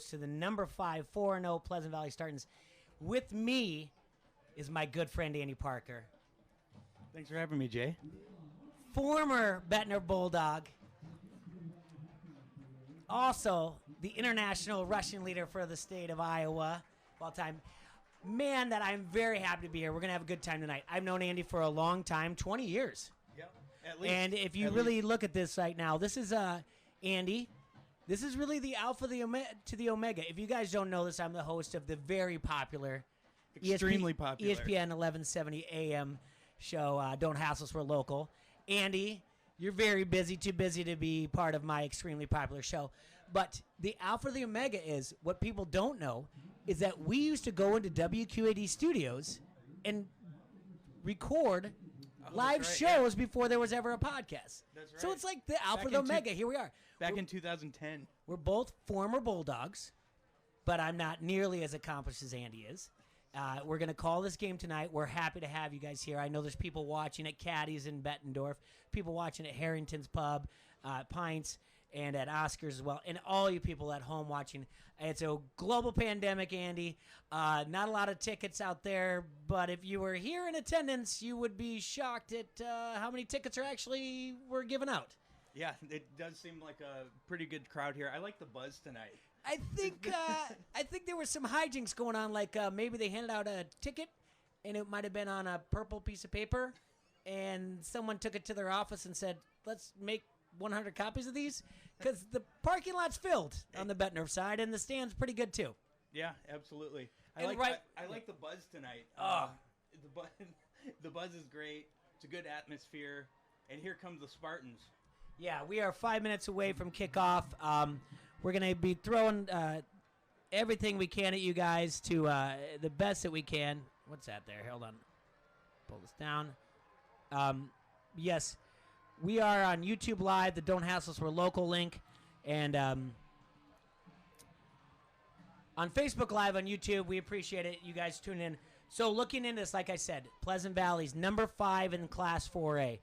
host to the number 5 4-0 Pleasant Valley Spartans. With me is my good friend Andy Parker. Thanks for having me, Jay. Former Bettendorf Bulldog. Also, the international rushing leader for the state of Iowa of all time. Man, that I'm very happy to be here. We're going to have a good time tonight. I've known Andy for a long time, 20 years. Yep, at least. And if you really look at this right now, this is Andy. This is really the alpha to the omega. If you guys don't know this, I'm the host of the very popular, extremely popular ESPN 1170 AM show, Don't Hassle Us, We're Local. Andy, you're very busy, too busy to be part of my extremely popular show. But the alpha to the omega is, what people don't know, is that we used to go into WQAD studios and record live shows before there was ever a podcast. That's right. So it's like the alpha to the omega. Here we are. Back in 2010. We're both former Bulldogs, but I'm not nearly as accomplished as Andy is. We're going to call this game tonight. We're happy to have you guys here. I know there's people watching at Caddy's in Bettendorf, people watching at Harrington's Pub, Pints, and at Oscars as well, and all you people at home watching. It's a global pandemic, Andy. Not a lot of tickets out there, but if you were here in attendance, you would be shocked at how many tickets were given out. Yeah, it does seem like a pretty good crowd here. I like the buzz tonight. I think there was some hijinks going on, like maybe they handed out a ticket, and it might have been on a purple piece of paper, and someone took it to their office and said, let's make 100 copies of these, because the parking lot's filled on the Bettendorf side, and the stand's pretty good, too. Yeah, absolutely. I like the buzz tonight. The buzz is great. It's a good atmosphere, and here comes the Spartans. Yeah, we are 5 minutes away from kickoff. We're going to be throwing everything we can at you guys to the best that we can. What's that there? Hold on. Pull this down. Yes, we are on YouTube Live, the Don't Hassle Us, We're Local link. And on Facebook Live on YouTube, we appreciate it. You guys tune in. So looking into this, like I said, Pleasant Valley's number 5 in Class 4A.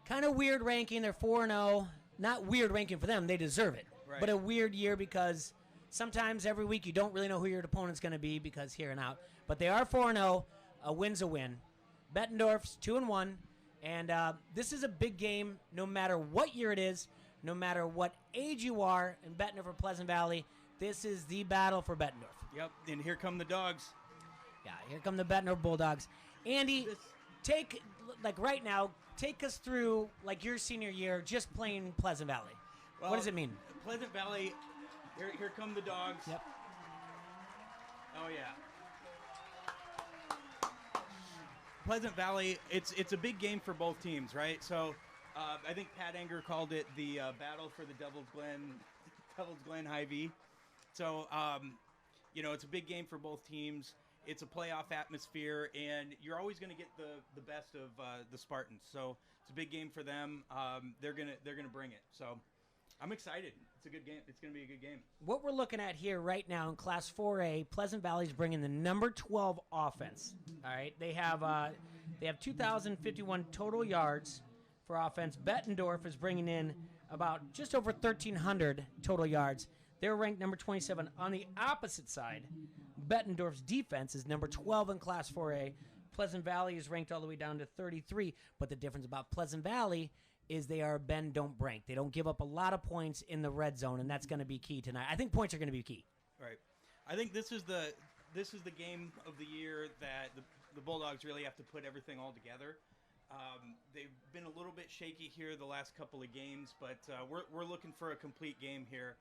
Kind of weird ranking. They're 4-0. Not weird ranking for them. They deserve it. Right. But a weird year because sometimes every week you don't really know who your opponent's going to be because here and out. But they are 4-0. A win's a win. Bettendorf's 2-1. And this is a big game no matter what year it is, no matter what age you are in Bettendorf or Pleasant Valley. This is the battle for Bettendorf. Yep, and here come the dogs. Yeah, here come the Bettendorf Bulldogs. Andy, right now, take us through, like, your senior year just playing Pleasant Valley. Well, what does it mean? Pleasant Valley, here come the dogs. Yep. Oh, yeah. Pleasant Valley, it's a big game for both teams, right? So I think Pat Anger called it the battle for the Devil's Glen Hy-Vee. So, it's a big game for both teams. It's a playoff atmosphere, and you're always going to get the best of the Spartans. So it's a big game for them. They're gonna bring it. So I'm excited. It's a good game. It's going to be a good game. What we're looking at here right now in Class 4A, Pleasant Valley's bringing the number 12 offense. All right, they have 2,051 total yards for offense. Bettendorf is bringing in about just over 1,300 total yards. They're ranked number 27. On the opposite side, Bettendorf's defense is number 12 in Class 4A. Pleasant Valley is ranked all the way down to 33. But the difference about Pleasant Valley is they are bend, don't break. They don't give up a lot of points in the red zone, and that's going to be key tonight. I think points are going to be key. Right. I think this is the game of the year that the Bulldogs really have to put everything all together. They've been a little bit shaky here the last couple of games, but we're looking for a complete game here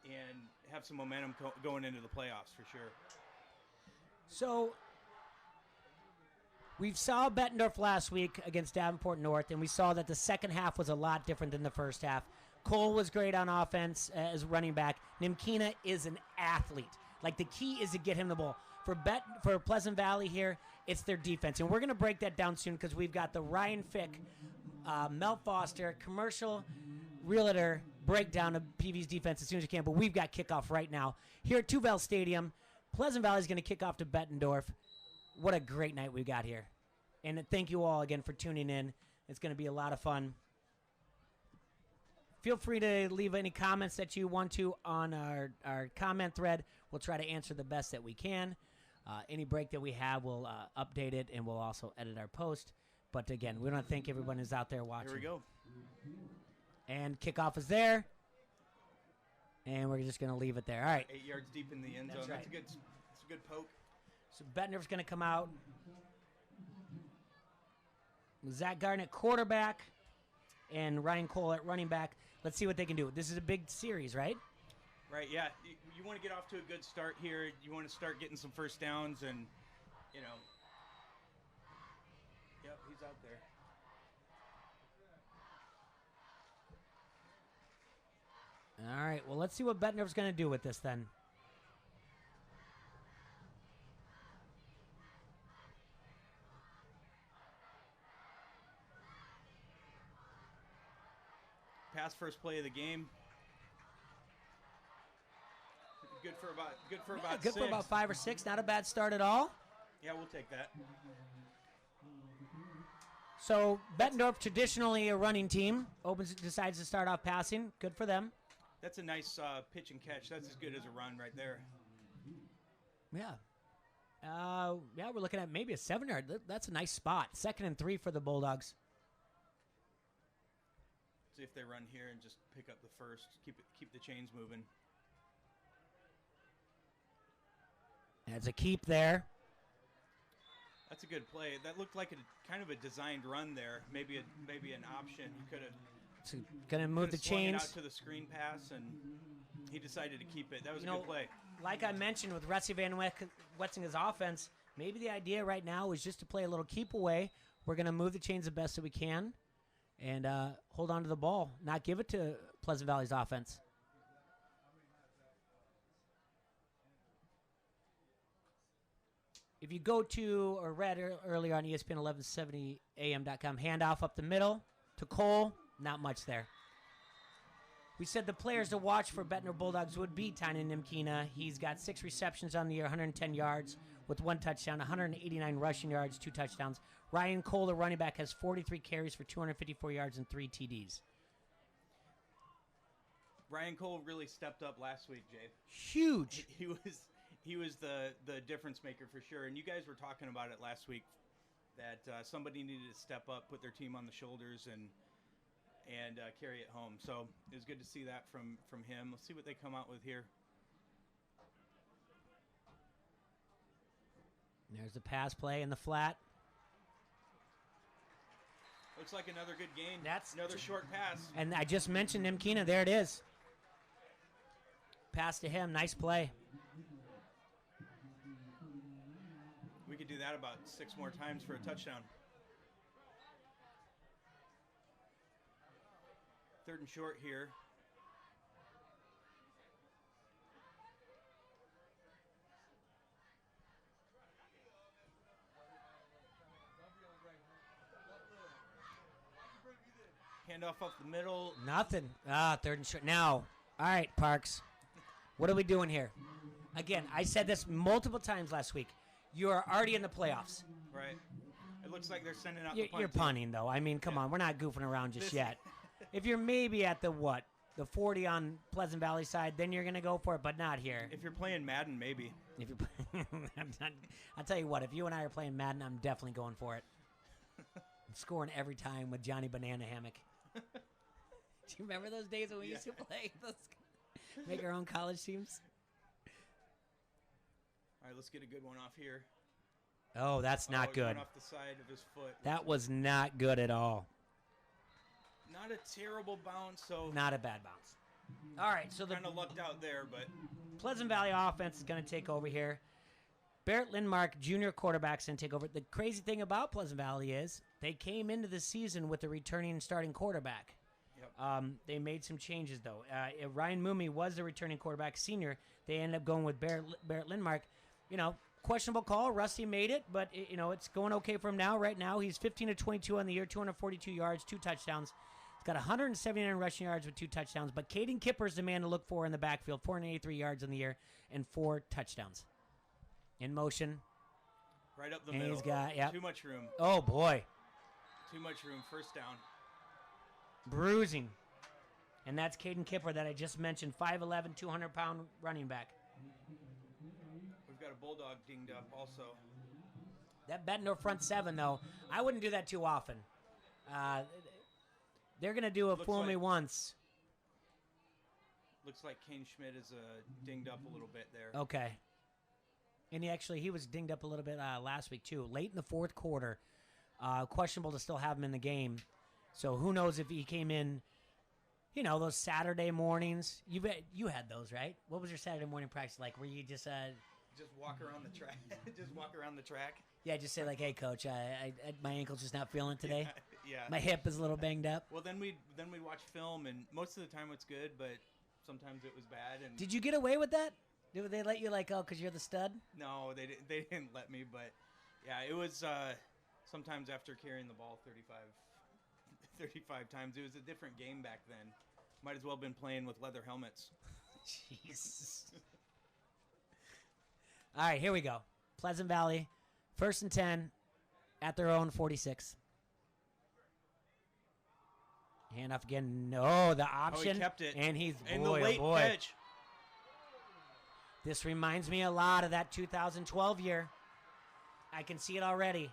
and have some momentum going into the playoffs for sure. So we saw Bettendorf last week against Davenport North, and we saw that the second half was a lot different than the first half. Cole was great on offense as running back. Nimkina is an athlete. Like, the key is to get him the ball. For Pleasant Valley here, it's their defense. And we're going to break that down soon because we've got the Ryan Fick, Mel Foster, commercial realtor breakdown of PV's defense as soon as you can. But we've got kickoff right now here at Tuval Stadium. Pleasant Valley is going to kick off to Bettendorf. What a great night we got here. And thank you all again for tuning in. It's going to be a lot of fun. Feel free to leave any comments that you want to on our comment thread. We'll try to answer the best that we can. Any break that we have, we'll update it, and we'll also edit our post. But, again, we want to thank everyone who's out there watching. Here we go. And kickoff is there. And we're just going to leave it there. All right. 8 yards deep in the end zone. That's right. That's a good poke. So Bettendorf's going to come out. Zach Garnett, quarterback, and Ryan Cole at running back. Let's see what they can do. This is a big series, right? Right, yeah. You want to get off to a good start here. You want to start getting some first downs and, you know. Yep, he's out there. All right, well, let's see what Bettendorf's going to do with this then. Pass first play of the game. Good for about Good 6. for about 5 or 6. Not a bad start at all. Yeah, we'll take that. So Bettendorf, traditionally a running team, decides to start off passing. Good for them. That's a nice pitch and catch. That's as good as a run right there. Yeah. Yeah, we're looking at maybe a 7-yard. That's a nice spot. 2nd and 3 for the Bulldogs. See if they run here and just pick up the first. Keep the chains moving. That's a keep there. That's a good play. That looked like a kind of a designed run there. Maybe an option. You could have. Going to move the chains chains. out to the screen pass, and he decided to keep it. That was a good play. Like I mentioned with Rusty Van Wetzinger's offense, maybe the idea right now is just to play a little keep away. We're going to move the chains the best that we can and hold on to the ball, not give it to Pleasant Valley's offense. If you go to, or read earlier on ESPN 1170am.com, handoff up the middle to Cole, not much there. We said the players to watch for Bettendorf Bulldogs would be Tynan Nimkina. He's got 6 receptions on the year, 110 yards with 1 touchdown, 189 rushing yards, 2 touchdowns. Ryan Cole, the running back, has 43 carries for 254 yards and 3 TDs. Ryan Cole really stepped up last week, Jay. Huge. He was the difference maker for sure. And you guys were talking about it last week that somebody needed to step up, put their team on the shoulders, and carry it home. So it was good to see that from him. Let's see what they come out with here. There's the pass play in the flat. Looks like another good gain. That's another short pass. And I just mentioned Nimkina. There it is. Pass to him. Nice play. We could do that about 6 more times for a touchdown. 3rd and short here. Handoff off the middle. Nothing. 3rd and short. Now, all right, Parks. What are we doing here? Again, I said this multiple times last week. You are already in the playoffs. Right. It looks like they're sending out You're, the punt you're punting, though. I mean, come on. We're not goofing around just yet. If you're maybe at the 40 on Pleasant Valley side, then you're going to go for it, but not here. If you're playing Madden, maybe. If you're, I'll tell you what. If you and I are playing Madden, I'm definitely going for it. I'm scoring every time with Johnny Banana Hammock. Do you remember those days when we used to play those, make our own college teams? All right, let's get a good one off here. Oh, that's not good. Went off the side of his foot. That was not good at all. Not a terrible bounce, so not a bad bounce. All right, so the kind of lucked out there, but Pleasant Valley offense is going to take over here. Barrett Lindmark, junior quarterback's going to take over. The crazy thing about Pleasant Valley is they came into the season with a returning starting quarterback. Yep. They made some changes, though. Ryan Moomey was the returning quarterback, senior. They ended up going with Barrett Lindmark. You know, questionable call. Rusty made it, but, it's going okay for him now. Right now, he's 15 of 22 on the year, 242 yards, 2 touchdowns. He's got 179 rushing yards with 2 touchdowns. But Caden Kipper's the man to look for in the backfield, 483 yards on the year and 4 touchdowns. In motion. Right up the and middle. He's got, Too much room. Oh, boy. Too much room. First down. Bruising. And that's Caden Kipper that I just mentioned, 5'11", 200-pound running back. We've got a Bulldog dinged up also. That Bettendorf front seven, though, I wouldn't do that too often. They're going to do a fool me once. Looks like Kane Schmidt is dinged up a little bit there. Okay. And he was dinged up a little bit last week, too. Late in the fourth quarter. Questionable to still have him in the game. So who knows if he came in, those Saturday mornings. You had those, right? What was your Saturday morning practice like? Were you just walk around the track? Just walk around the track? Yeah, just say like, hey, coach, my ankle's just not feeling today. Yeah. My hip is a little banged up. Well, then we'd watch film, and most of the time it's good, but sometimes it was bad. And did you get away with that? Did they let you because you're the stud? No, they didn't let me. But yeah, it was sometimes after carrying the ball 35 times. It was a different game back then. Might as well have been playing with leather helmets. Jeez. All right, here we go. Pleasant Valley, 1st and 10 at their own 46. Hand off again. No, the option. He kept it. And he's and the late pitch. This reminds me a lot of that 2012 year. I can see it already.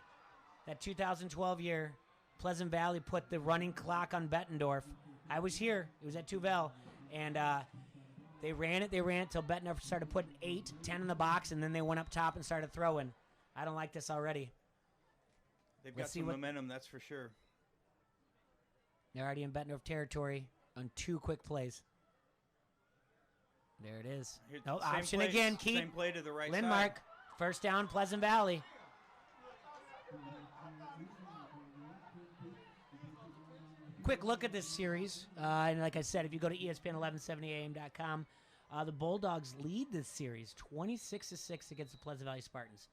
That 2012 year, Pleasant Valley put the running clock on Bettendorf. I was here. It was at Tuvel. And they ran it until Bettendorf started putting 8, 10 in the box, and then they went up top and started throwing. I don't like this already. They've got some momentum, that's for sure. They're already in Bettendorf territory on 2 quick plays. There it is. No, option play, again. Keep. Same play to the right Lindmark, side. first down, Pleasant Valley. Quick look at this series. And like I said, if you go to ESPN1170am.com, the Bulldogs lead this series 26-6 against the Pleasant Valley Spartans.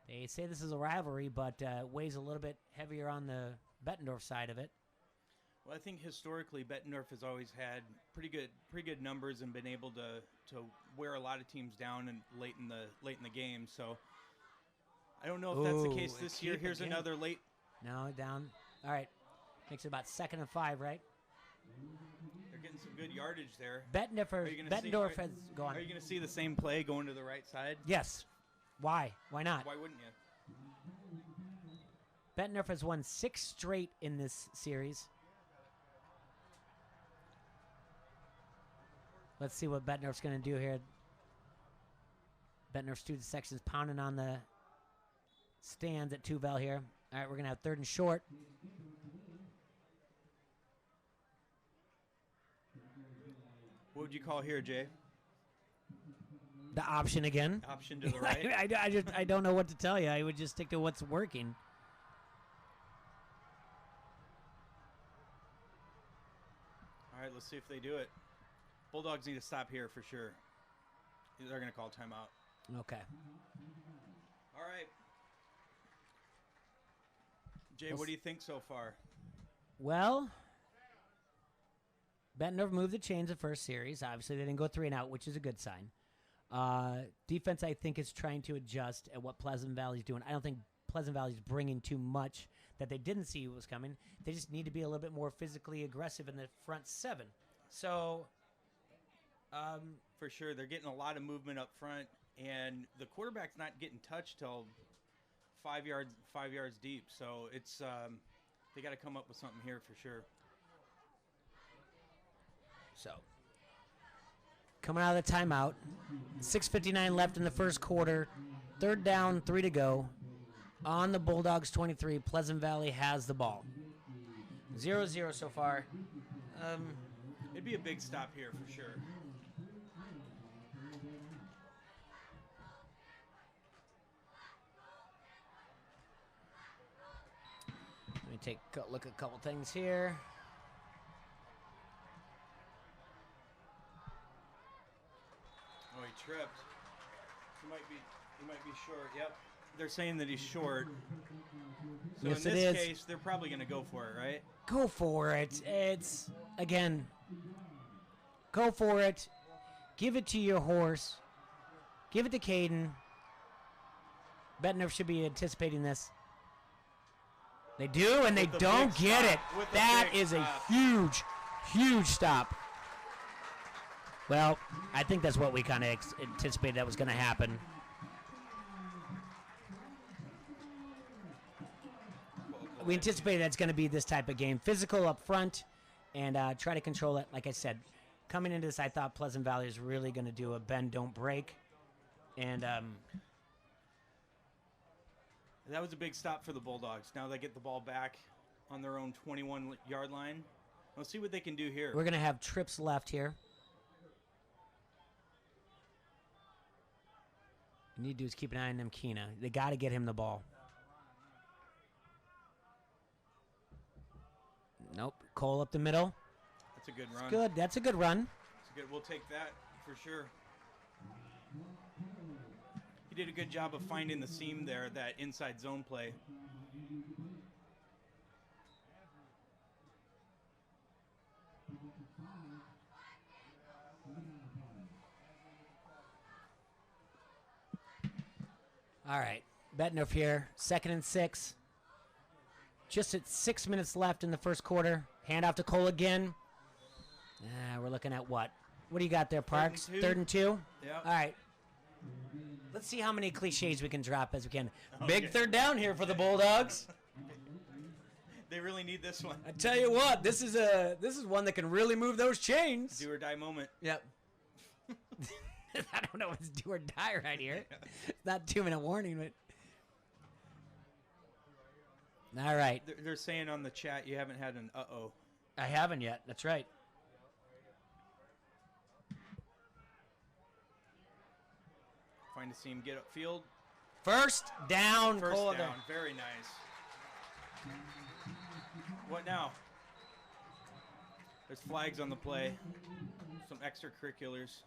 They say this is a rivalry, but weighs a little bit heavier on the Bettendorf side of it. Well, I think historically Bettendorf has always had pretty good numbers and been able to wear a lot of teams down and late in the game. So I don't know if that's the case this year. Here's another late. No, down. All right, makes it about 2nd and 5, right? They're getting some good yardage there. Bettendorf has gone. Are you going to see the same play going to the right side? Yes. Why? Why not? Why wouldn't you? Bettendorf has won 6 straight in this series. Let's see what Bettendorf's going to do here. Bettendorf student section's pounding on the stands at Tuvel here. All right, we're going to have 3rd and short. What would you call here, Jay? The option again. Option to the right. I don't know what to tell you. I would just stick to what's working. All right, let's see if they do it. Bulldogs need to stop here for sure. They're going to call timeout. Okay. All right. Jay, what do you think so far? Well, Bettendorf moved the chains the first series. Obviously, they didn't go 3 and out, which is a good sign. Defense, I think, is trying to adjust at what Pleasant Valley's doing. I don't think Pleasant Valley's bringing too much that they didn't see was coming. They just need to be a little bit more physically aggressive in the front 7. So, for sure, they're getting a lot of movement up front, and the quarterback's not getting touched till 5 yards deep. So it's they got to come up with something here for sure. So, coming out of the timeout, 6:59 left in the first quarter, 3rd down, 3 to go. On the Bulldogs 23, Pleasant Valley has the ball. 0-0 so far. It'd be a big stop here for sure. Let me take a look at a couple things here. Oh, he tripped. He might be short. Yep. They're saying that he's short. So Yes, in it this is. case, they're probably going to go for it, right? Go for it. It's, again, go for it. Give it to your horse. Give it to Caden. Bettendorf should be anticipating this. They do, and they With the don't big get stop. it. With the That big is a stop. huge, huge stop. Well, I think that's what we kind of anticipated that was going to happen. We anticipated that's going to be this type of game. Physical up front and try to control it. Like I said, coming into this, I thought Pleasant Valley was really going to do a bend, don't break. And that was a big stop for the Bulldogs. Now they get the ball back on their own 21-yard line. Let's see what they can do here. We're going to have trips left here. You need to do is keep an eye on them Keena. They got to get him the ball. Nope. Cole up the middle. That's a good run. Good. That's a good run. That's good. We'll take that for sure. He did a good job of finding the seam there, that inside zone play. All right. Bettendorf here. 2nd and 6. Just at 6 minutes left in the first quarter. Hand off to Cole again. We're looking at what? What do you got there, Parks? 3rd and 2? Yeah. All right. Let's see how many cliches we can drop as we can. Big 3rd down here for the Bulldogs. They really need this one. I tell you what, this is one that can really move those chains. Do or die moment. Yep. I don't know if it's do or die right here. It's not 2-minute warning, but all right. They're saying on the chat you haven't had an uh-oh. I haven't yet. That's right. Find a seam, get upfield. First down. First Cole down. Very nice. What now? There's flags on the play. Some extracurriculars.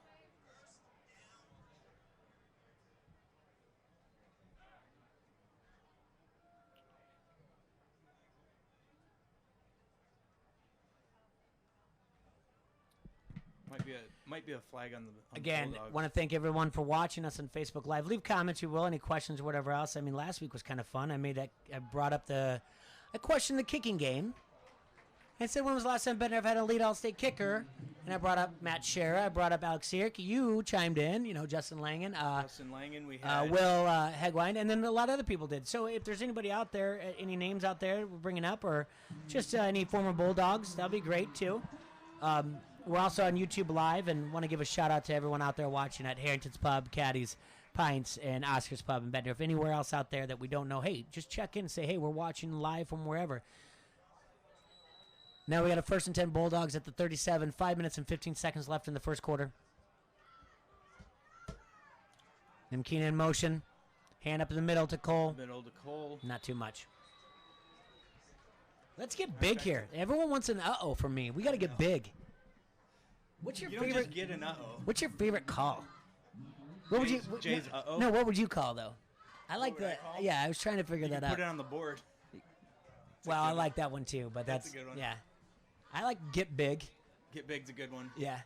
Might be a flag on the Again, Bulldogs. want to thank everyone for watching us on Facebook Live. Leave comments, you will, any questions or whatever else. I mean, last week was kind of fun. I brought up I questioned the kicking game. I said, when was the last time Bettendorf had a lead all-state kicker? And I brought up Matt Shera. I brought up Alex Sierk. You chimed in, Justin Langen. Justin Langen, we had. Will Hegwine, and then a lot of other people did. So if there's anybody out there, any names out there we're bringing up, or just any former Bulldogs, that'd be great, too. We're also on YouTube Live, and want to give a shout-out to everyone out there watching at Harrington's Pub, Caddy's, Pints, and Oscar's Pub in Bettendorf. Anywhere else out there that we don't know, hey, just check in and say, hey, we're watching live from wherever. Now we got a 1st and 10 Bulldogs at the 37, 5 minutes and 15 seconds left in the first quarter. Them Keena in motion. Hand up in the middle to Cole. Middle to Cole. Not too much. Let's get big here. Everyone wants an uh-oh from me. We got to get big. What's your favorite? Don't just get an uh-oh. What's your favorite call? What would you? Jay's uh-oh? No, what would you call though? I like would I that. call? Yeah, I was trying to figure that out. Put it on the board. Well, I like that one too, but that's a good one. Yeah, I like get big. Get big's a good one. Yeah,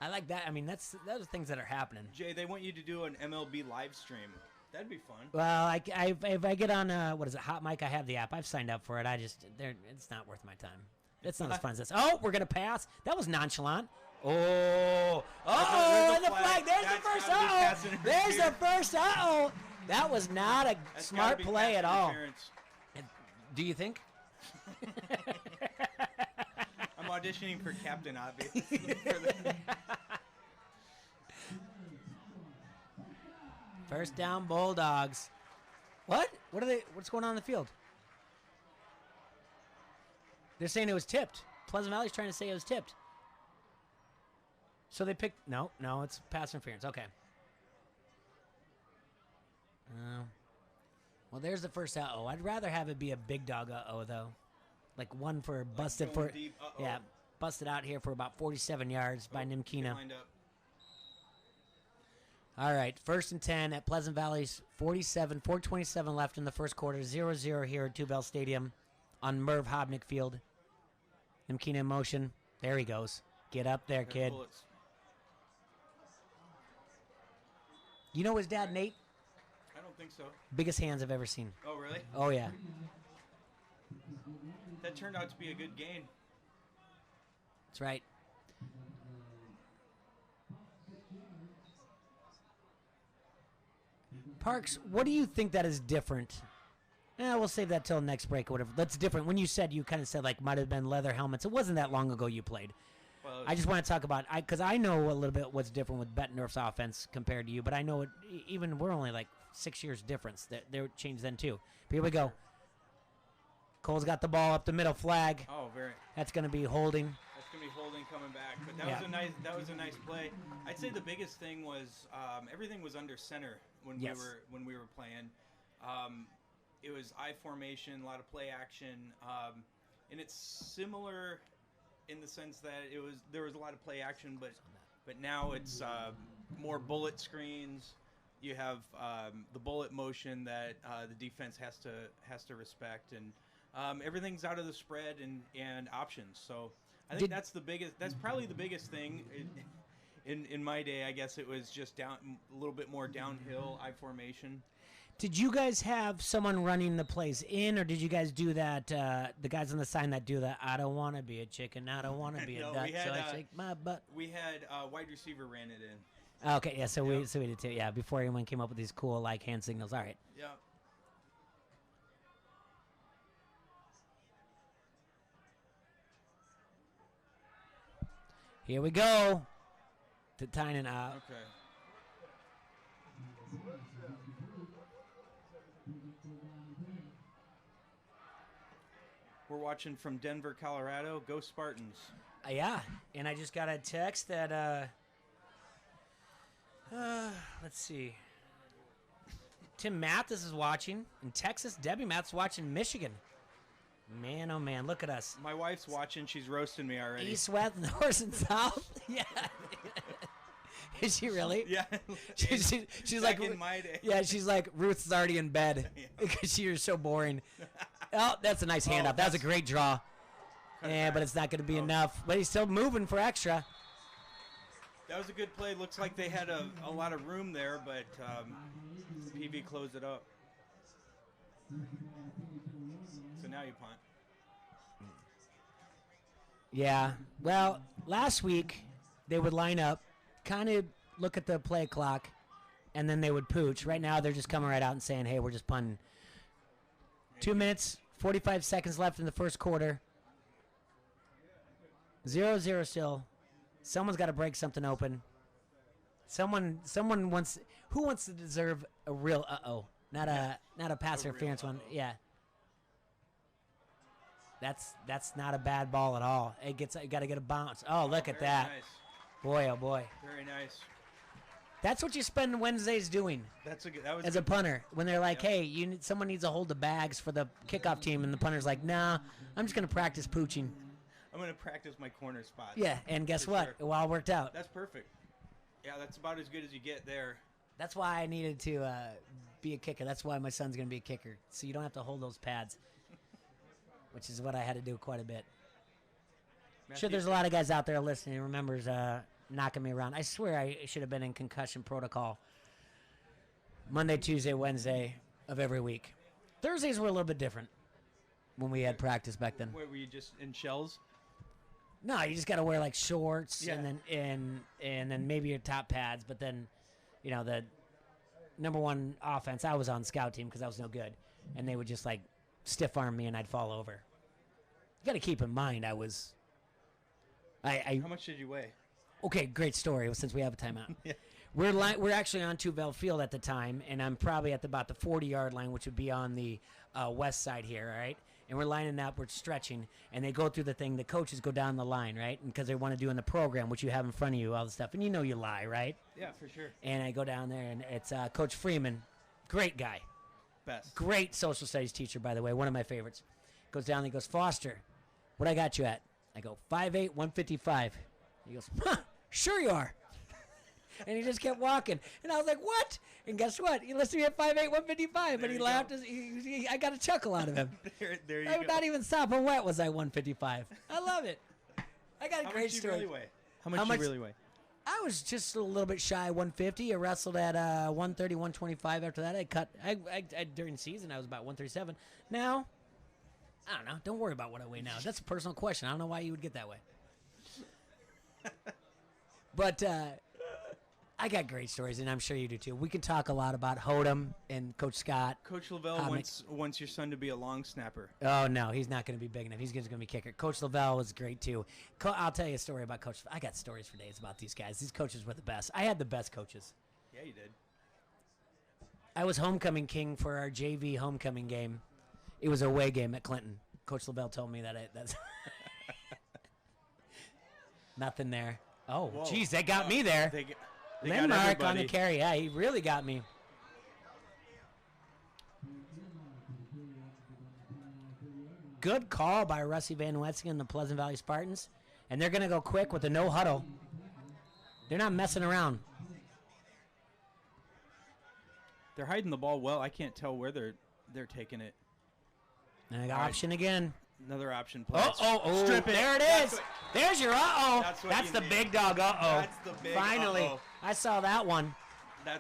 I like that. I mean, those are things that are happening. Jay, they want you to do an MLB live stream. That'd be fun. Well, if I get on what is it, Hot Mic? I have the app. I've signed up for it. It's not worth my time. It's not as fun as this. Oh, we're gonna pass. That was nonchalant. Oh, and the flag. There's the first uh-oh. There's the first uh-oh. That was not a smart play at all. Do you think? I'm auditioning for captain, obviously. First down, Bulldogs. What? What's going on in the field? They're saying it was tipped. Pleasant Valley's trying to say it was tipped. So they picked... No, it's pass interference. Okay. Well, there's the first uh-oh. I'd rather have it be a big dog uh-oh, though. Like one for busted for... Deep, yeah, busted out here for about 47 yards by Nimkina. All right, 1st and 10 at Pleasant Valley's 47, 4:27 left in the first quarter, 0-0 here at Tubell Stadium on Merv Hobnick Field. Nimkina in motion. There he goes. Get up there, kid. Bullets. You know his dad, Nate? I don't think so. Biggest hands I've ever seen. Oh, really? Oh, yeah. That turned out to be a good gain. That's right. Parks, what do you think that is different? We'll save that till next break or whatever. That's different. When you said, you kind of said like might have been leather helmets. It wasn't that long ago you played. Well, I just want to talk about, because I know a little bit what's different with Bettendorf's offense compared to you, but I know even we're only like 6 years difference. They're changed then too. But here we go. Cole's got the ball up the middle, flag. Oh, very. That's going to be holding. That's gonna be holding coming back, but that was a nice play. I'd say the biggest thing was everything was under center when we were playing. It was I formation, a lot of play action, and it's similar in the sense that there was a lot of play action, but now it's more bullet screens. You have the bullet motion that the defense has to respect, and everything's out of the spread and options. So I think that's probably the biggest thing. In my day, I guess it was just a little bit more downhill I formation. Did you guys have someone running the plays in, or did you guys do that? The guys on the sign that do that. I don't want to be a chicken. I don't want to be a duck. So I shake my butt. We had wide receiver ran it in. Okay, yeah. So we did too. Yeah, before anyone came up with these cool like hand signals. All right. Yeah. Here we go. To Tynan out. Okay. We're watching from Denver, Colorado. Go Spartans. Yeah, and I just got a text that, let's see. Tim Mathis is watching in Texas. Debbie Mathis watching Michigan. Man, oh man, look at us. My wife's watching. She's roasting me already. East, west, north, and south. Yeah. Is she really? Yeah. She's like, in my day. Yeah, she's like, Ruth's already in bed because she was so boring. Oh, that's a nice handoff. That was a great draw. Yeah, but it's not going to be enough. But he's still moving for extra. That was a good play. Looks like they had a lot of room there, but PV closed it up. So now you punt. Yeah. Well, last week they would line up, kind of look at the play clock, and then they would pooch. Right now they're just coming right out and saying, hey, we're just punting. 2 minutes, 45 seconds left in the first quarter. 0-0 still. Someone's got to break something open. Someone wants. Who wants to deserve a real not a pass interference one. Yeah. That's not a bad ball at all. It got to get a bounce. Oh, look at that. Nice. Boy, oh boy. Very nice. That's what you spend Wednesdays doing. That was as a punter. When they're like, hey, someone needs to hold the bags for the kickoff team, and the punter's like, nah, I'm just going to practice pooching. I'm going to practice my corner spot. Yeah, and guess what? Sure. It all worked out. That's perfect. Yeah, that's about as good as you get there. That's why I needed to be a kicker. That's why my son's going to be a kicker, so you don't have to hold those pads, which is what I had to do quite a bit. Sure, there's a lot of guys out there listening who remembers knocking me around. I swear I should have been in concussion protocol Monday, Tuesday, Wednesday of every week. Thursdays were a little bit different when we had practice back then. Where were you just in shells? No, you just got to wear like shorts and then maybe your top pads. But then, the number one offense, I was on scout team because I was no good, and they would just like stiff arm me and I'd fall over. You got to keep in mind I was. How much did you weigh? Okay, great story. Since we have a timeout, we're actually on Tuvell Field at the time, and I'm probably at about the 40-yard line, which would be on the west side here, all right? And we're lining up, we're stretching, and they go through the thing. The coaches go down the line, right? Because they want to do in the program, which you have in front of you, all the stuff, and you lie, right? Yeah, for sure. And I go down there, and it's Coach Freeman, great guy, best, great social studies teacher, by the way, one of my favorites. Goes down, and he goes, Foster, what I got you at? I go, 5'8", 155. He goes, sure you are. And he just kept walking. And I was like, what? And guess what? He listed me at 5'8", 155. But he laughed. I got a chuckle out of him. there you go. Not even sopping wet was I 155. I love it. I got a great story. How much you really weigh? I was just a little bit shy of 150. I wrestled at 130, 125 after that. I during the season, I was about 137. Now, I don't know. Don't worry about what I weigh now. That's a personal question. I don't know why you would get that way. But I got great stories, and I'm sure you do too. We can talk a lot about Hodem and Coach Scott. Coach Lavelle wants your son to be a long snapper. Oh, no, he's not going to be big enough. He's just going to be kicker. Coach Lavelle was great too. I'll tell you a story about Coach. I got stories for days about these guys. These coaches were the best. I had the best coaches. Yeah, you did. I was homecoming king for our JV homecoming game. It was a away game at Clinton. Coach Lavelle told me that's nothing there. Oh, geez, that got me there. They Lindmark on the carry. Yeah, he really got me. Good call by Russie Van Wetzingen and the Pleasant Valley Spartans. And they're going to go quick with a no huddle. They're not messing around. They're hiding the ball well. I can't tell where they're taking it. And I got option again. Another option play. Oh. Strip it. There it is. There's your uh-oh. That's the big dog uh-oh. That's the big Finally. uh-oh. I saw that one.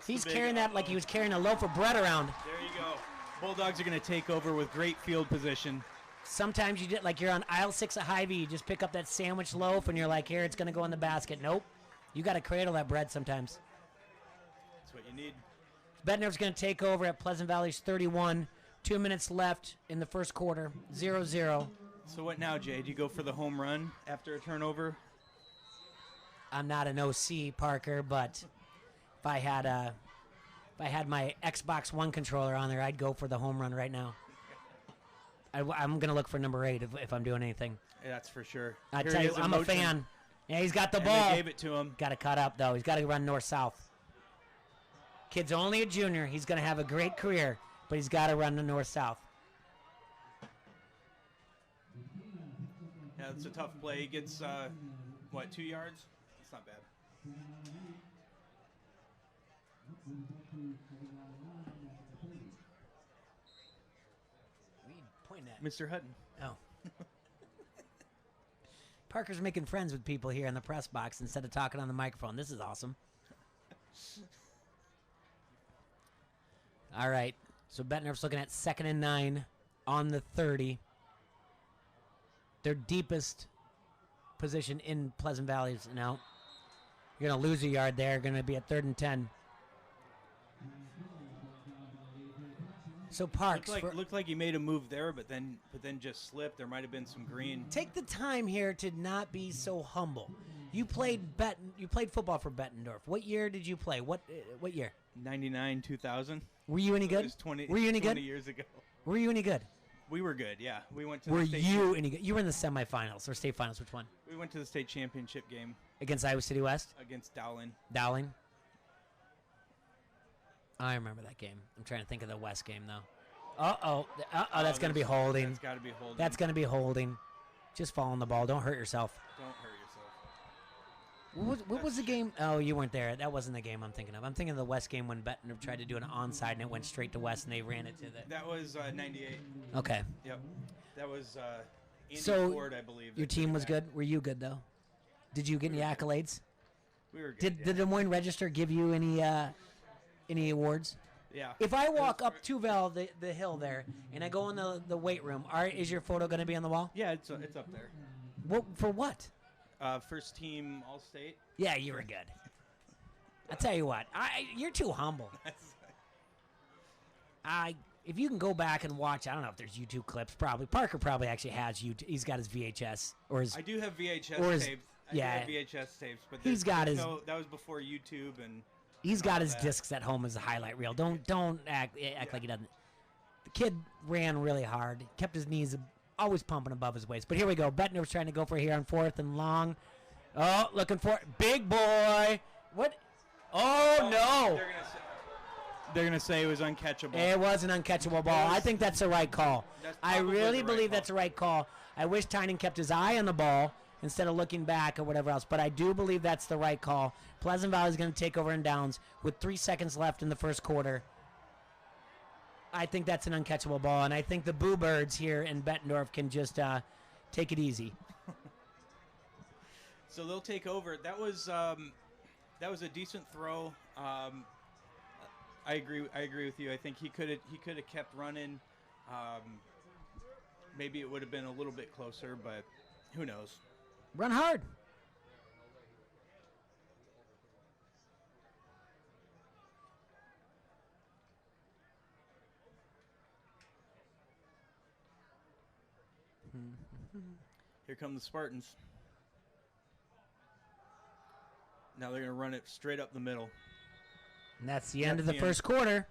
He's carrying that like he was carrying a loaf of bread around. There you go. Bulldogs are going to take over with great field position. Sometimes you did like you're on aisle 6 at Hy-Vee. You just pick up that sandwich loaf and you're like, here, it's going to go in the basket. Nope. You got to cradle that bread sometimes. That's what you need. Bettendorf's going to take over at Pleasant Valley's 31. 2 minutes left in the first quarter. 0-0. So what now, Jay? Do you go for the home run after a turnover? I'm not an OC, Parker, but if I had my Xbox One controller on there, I'd go for the home run right now. I'm going to look for number 8 if I'm doing anything. Yeah, that's for sure. I tell you, I'm a fan. Yeah, he's got the ball. They gave it to him. Got to cut up, though. He's got to run north-south. Kid's only a junior. He's going to have a great career, but he's got to run the north-south. Yeah, it's a tough play. He gets, 2 yards? That's not bad. What are you pointing at? Mr. Hutton. Oh. Parker's making friends with people here in the press box instead of talking on the microphone. This is awesome. All right. So Bettendorf's looking at 2nd and 9 on the 30. Their deepest position in Pleasant Valley is now. You're going to lose a yard there. Going to be at 3rd and 10. So Parks looked like he made a move there, but then just slipped. There might have been some green. Take the time here to not be so humble. You played football for Bettendorf. What year did you play? What year? 99, 2000. Were you any good? Were you any good? 20 years ago. Were you any good? We were good, yeah. We went to Were you any good? You were in the semifinals or state finals. Which one? We went to the state championship game. Against Iowa City West? Against Dowling. Dowling? I remember that game. I'm trying to think of the West game, though. Uh-oh. That's going to be holding. That's got to be holding. That's going to be holding. Just fall on the ball. Don't hurt yourself. Don't hurt yourself. What was the game? Oh, you weren't there. That wasn't the game I'm thinking of. I'm thinking of the West game when Bettendorf tried to do an onside and it went straight to West and they ran it to the... That was 98. Okay. Yep. That was Andy Ford, I believe. Your team was good? Were you good, though? Did you get any accolades? We were good. Did the Des Moines Register give you any awards? Yeah. If I walk up to Val, the hill there, and I go in the weight room, is your photo going to be on the wall? Yeah, it's up there. For what? First team All-State. Yeah, you were good. I tell you what, you're too humble. If you can go back and watch, I don't know if there's YouTube clips. Probably Parker probably actually has YouTube. He's got his VHS or his. I do have VHS tapes. Yeah, I do have VHS tapes, but he's got his. That was before YouTube and. He's got his discs at home as a highlight reel. Don't act like he doesn't. The kid ran really hard, kept his knees always pumping above his waist. But here we go. Bettendorf's trying to go for here on 4th and long. Oh, looking for it. Big boy. What? Oh, no. They're going to say it was uncatchable. It was an uncatchable ball. I think that's the right call. I really believe that's the right call. I wish Tynan kept his eye on the ball instead of looking back or whatever else. But I do believe that's the right call. Pleasant Valley is going to take over in downs with 3 seconds left in the first quarter. I think that's an uncatchable ball, and I think the Boo Birds here in Bettendorf can just take it easy. So they'll take over. That was a decent throw. I agree with you. I think he could have kept running. Maybe it would have been a little bit closer, but who knows? Run hard. Here come the Spartans. Now they're going to run it straight up the middle. And that's the end of the first quarter.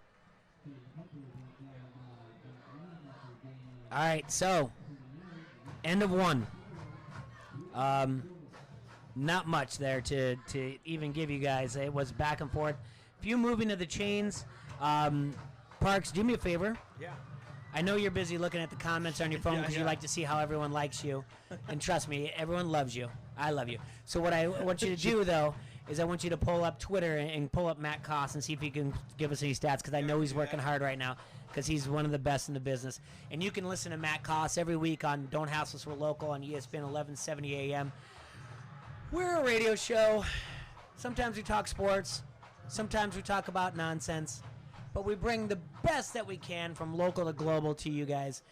All right, so end of one. Not much there to even give you guys. It was back and forth. Few moving of the chains. Parks, do me a favor. Yeah. I know you're busy looking at the comments on your phone because you like to see how everyone likes you. And trust me, everyone loves you. I love you. So what I want you to do, though, is I want you to pull up Twitter and pull up Matt Koss and see if he can give us any stats, because I know he's working hard right now because he's one of the best in the business. And you can listen to Matt Koss every week on Don't Hassle Us, We're Local on ESPN 1170 AM. We're a radio show. Sometimes we talk sports. Sometimes we talk about nonsense. But we bring the best that we can from local to global to you guys.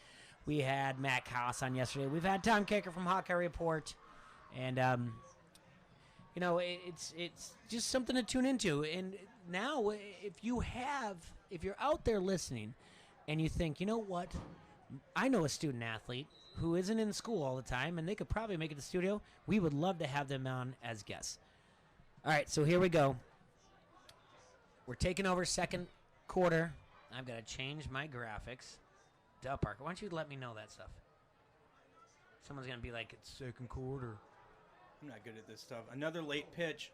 We had Matt Koss on yesterday. We've had Tom Kaker from Hawkeye Report. And, you know, it's just something to tune into. And now, if you're out there listening and you think, you know what, I know a student athlete who isn't in school all the time and they could probably make it to the studio, we would love to have them on as guests. All right, so here we go. We're taking over second quarter. I've got to change my graphics. Duh, Parker, why don't you let me know that stuff? Someone's going to be like, it's second quarter. I'm not good at this stuff. Another late pitch.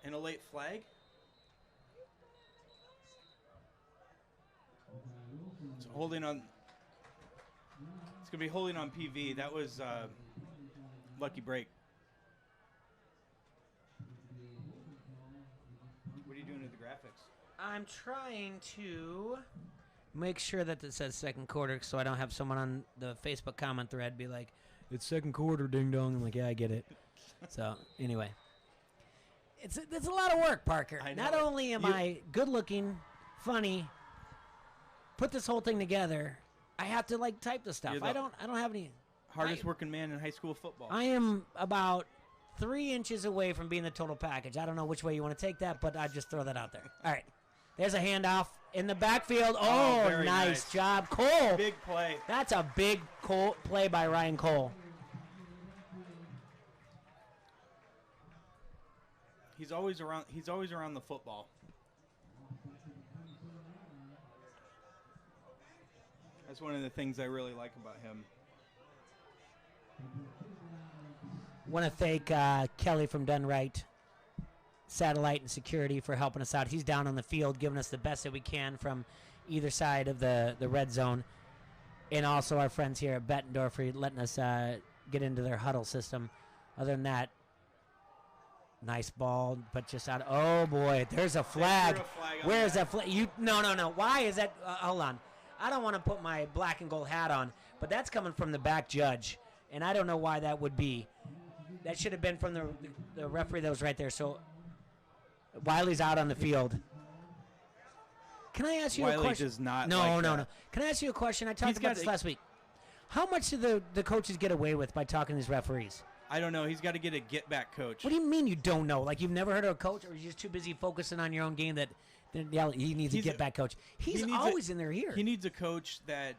And a late flag. It's holding on. It's going to be holding on PV. That was lucky break. What are you doing to the graphics? I'm trying to make sure that it says second quarter so I don't have someone on the Facebook comment thread be like, it's second quarter, ding dong. I'm like, yeah, I get it. So, anyway. It's a lot of work, Parker. Not only am I good looking, funny, put this whole thing together, I have to like type the stuff. I don't have any hardest working man in high school football. I am about 3 inches away from being the total package. I don't know which way you want to take that, but I just throw that out there. All right. There's a handoff in the backfield. Oh, nice job. Cole. Big play. That's a big play by Ryan Cole. He's always around the football. That's one of the things I really like about him. Want to thank Kelly from Done Right Satellite and Security for helping us out. He's down on the field giving us the best that we can from either side of the red zone. And also our friends here at Bettendorf for letting us get into their huddle system. Other than that, nice ball, but just out. Oh, boy, there's a flag. Where's that flag? No. Why is that? Hold on. I don't want to put my black and gold hat on, but that's coming from the back judge, and I don't know why that would be. That should have been from the referee that was right there. So Wiley's out on the field. Can I ask you a question? Wiley does not. No. Can I ask you a question? I talked about this last week. How much do the coaches get away with by talking to these referees? I don't know. He's got to get a get-back coach. What do you mean you don't know? Like you've never heard of a coach, or you're just too busy focusing on your own game that he needs a get-back coach? He's always in their ear. He needs a coach that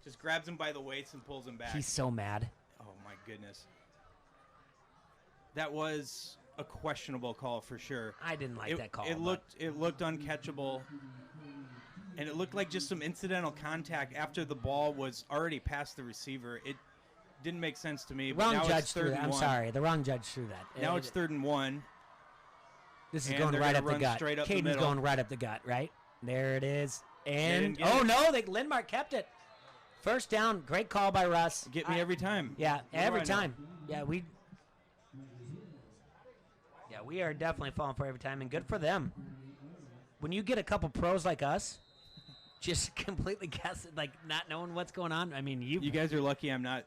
just grabs him by the weights and pulls him back. He's so mad. Oh, my goodness. That was a questionable call for sure. I didn't like that call. It looked uncatchable, and it looked like just some incidental contact after the ball was already past the receiver. It didn't make sense to me. Wrong judge threw that. I'm sorry. The wrong judge threw that. Now it's 3rd and 1. This is going right up the gut. Caden's going right up the gut, right? There it is. And, Lindmark kept it. First down. Great call by Russ. Get me every time. Yeah, every time. Yeah, we are definitely falling for every time, and good for them. When you get a couple pros like us, just completely guessing, like not knowing what's going on. I mean, you guys are lucky I'm not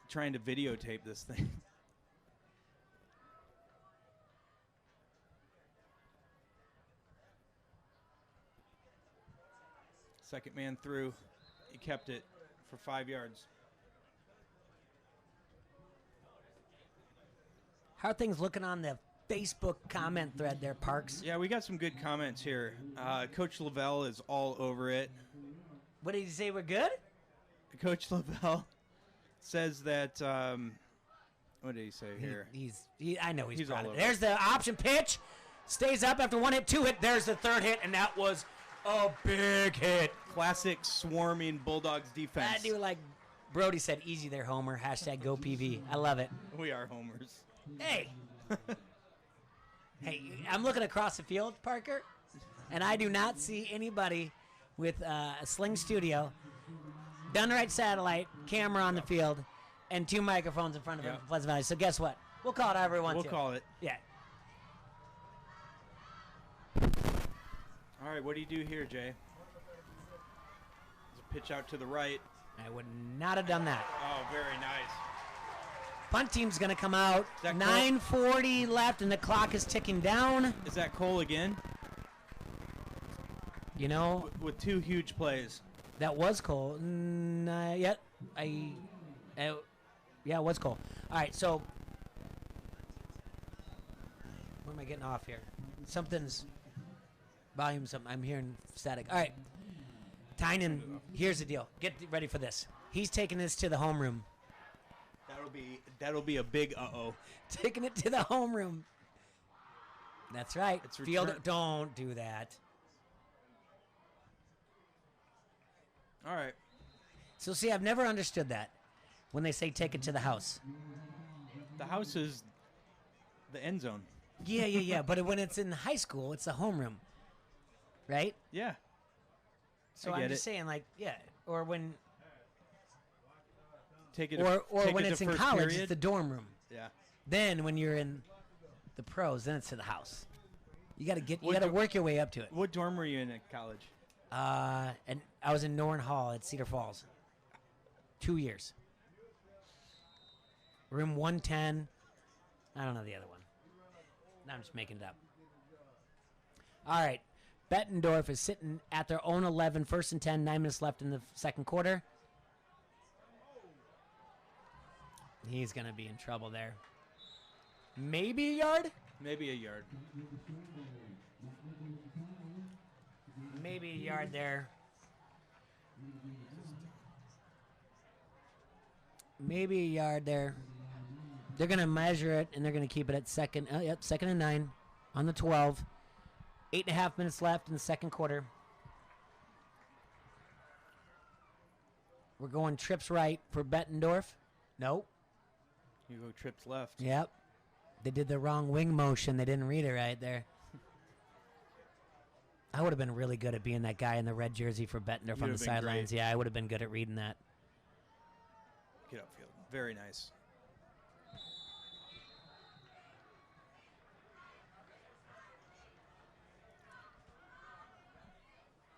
trying to videotape this thing. Second man through. He kept it for 5 yards. How are things looking on the Facebook comment thread there, Parks? Yeah, we got some good comments here. Coach Lavelle is all over it. What did he say? We're good? Coach Lavelle says that. What did he say here? I know he's proud all of it. over. There's the option pitch. Stays up after 1 hit, 2 hit. There's the 3rd hit, and that was a big hit. Classic swarming Bulldogs defense. That dude, like Brody said, easy there, Homer. # go PV. I love it. We are homers. Hey. Hey, I'm looking across the field, Parker, and I do not see anybody with a Sling Studio, done right satellite, camera on the field, and 2 microphones in front of him Yep. for Pleasant Valley. So guess what? We'll call it however we want We'll to. call it. Yeah. All right, what do you do here, Jay? There's a pitch out to the right. I would not have done that. Oh, very nice. Punt team's going to come out. Is that 9:40 left, and the clock is ticking down. Is that Cole again? You know, With 2 huge plays. that was Cole. Yeah, it was Cole. All right, so where am I getting off here? Something's volume. Something I'm hearing static. All right, Tynan. Here's the deal. Get ready for this. He's taking this to the homeroom. That'll be a big uh-oh. Taking it to the homeroom. That's right. It's Field. return- Don't do that. All right. So see, I've never understood that when they say take it to the house. The house is the end zone. Yeah. But when it's in high school, it's the homeroom, right? Yeah. So I I'm get just it. saying, like, yeah, or when, Take it. or take when it it's to in first college, period. it's the dorm room. Yeah. Then when you're in the pros, then it's to the house. You got to What do- work your way up to it. What dorm were you in at college? And I was in Norton Hall at Cedar Falls. 2 years. Room 110. I don't know the other one. No, I'm just making it up. All right. Bettendorf is sitting at their own 11, 1st and 10, 9 minutes left in the second quarter. He's going to be in trouble there. Maybe a yard? Maybe a yard. Maybe a yard there. Maybe a yard there. They're going to measure it, and they're going to keep it at second. Second and 9 on the 12. 8.5 minutes left in the second quarter. We're going trips right for Bettendorf. Nope. You go trips left. Yep. They did the wrong wing motion. They didn't read it right there. I would have been really good at being that guy in the red jersey for Bettendorf on the You'd have been sidelines. great. Yeah, I would have been good at reading that. Get upfield. Very nice.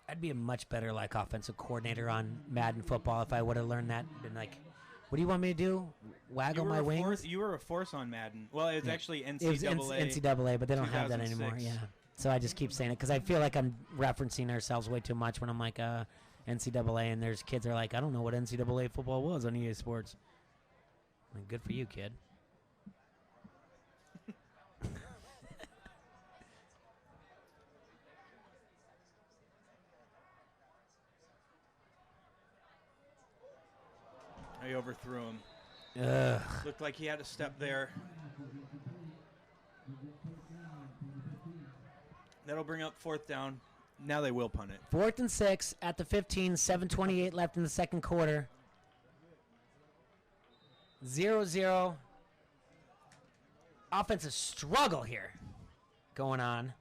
I'd be a much better like offensive coordinator on Madden football if I would have learned that. Been like, what do you want me to do? Waggle my wings? You were a force on Madden. Well, it was actually NCAA. It was NCAA, but they don't have that anymore. 2006. Yeah. So I just keep saying it because I feel like I'm referencing ourselves way too much when I'm like NCAA, and there's kids that are like, I don't know what NCAA football was on EA Sports. Like, good for you, kid. I overthrew him. Ugh. Looked like he had a step there. That'll bring up 4th down. Now they will punt it. 4th and 6 at the 15, 7:28 left in the second quarter. 0-0. Offensive struggle here going on.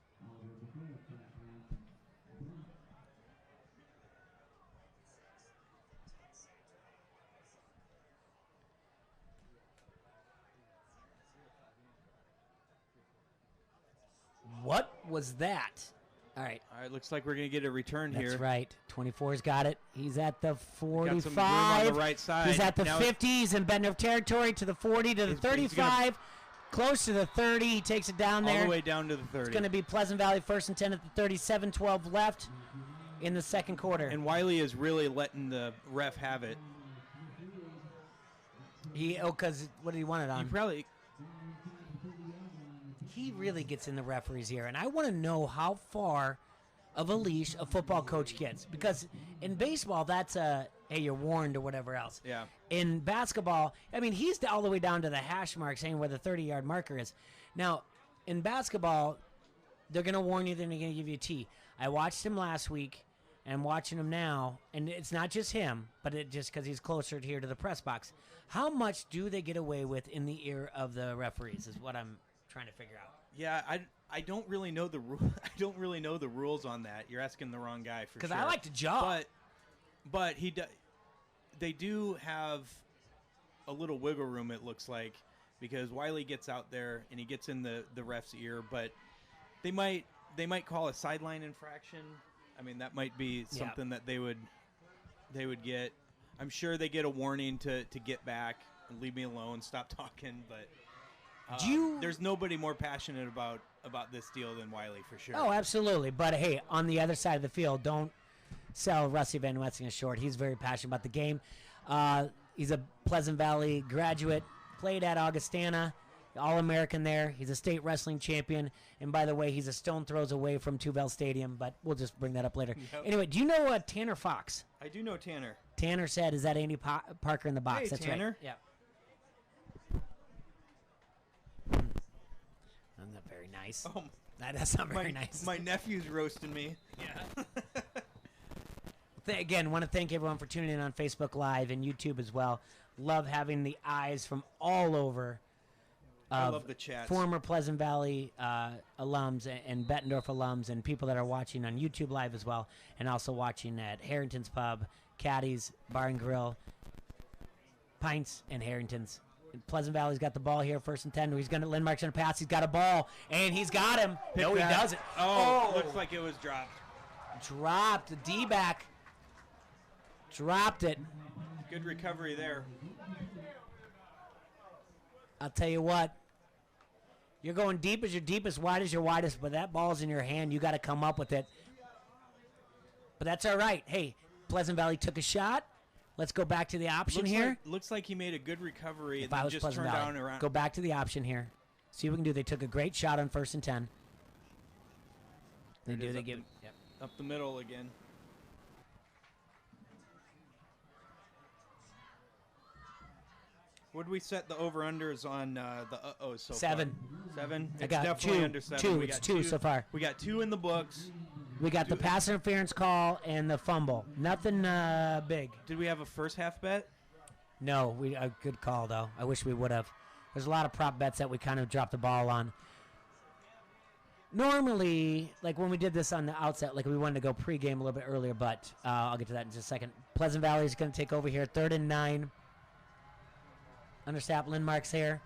What was that? All right. All right, looks like we're going to get a return here. That's right. 24's got it. He's at the 45. Got some room on the right side. He's at the Now 50. He's in Bettendorf territory to the 40, to the He's 35, close to the 30. He takes it down there. all the way down to the 30. It's going to be Pleasant Valley 1st and 10 at the 37, 12 left in the second quarter. And Wiley is really letting the ref have it. Because what did he want it He on? probably He really gets in the referee's ear, and I want to know how far of a leash a football coach gets. Because in baseball, that's a, hey, you're warned or whatever else. Yeah. In basketball, I mean, he's all the way down to the hash mark saying where the 30-yard marker is. Now, in basketball, they're going to warn you, then they're going to give you a T. I watched him last week, and I'm watching him now, and it's not just him, but it just because he's closer here to the press box. How much do they get away with in the ear of the referees is what I'm trying to figure out. Yeah, I don't really know the I don't really know the rules on that. You're asking the wrong guy for sure. Because I like to jog. But they do have a little wiggle room, it looks like, because Wiley gets out there and he gets in the ref's ear, but they might call a sideline infraction. I mean, that might be something that they would get. I'm sure they get a warning to get back and leave me alone, stop talking, but there's nobody more passionate about this deal than Wiley for sure. Oh, absolutely. But hey, on the other side of the field, don't sell Rusty Van Wetzingen short. He's very passionate about the game. He's a Pleasant Valley graduate, played at Augustana, All-American there. He's a state wrestling champion. And by the way, he's a stone throws away from Tuvell Stadium, but we'll just bring that up later. Yep. Anyway, do you know Tanner Fox? I do know Tanner. Tanner said, is that Andy Parker in the box? Hey, That's Tanner. Right. Yeah. Not very nice. Oh, that's not very nice. My nephew's roasting me. Yeah. Again, want to thank everyone for tuning in on Facebook Live and YouTube as well. Love having the eyes from all over. I love the chats. Former Pleasant Valley alums and Bettendorf alums and people that are watching on YouTube Live as well, and also watching at Harrington's Pub, Caddy's Bar and Grill, Pints, and Harrington's. Pleasant Valley's got the ball here, 1st and 10. He's going to Lindmark's going to pass. He's got a ball, and he's got him. No, he doesn't. Oh, looks like it was dropped. Dropped the D-back. Dropped it. Good recovery there. I'll tell you what. You're going deep as your deepest, wide as your widest, but that ball's in your hand. You got to come up with it. But that's all right. Hey, Pleasant Valley took a shot. Let's go back to the option here. Looks like he made a good recovery If and I then was just Pleasant turned Valley, down around. go back to the option here. See what we can do. They took a great shot on 1st and 10. They do. They give up the middle again. What did we set the over-unders on the uh-ohs so 7. Far? 7? I It's got definitely 2. under 7. 2. We It's got 2 so far. We got 2 in the books. We got the pass interference call and the fumble. Nothing big. Did we have a first half bet? No, a good call, though. I wish we would have. There's a lot of prop bets that we kind of dropped the ball on. Normally, like when we did this on the outset, like we wanted to go pregame a little bit earlier, but I'll get to that in just a second. Pleasant Valley is going to take over here, 3rd and 9. Undersap Lindmark's here.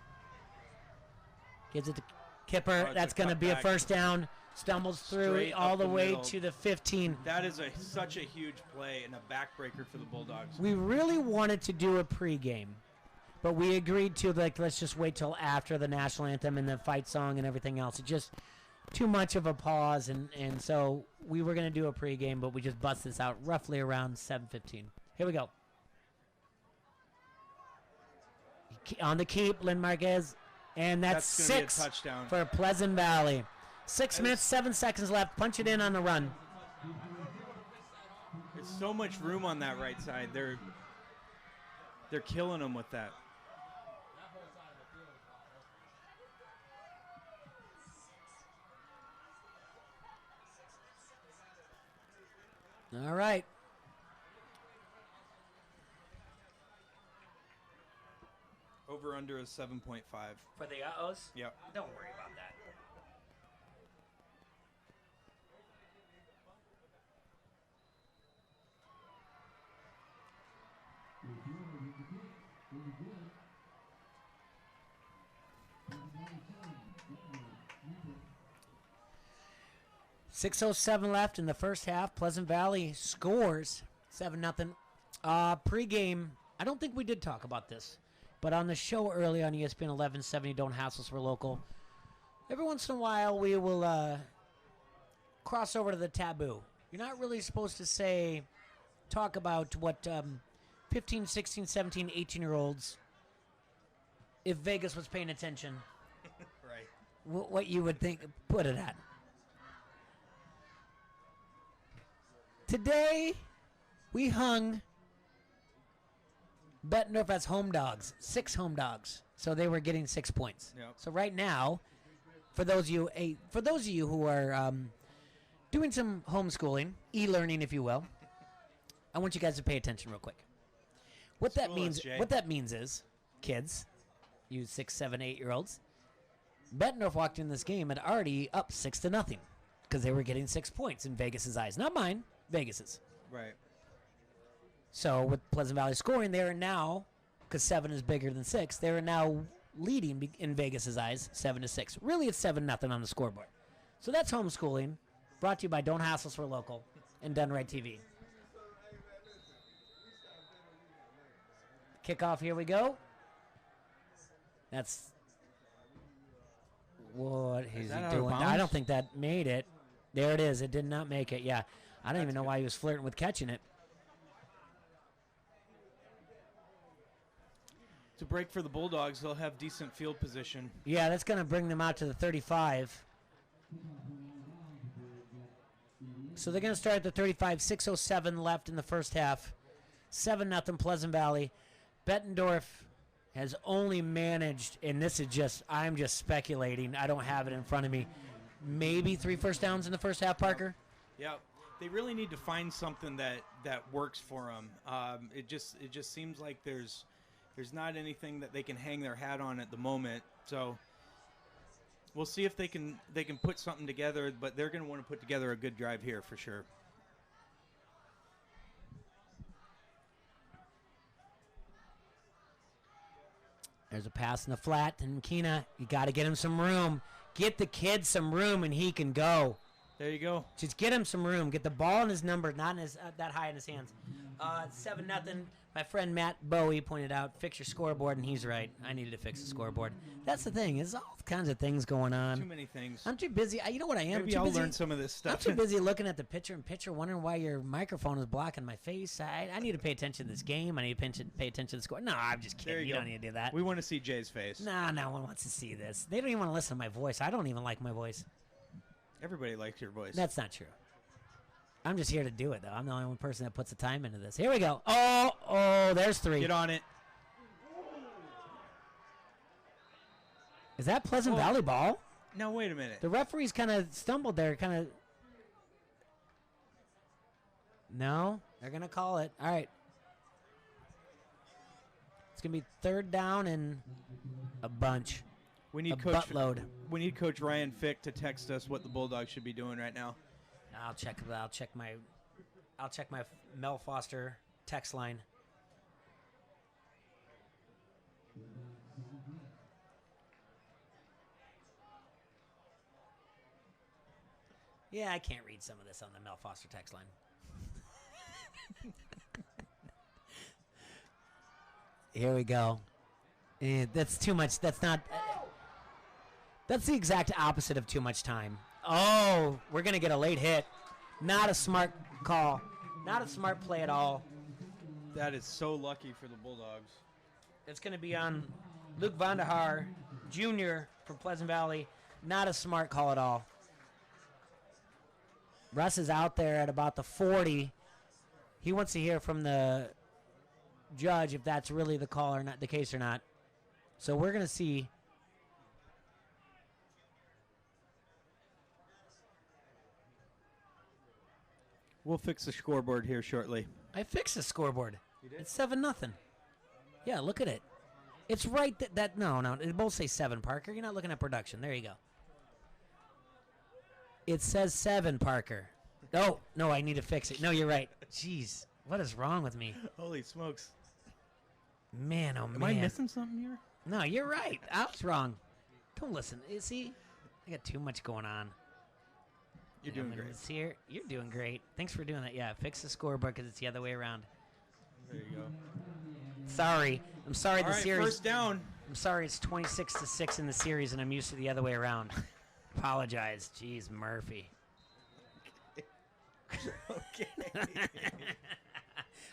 Gives it to Kipper. That's going to be a first down. Stumbles through Straight all up the the way middle. to the 15. That is such a huge play and a backbreaker for the Bulldogs. We really wanted to do a pregame, but we agreed to, like, let's just wait till after the national anthem and the fight song and everything else. It's just too much of a pause, and so we were going to do a pregame, but we just bust this out roughly around 7:15. Here we go. On the keep, Lindmark is, and that's 6 be a touchdown for Pleasant Valley. 6 minutes, 7 seconds left. Punch it in on the run. There's so much room on that right side. They're killing them with that. All right. Over under is 7.5. For the uh-ohs? Yep. Don't worry about that. .607 left in the first half. Pleasant Valley scores 7-0. Pre-game, I don't think we did talk about this, but on the show early on ESPN 1170, Don't Hassle Us, We're Local, every once in a while we will cross over to the taboo. You're not really supposed to talk about what 15, 16, 17, 18-year-olds, if Vegas was paying attention, Right. what you would think, put it at. Today, we hung Bettendorf as home dogs, 6 home dogs. So they were getting 6 points. Yep. So right now, for those of you who are doing some homeschooling, e-learning, if you will, I want you guys to pay attention real quick. What that means is, kids, you 6, 7, 8-year-olds, Bettendorf walked in this game and already up 6-0 because they were getting 6 points in Vegas's eyes. Not mine, Vegas's. Right. So with Pleasant Valley scoring, they are now, because 7 is bigger than 6, they are now leading in Vegas's eyes 7-6. Really, it's 7-0 on the scoreboard. So that's homeschooling, brought to you by Don't Hassle for Local and Done Right TV. Kickoff, here we go. That's what is he doing? I don't think that made it. There it is. It did not make it. Yeah. I don't even know why he was flirting with catching it. It's a break for the Bulldogs. They'll have decent field position. Yeah, that's going to bring them out to the 35. So they're going to start at the 35. 6:07 left in the first half. 7-0 Pleasant Valley. Bettendorf has only managed, and this is just, I'm just speculating. I don't have it in front of me. Maybe 3 first downs in the first half, Parker? Yeah. They really need to find something that works for them. It just seems like there's not anything that they can hang their hat on at the moment. So we'll see if they can put something together, but they're going to want to put together a good drive here for sure. There's a pass in the flat, and Keena, you got to get him some room. Get the kid some room, and he can go. There you go. Just get him some room. Get the ball in his number, not in his, that high in his hands. 7-0. My friend Matt Bowie pointed out, fix your scoreboard, and he's right. I needed to fix the scoreboard. That's the thing. There's all kinds of things going on. Too many things. I'm too busy. You know what I am? Maybe I'll learn some of this stuff. I'm too busy looking at the picture wondering why your microphone is blocking my face. I need to pay attention to this game. I need to pay attention to the score. No, I'm just kidding. You don't need to do that. We want to see Jay's face. Nah, no one wants to see this. They don't even want to listen to my voice. I don't even like my voice. Everybody likes your voice. That's not true. I'm just here to do it, though. I'm the only one person that puts the time into this. Here we go. Oh, there's 3. Get on it. Is that Pleasant Valley ball? No, wait a minute. The referees kind of stumbled there. No, they're going to call it. All right. It's going to be 3rd down and a bunch. We need buttload. We need Coach Ryan Fick to text us what the Bulldogs should be doing right now. I'll check my Mel Foster text line. Yeah, I can't read some of this on the Mel Foster text line. Here we go. That's too much. That's not. That's the exact opposite of too much time. Oh, we're going to get a late hit. Not a smart call. Not a smart play at all. That is so lucky for the Bulldogs. It's going to be on Luke Vandahar Jr. from Pleasant Valley. Not a smart call at all. Russ is out there at about the 40. He wants to hear from the judge if that's really the call or not, the case or not. So we're going to see. We'll fix the scoreboard here shortly. I fixed the scoreboard. You did? It's 7-0. Yeah, look at it. It's right no, it both say 7, Parker. You're not looking at production. There you go. It says 7, Parker. Oh, no, I need to fix it. No, you're right. Jeez, what is wrong with me? Holy smokes. Man, oh, man. Am I missing something here? No, you're right. I was wrong. Don't listen. You see, I got too much going on. You're doing great. It's here. You're doing great. Thanks for doing that. Yeah, fix the scoreboard because it's the other way around. There you go. Sorry. I'm sorry. All right, series. First down. I'm sorry. It's 26-6 in the series, and I'm used to the other way around. Apologize. Jeez, Murphy. Okay.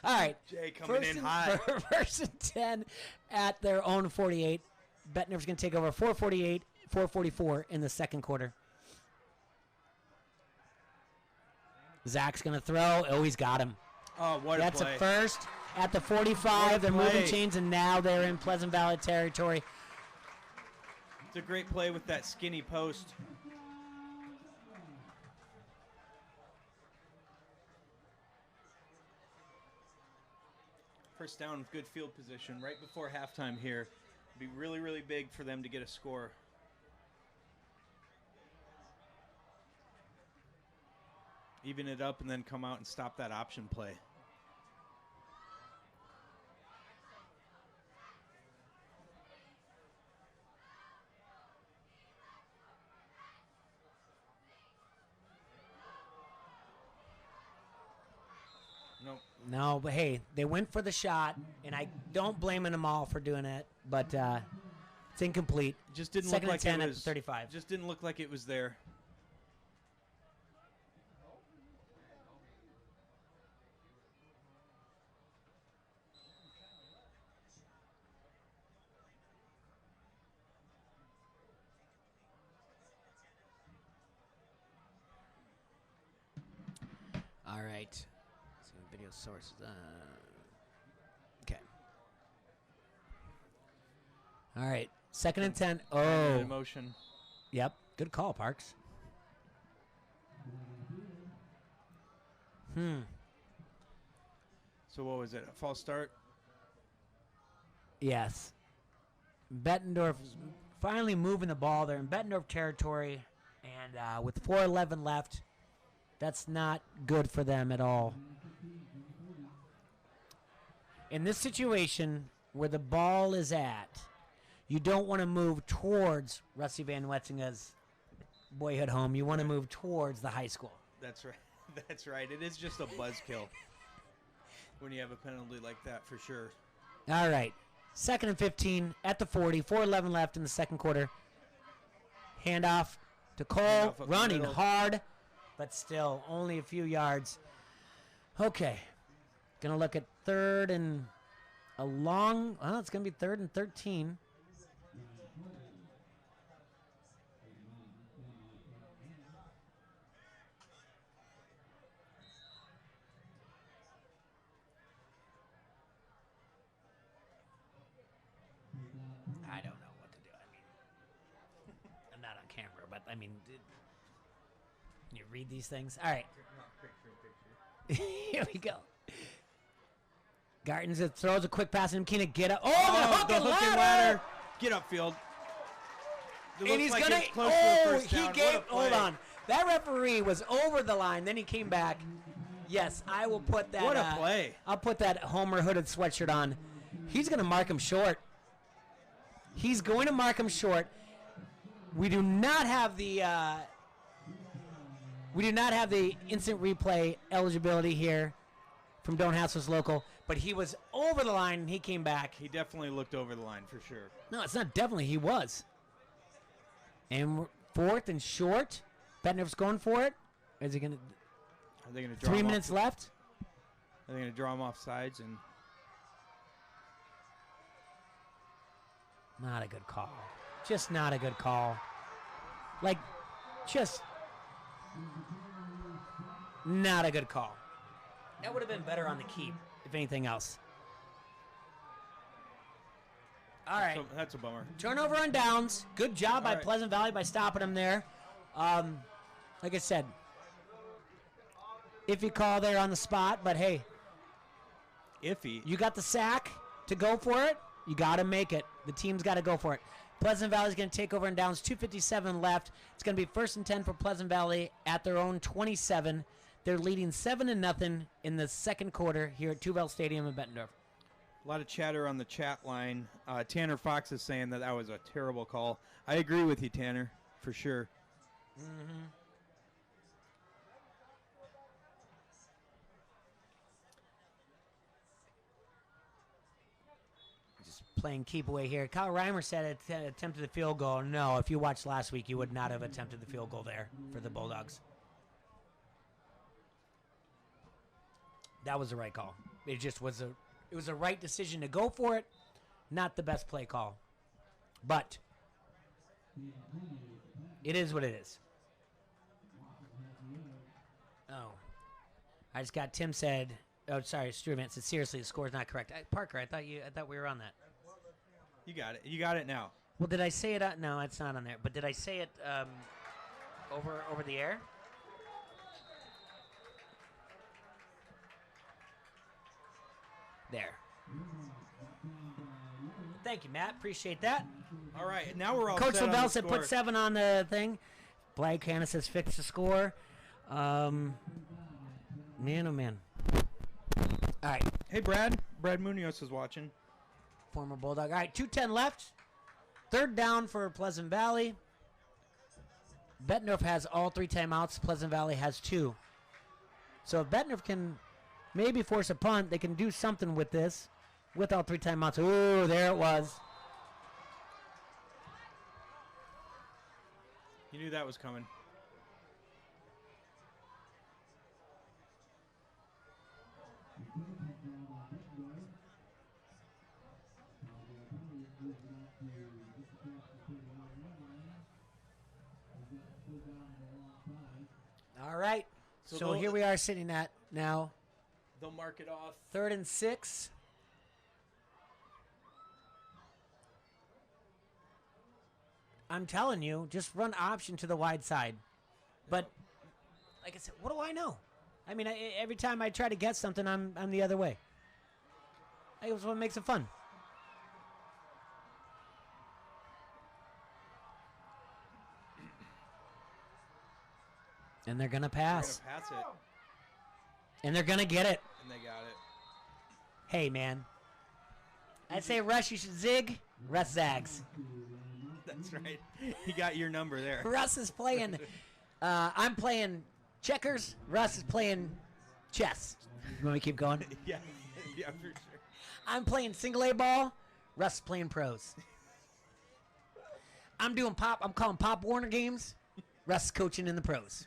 All right. Jay coming in hot. First and 10 at their own 48. Bettendorf's going to take over 4:48, 4:44 in the second quarter. Zach's going to throw. Oh, he's got him. Oh, what a That's play. a first at the 45. They're moving chains, and now they're in Pleasant Valley territory. It's a great play with that skinny post. First down with good field position right before halftime here. It'd be really, really big for them to get a score. Even it up and then come out and stop that option play. Nope. No, but hey, they went for the shot, and I don't blame them all for doing it, but it's incomplete. Just didn't Second look and like 10 it at was. the 35. Just didn't look like it was there. All right. So video sources. Okay. All right. Second and 10. Oh. Emotion. Yep. Good call, Parks. So what was it? A false start? Yes. Bettendorf finally moving the ball. They're in Bettendorf territory, and with 4:11 left, that's not good for them at all. In this situation where the ball is at, you don't want to move towards Rusty Van Wetzinga's boyhood home. You want to move towards the high school. That's right. That's right. It is just a buzzkill when you have a penalty like that, for sure. All right. Second and 15 at the 40. 4:11 left in the second quarter. Handoff to Cole. Handoff up the Running middle. hard, but still only a few yards. Okay. Going to look at third and a long. Well, it's going to be third and 13. I don't know what to do. I mean, I'm not on camera, but I mean, can you read these things? All right. Here we go. Gartens throws a quick pass and Keenan get up. Oh, the hook and ladder. Get upfield. It And looks he's like gonna. it's close to a Oh, first he down. What gave. a play. Hold on. That referee was over the line. Then he came back. Yes, I will put that. What a play. I'll put that Homer hooded sweatshirt on. He's going to mark him short. He's going to mark him short. We do not have the. We do not have the instant replay eligibility here from Don't Hassle's local, but he was over the line and he came back. He definitely looked over the line, for sure. No, it's not definitely. He was. And we're fourth and short. Bettendorf's going for it. Is he going to? Are they going to draw 3 him minutes off? left. Are they going to draw him off sides? And Not a good call. Just not a good call. Like, just not a good call. That would have been better on the keep, if anything else. All right. so that's a bummer. Turnover on downs. Good job by All right. Pleasant Valley by stopping him there. Like I said, iffy call there on the spot, but hey, Iffy. you got the sack to go for it. You got to make it. The team's got to go for it. Pleasant Valley's going to take over on downs. 2:57 left. It's going to be 1st and 10 for Pleasant Valley at their own 27. They're leading 7-0 in the second quarter here at Tubell Stadium in Bettendorf. A lot of chatter on the chat line. Tanner Fox is saying that was a terrible call. I agree with you, Tanner, for sure. Mm-hmm. Just playing keep away here. Kyle Reimer said it attempted the field goal. No, if you watched last week, you would not have attempted the field goal there for the Bulldogs. That was the right call. It just was it was a right decision to go for it. Not the best play call. But it is what it is. Oh. I just got Tim said. Oh, sorry, Struman said seriously, the score's not correct. Parker, I thought we were on that. You got it. You got it now. Well, did I say it? No, it's not on there. But did I say it over the air? There. Thank you, Matt. Appreciate that. All right, now we're all Coach set on Lavelle the said score. put 7 on the thing. Blake Hanna says fix the score. Man, oh man. All right. Hey, Brad. Brad Munoz is watching. Former Bulldog. All right, 2:10 left. 3rd down for Pleasant Valley. Bettendorf has all 3 timeouts. Pleasant Valley has 2. So if Bettendorf can maybe force a punt, they can do something with this with all 3 timeouts. Ooh, there it was. You knew that was coming. All right. So here we are sitting at now. They'll mark it off. 3rd and 6. I'm telling you, just run option to the wide side. But, like I said, what do I know? I mean, every time I try to get something, I'm the other way. That's what makes it fun. And they're going to pass. They're gonna pass it. And they're going to get it. And they got it. Hey, man. I'd say, Russ, you should zig. Russ zags. That's right. He got your number there. Russ is playing. I'm playing checkers. Russ is playing chess. You want me to keep going? Yeah, for sure. I'm playing single A ball. Russ is playing pros. I'm calling Pop Warner games. Russ is coaching in the pros.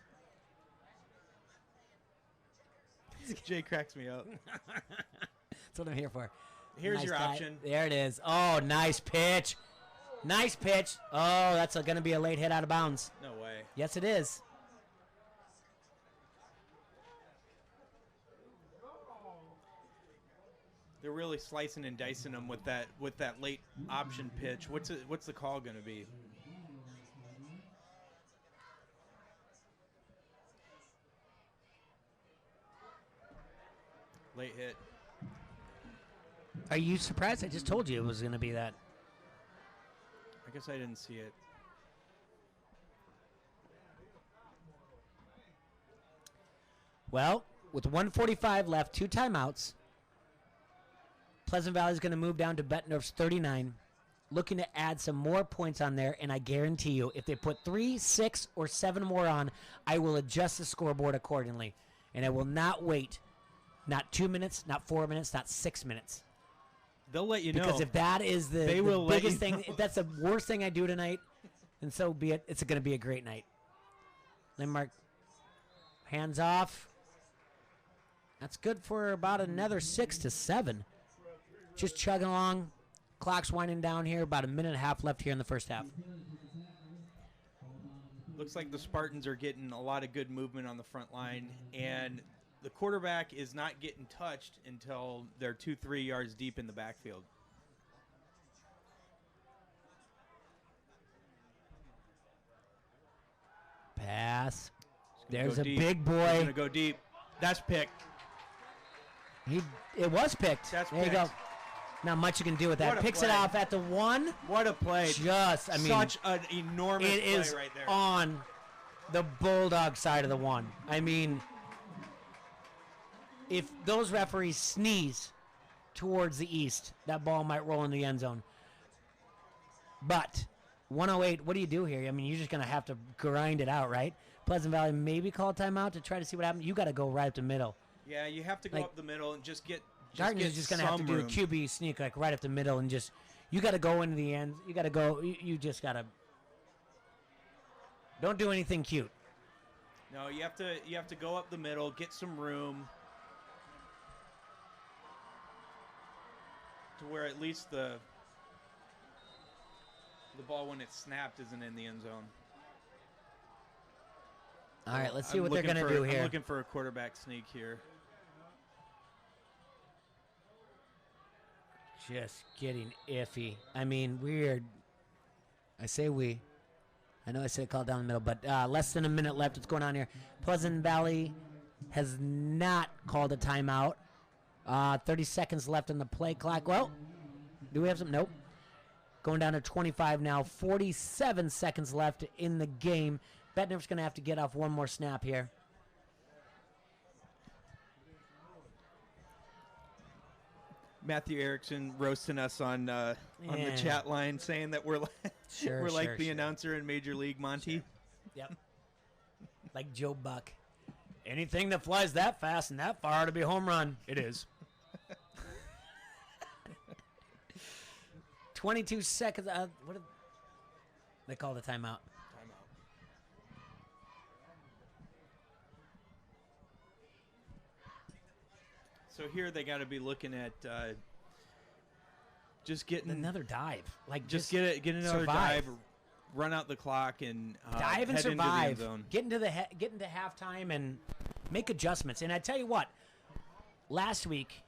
Jay cracks me up. That's what I'm here for. Here's Nice your guy. option. There it is. Oh, nice pitch. Nice pitch. Oh, that's going to be a late hit out of bounds. No way. Yes, it is. They're really slicing and dicing them with that late option pitch. What's the call going to be? Late hit. Are you surprised? I just told you it was going to be that. I guess I didn't see it. Well, with 1:45 left, 2 timeouts. Pleasant Valley is going to move down to Bettendorf's 39, looking to add some more points on there, and I guarantee you, if they put 3, 6, or 7 more on, I will adjust the scoreboard accordingly, and I will not wait, not 2 minutes, not 4 minutes, not 6 minutes. They'll let you know. Because if that is the biggest thing, know. if that's the worst thing I do tonight, then so be it. It's going to be a great night. Lindmark, hands off. That's good for about another 6 to 7. Just chugging along. Clock's winding down here. About a minute and a half left here in the first half. Looks like the Spartans are getting a lot of good movement on the front line, and the quarterback is not getting touched until they're 2-3 yards deep in the backfield. Pass. Gonna There's go a deep. big He's boy. going to go deep. That's picked. It was picked. That's there picked. you go. Not much you can do with that. What a Picks it play. off at the 1. What a play. Such an enormous it play is right there. on the Bulldog side of the 1. I mean, if those referees sneeze towards the east, that ball might roll in the end zone. But 108, what do you do here? I mean, you're just going to have to grind it out, right? Pleasant Valley maybe call a timeout to try to see what happens. You got to go right up the middle. Yeah, you have to go up the middle and just get Gardner's is just going to have to do a QB sneak like right up the middle and just you got to go into the end. You got to go. You just got to don't do anything cute. No, you have to go up the middle, get some room to where at least the ball when it's snapped isn't in the end zone. All right, let's see what they're going to do here. I'm looking for a quarterback sneak here. just getting iffy. I mean, weird. I say we. I know I said call down the middle, but less than a minute left. What's going on here? Pleasant Valley has not called a timeout. 30 seconds left on the play clock. Well, do we have some? Nope. Going down to 25 now. 47 seconds left in the game. Bettendorf's going to have to get off one more snap here. Matthew Erickson roasting us on the chat line, saying that we're like the announcer in Major League Monty. Sure. Yep. Like Joe Buck. Anything that flies that fast and that far to be a home run, it is. 22 seconds. What did they call the timeout? So here they got to be looking at just getting another dive, like just get another survive. dive, run out the clock, and dive and head survive. into the end zone. Get into halftime and make adjustments. And I tell you what, last week,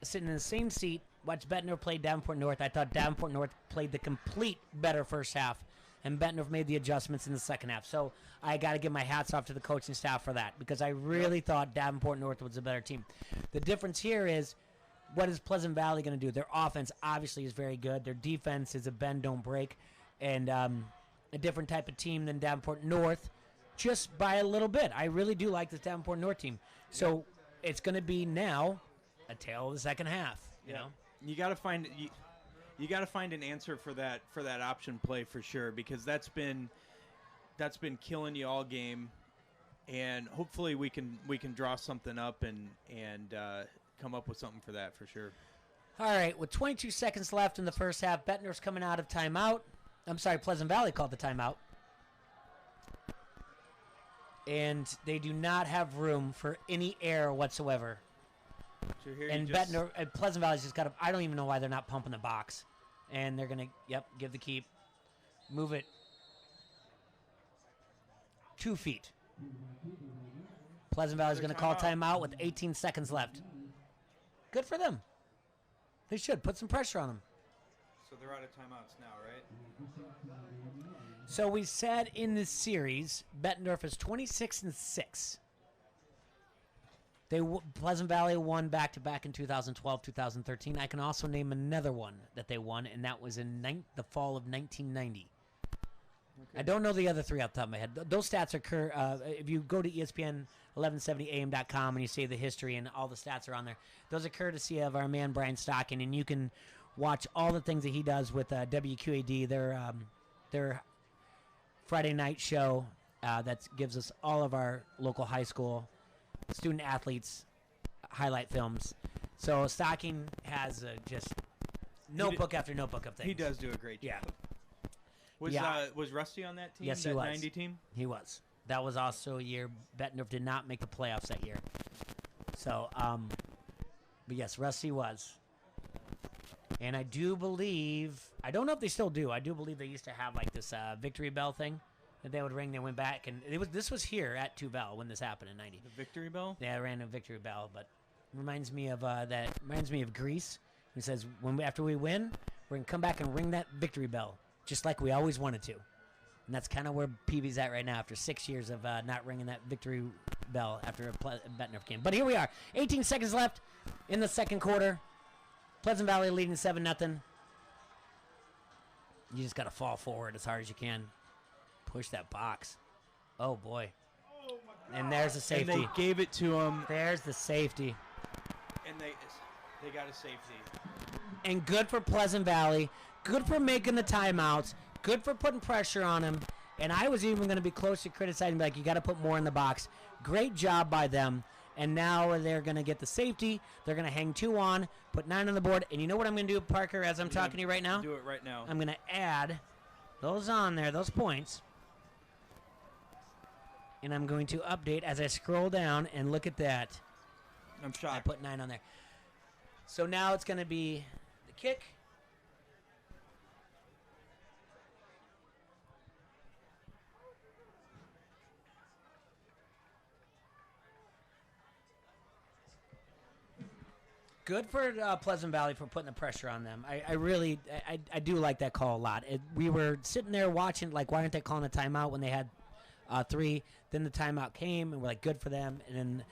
sitting in the same seat, watched Bettendorf play Davenport North. I thought Davenport North played the complete better first half, and Bettendorf made the adjustments in the second half. So I got to give my hats off to the coaching staff for that, because I really thought Davenport North was a better team. The difference here is, what is Pleasant Valley going to do? Their offense obviously is very good. Their defense is a bend, don't break, and a different type of team than Davenport North, just by a little bit. I really do like this Davenport North team. So it's going to be now a tale of the second half. You know, you got to find an answer for that option play for sure, because that's been killing you all game, and hopefully we can draw something up and come up with something for that for sure. All right, with 22 seconds left in the first half, Bettendorf's coming out of timeout. I'm sorry, Pleasant Valley called the timeout. And they do not have room for any air whatsoever. So here and Pleasant Valley's just got to, I don't even know why they're not pumping the box. And they're going to, give the keep. Move it 2 feet. Pleasant Valley's going to call timeout with 18 seconds left. Good for them. They should put some pressure on them. So they're out of timeouts now, right? So we said in this series, Bettendorf is 26-6. Pleasant Valley won back-to-back in 2012, 2013. I can also name another one that they won, and that was in the fall of 1990. Okay. I don't know the other three off the top of my head. Those stats occur if you go to ESPN 1170am.com and you see the history, and all the stats are on there. Those are courtesy of our man Brian Stocking, and you can watch all the things that he does with WQAD, their Friday night show that gives us all of our local high school student athletes highlight films. So Stocking has just notebook after notebook of things. He does do a great job. Was Rusty on that team? Yes, that he was. 90 team? He was. That was also a year Bettendorf did not make the playoffs that year. So, but yes, Rusty was. And I do believe, I don't know if they still do. I do believe they used to have like this victory bell thing that they would ring. They went back, and this was here at 2 Bell when this happened in 90. The victory bell? Yeah, I ran a victory bell, but reminds me of Grease. He says, after we win, we're going to come back and ring that victory bell, just like we always wanted to. And that's kind of where PB's at right now after 6 years of not ringing that victory bell after a Bettendorf game. But here we are, 18 seconds left in the second quarter. Pleasant Valley leading 7-0. You just got to fall forward as hard as you can. Push that box. Oh, boy. And there's the safety. And they gave it to him. There's the safety. And they got a safety. And good for Pleasant Valley. Good for making the timeouts. Good for putting pressure on him. And I was even going to be close to criticizing, like, you got to put more in the box. Great job by them. And now they're going to get the safety. They're going to hang 2 on, put 9 on the board. And you know what I'm going to do, Parker, as I'm talking to you right now? Do it right now. I'm going to add those on there, those points. And I'm going to update as I scroll down and look at that. I'm shocked. I put 9 on there. So now it's going to be the kick. Good for Pleasant Valley for putting the pressure on them. I really do like that call a lot. We were sitting there watching, like, why aren't they calling a timeout when they had 3? Then the timeout came, and we're like, good for them. And then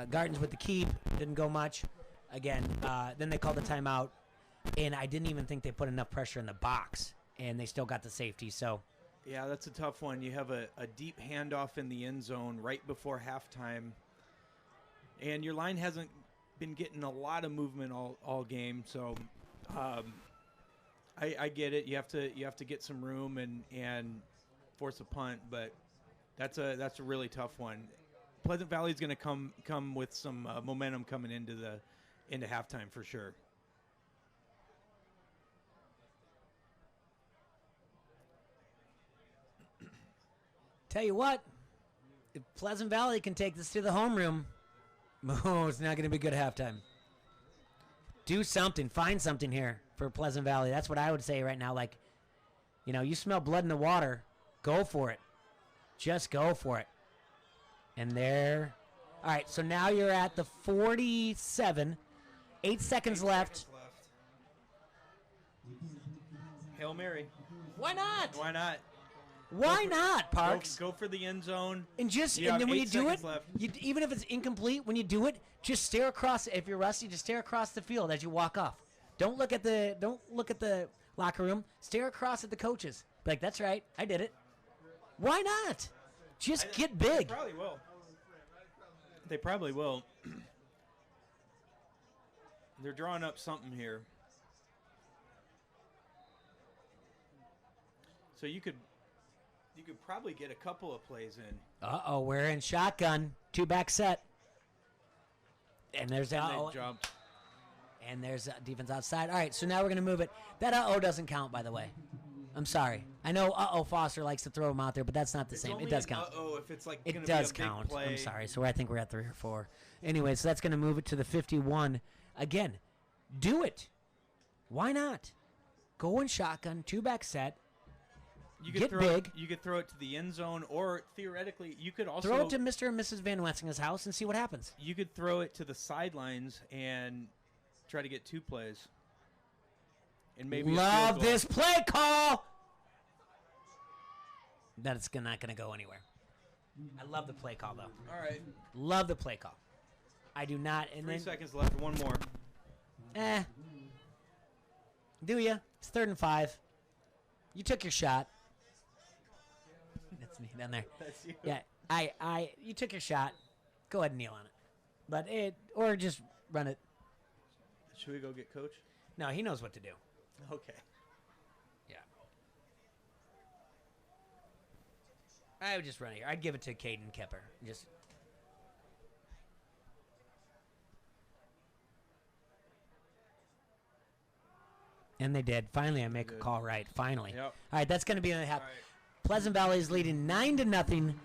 Gardens with the keep, didn't go much. Again, then they called the timeout, and I didn't even think they put enough pressure in the box, and they still got the safety. So, yeah, that's a tough one. You have a deep handoff in the end zone right before halftime, and your line hasn't been getting a lot of movement all game. So, I get it. You have to get some room and force a punt, but that's a really tough one. Pleasant Valley is going to come with some momentum coming into halftime for sure. Tell you what, if Pleasant Valley can take this to the homeroom, oh, it's not going to be good at halftime. Do something. Find something here for Pleasant Valley. That's what I would say right now. Like, you smell blood in the water. Go for it. Just go for it. And there. All right, so now you're at the 47. 8 seconds left. Hail Mary. Why not? Why not? Why not, Parks? Go for the end zone. And then when you do it, even if it's incomplete, when you do it, just stare across. If you're rusty, just stare across the field as you walk off. Don't look at the locker room. Stare across at the coaches. Be like, that's right, I did it. Why not? Just get big. They probably will. They probably will. They're drawing up something here. So you could probably get a couple of plays in. Uh-oh, we're in shotgun. 2-back set. And there's They jumped. And there's defense outside. All right, so now we're going to move it. That uh-oh doesn't count, by the way. I'm sorry. I know Foster likes to throw them out there, but that's not the same. It does count. If it's like it does count. Play. I'm sorry. So I think we're at 3 or 4. Anyway, so that's going to move it to the 51. Again, do it. Why not? Go in shotgun, 2-back set. You could Get throw big. You could throw it to the end zone, or theoretically, you could also throw it to Mr. and Mrs. Van Wessinger's house and see what happens. You could throw it to the sidelines and try to get 2 plays. And maybe love this play call. That's not going to go anywhere. I love the play call, though. All right. Love the play call. I do not. And 3 seconds left. One more. Do you? It's 3rd and 5. You took your shot. That's me down there. That's you. Yeah. You took your shot. Go ahead and kneel on it. Or just run it. Should we go get Coach? No, he knows what to do. Okay. Yeah. I would just run it here. I'd give it to Caden Kepper. And they did. Finally, I make a call right. Finally. Yep. All right, that's going to be in the half. All right. Pleasant Valley is leading 9-0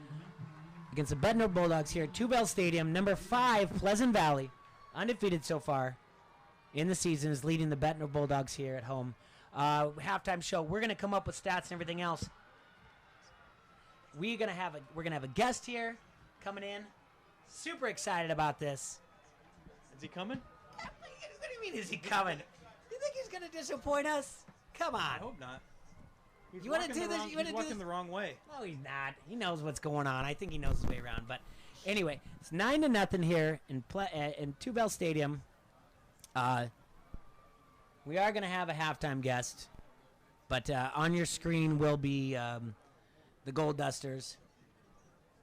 against the Bettendorf Bulldogs here at 2 Bell Stadium. Number 5, Pleasant Valley, undefeated so far in the season, is leading the Bettendorf Bulldogs here at home. Halftime show. We're going to come up with stats and everything else. We're gonna have a guest here coming in. Super excited about this. Is he coming? What do you mean? Is he coming? You think he's gonna disappoint us? Come on. I hope not. You want to do this? He's walking the wrong way. No, he's not. He knows what's going on. I think he knows his way around. But anyway, it's 9-0 here in 2 Bell Stadium. We are gonna have a halftime guest, but on your screen will be. The Gold Dusters,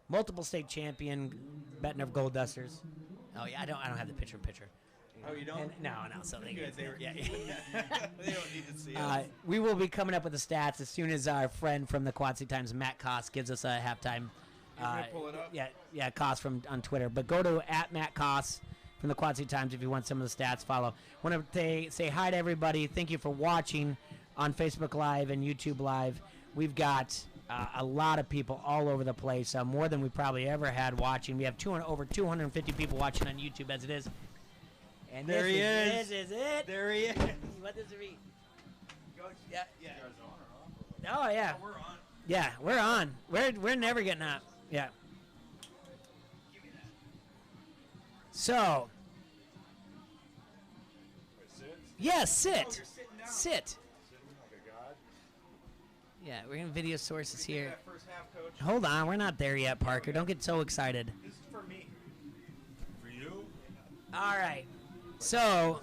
multiple state champion Bettendorf Gold Dusters. Oh yeah, I don't have the picture. Oh, you don't? No. So they Good. yeah. They don't need to see us. We will be coming up with the stats as soon as our friend from the Quad City Times, Matt Koss, gives us a halftime. You're gonna pull it up? Yeah, Koss on Twitter. But go to @Matt Koss from the Quad City Times if you want some of the stats. Follow. Want to say hi to everybody. Thank you for watching on Facebook Live and YouTube Live. We've got a lot of people all over the place, more than we probably ever had watching. We have over 250 people watching on YouTube as it is. And there he is. This is it. There he is. What does it mean? Yeah. Oh, yeah. We're on. Yeah, we're on. We're never getting out. Yeah. So, yes, sit. Oh, you're sitting down. Sit. Yeah, we're gonna video sources here. That first half, Coach. Hold on, we're not there yet, Parker. Don't get so excited. This is for me. For you? All right. So,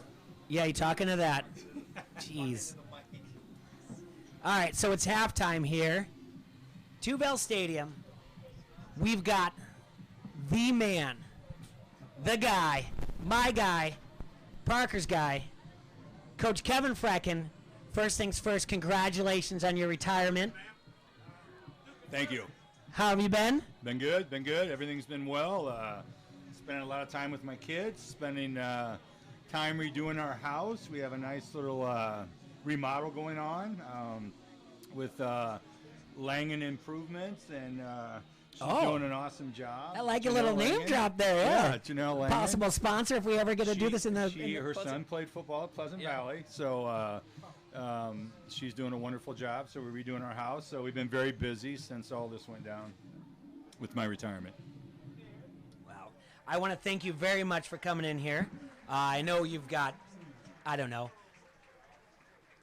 yeah, you talking to that? Jeez. All right, so it's halftime here. Tubell Stadium. We've got the man, the guy, my guy, Parker's guy, Coach Kevin Frecken. First things first, congratulations on your retirement. Thank you. How have you been? Been good, been good. Everything's been well. Spending a lot of time with my kids, spending time redoing our house. We have a nice little remodel going on with Langen Improvements, and she's doing an awesome job. I like a Janelle little name Langen. drop there. Yeah, Janelle Langen. possible sponsor if we ever get to do this in the. Her son played football at Pleasant Valley, so she's doing a wonderful job. So we're redoing our house. So we've been very busy since all this went down with my retirement. Wow. I want to thank you very much for coming in here. I know you've got, I don't know,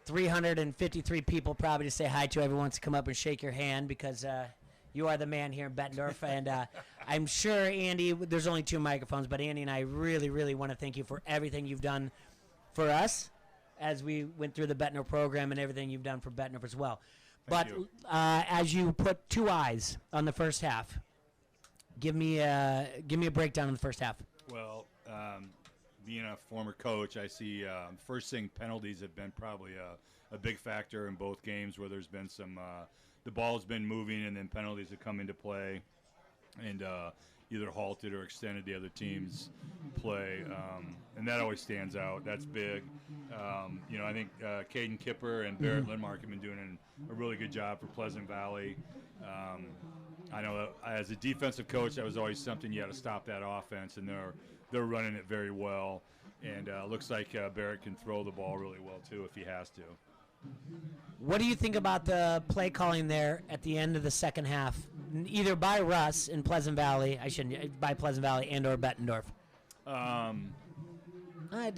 353 people probably to say hi to. Everyone wants to come up and shake your hand because you are the man here in Bettendorf. And I'm sure, Andy, there's only 2 microphones, but Andy and I really, really want to thank you for everything you've done for us as we went through the Bettendorf program and everything you've done for Bettendorf as well. Thank But you. as you put 2 eyes on the first half, give me a breakdown in the first half. Well, being a former coach, I see first thing, penalties have been probably a big factor in both games where there's been some the ball's been moving and then penalties have come into play and either halted or extended the other team's play, and that always stands out. That's big. I think Caden Kipper and Barrett Lindmark have been doing a really good job for Pleasant Valley. I know that as a defensive coach, that was always something you had to stop that offense, and they're running it very well. And looks like Barrett can throw the ball really well too if he has to. What do you think about the play calling there at the end of the second half, either by Russ in Pleasant Valley, by Pleasant Valley and or Bettendorf? I I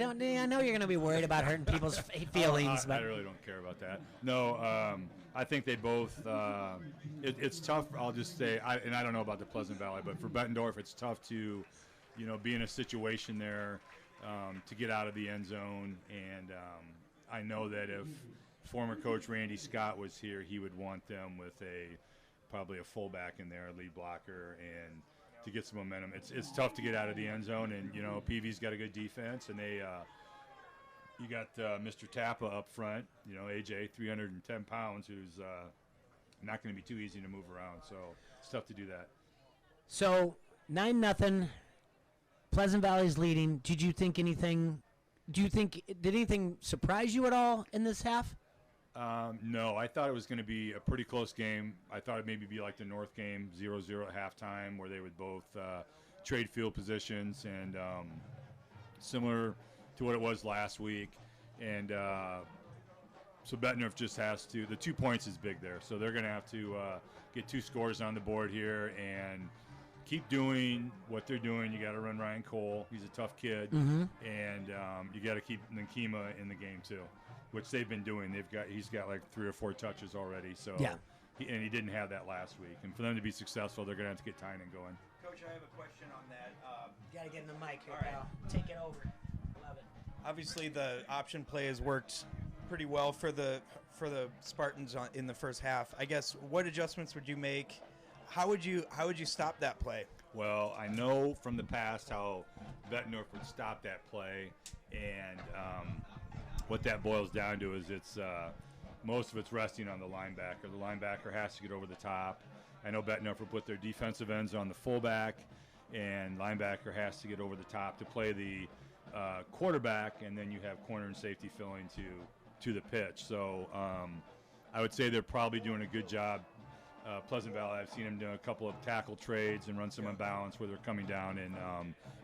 know you're going to be worried about hurting people's feelings, I but really don't care about that. No, I think they both. It's tough. I'll just say, and I don't know about the Pleasant Valley, but for Bettendorf, it's tough to, be in a situation there to get out of the end zone. And I know that if former coach Randy Scott was here, he would want them with probably a fullback in there, a lead blocker, and to get some momentum. It's tough to get out of the end zone, and PV's got a good defense, and you got Mr. Tappa up front, AJ, 310 pounds, who's not going to be too easy to move around, so it's tough to do that. So 9-0, Pleasant Valley's leading. Did anything surprise you at all in this half? No, I thought it was going to be a pretty close game. I thought it'd maybe be like the North game, 0-0 at halftime, where they would both trade field positions, and similar to what it was last week. And so Bettendorf just has to, the 2 points is big there, so they're going to have to get 2 scores on the board here and keep doing what they're doing. You got to run Ryan Cole. He's a tough kid. And you got to keep Nkema in the game too, which they've been doing. He's got like 3 or 4 touches already. So yeah. He didn't have that last week. And for them to be successful, they're going to have to get Tynan going. Coach, I have a question on that. You got to get in the mic here, All right. pal. Take it over. Love it. Obviously, the option play has worked pretty well for the Spartans in the first half. I guess what adjustments would you make? How would you stop that play? Well, I know from the past how Bettendorf would stop that play, and what that boils down to is most of it's resting on the linebacker. The linebacker has to get over the top. I know Bettendorf will put their defensive ends on the fullback, and linebacker has to get over the top to play the quarterback, and then you have corner and safety filling to the pitch. So I would say they're probably doing a good job. Pleasant Valley, I've seen them do a couple of tackle trades and run some unbalance where they're coming down and